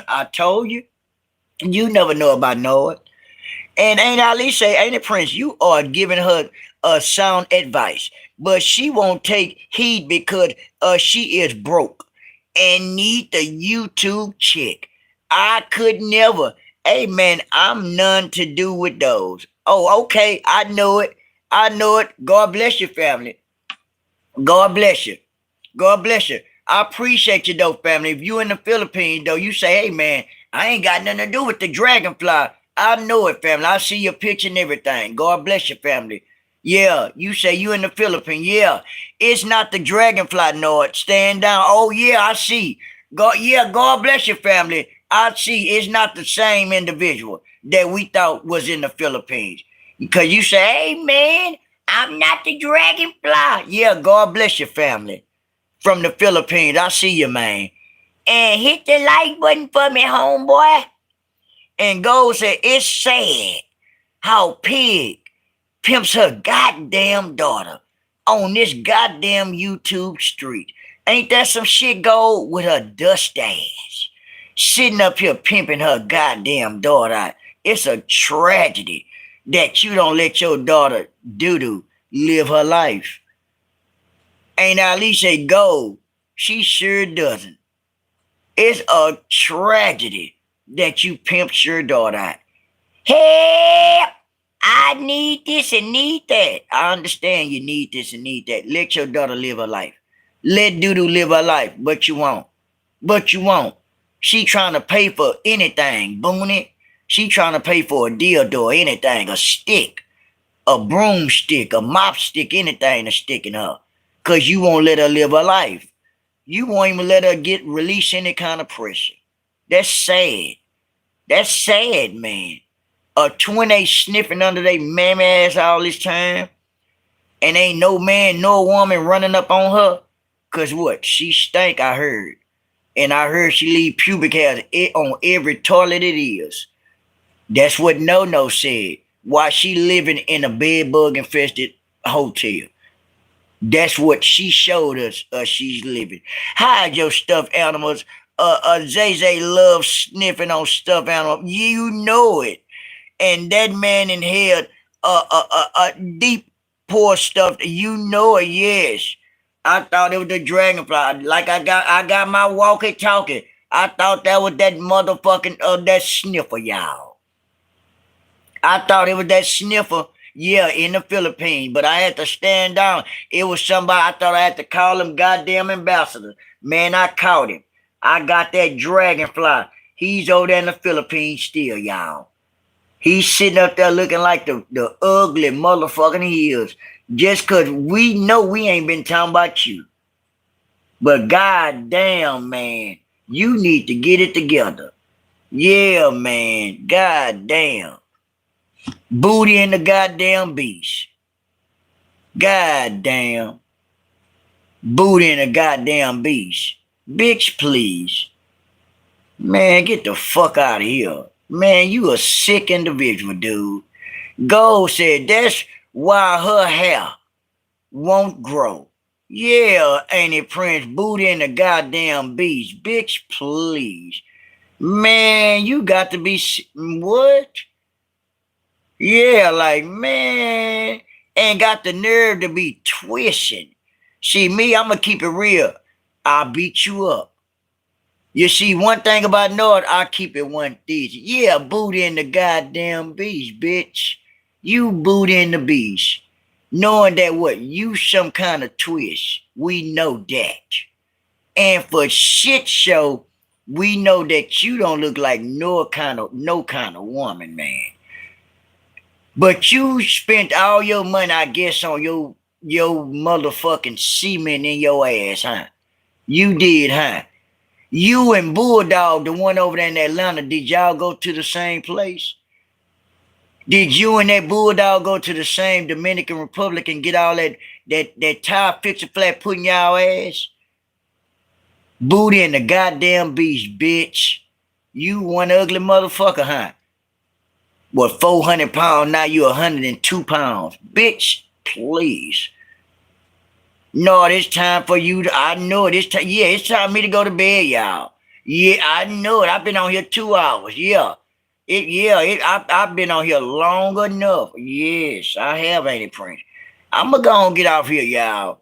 I told you. You never know about it. And Ain't Ali say, Ain't it Prince, you are giving her sound advice, but she won't take heed because she is broke and need the YouTube check. I could never. Hey man, I'm none to do with those. Oh, okay, I know it. God bless your family. God bless you. God bless you. I appreciate you though, family. If you in the Philippines though, you say, hey man, I ain't got nothing to do with the dragonfly. I know it, family. I see your picture and everything. God bless your family. Yeah, you say you in the Philippines. Yeah, it's not the dragonfly, Nord. Stand down. Oh yeah, I see. God bless your family. I see. It's not the same individual that we thought was in the Philippines. Because you say, hey man, I'm not the dragonfly. Yeah, God bless your family. From the Philippines. I see you, man. And hit the like button for me, homeboy. And Gold said, it's sad how Pig pimps her goddamn daughter on this goddamn YouTube street. Ain't that some shit, Gold, with her dust ass? Sitting up here pimping her goddamn daughter. It's a tragedy that you don't let your daughter doo-doo live her life. Ain't Ali say Gold? She sure doesn't. It's a tragedy that you pimped your daughter out. Help! I need this and need that. I understand you need this and need that. Let your daughter live her life. Let Doodoo live her life, but you won't. She trying to pay for anything, Booney. She trying to pay for a dildo, anything, a stick, a broomstick, a mop stick, anything to stick in her. Because you won't let her live her life. You won't even let her release any kind of pressure. That's sad. That's sad, man. A twin ain't sniffing under their mammy ass all this time. And ain't no man, no woman running up on her. Because what? She stank, I heard. And I heard she leave pubic hairs on every toilet it is. That's what No said. While she living in a bed-bug-infested hotel. That's what she showed us she's living. Hide your stuffed animals. Zay loves sniffing on stuffed animals. You know it. And that man inhaled deep poor stuff. You know it, yes. I thought it was the dragonfly. Like I got my walkie-talkie. I thought that was that motherfucking that sniffer, y'all. I thought it was that sniffer. Yeah, in the Philippines, but I had to stand down. It was somebody, I thought I had to call him goddamn ambassador. Man, I caught him. I got that dragonfly. He's over there in the Philippines still, y'all. He's sitting up there looking like the ugly motherfucking he is. Just because we know we ain't been talking about you. But goddamn, man, You need to get it together. Yeah, man. God damn. Booty in the goddamn beast. God damn. Booty in the goddamn beast. Bitch, please. Man, get the fuck out of here. Man, you a sick individual, dude. Gold said that's why her hair won't grow. Yeah, ain't it, Prince? Booty in the goddamn beast. Bitch, please. Man, you got to be... What? Yeah, like, man, ain't got the nerve to be twisting. See, me, I'm going to keep it real. I'll beat you up. You see, one thing about Nord, I keep it 130. Yeah, booty in the goddamn beast, bitch. You booty in the beast. Knowing that what? You some kind of twist. We know that. And for shit show, we know that you don't look like no kind of woman, man. But you spent all your money, I guess, on your motherfucking semen in your ass, huh? You did, huh? You and Bulldog, the one over there in Atlanta, did y'all go to the same place? Did you and that Bulldog go to the same Dominican Republic and get all that tire fixer flat put in y'all ass? Booty in the goddamn beast, bitch. You one ugly motherfucker, huh? What, 400 pounds, now you 102 pounds. Bitch, please. No, it's time for you to, I know it. It's time for me to go to bed, y'all. Yeah, I know it. I've been on here 2 hours. Yeah. I've been on here long enough. Yes, I have, ain't it, Prince? I'm going to go and get off here, y'all.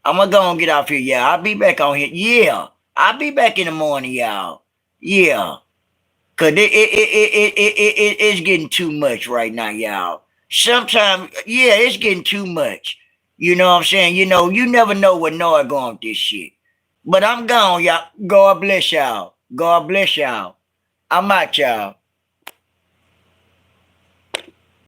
I'll be back on here. Yeah. I'll be back in the morning, y'all. Yeah. Cause it's getting too much right now, y'all. Sometimes, yeah, it's getting too much. You know what I'm saying? You know, you never know what Noah going with this shit. But I'm gone, y'all. God bless y'all. I'm out, y'all.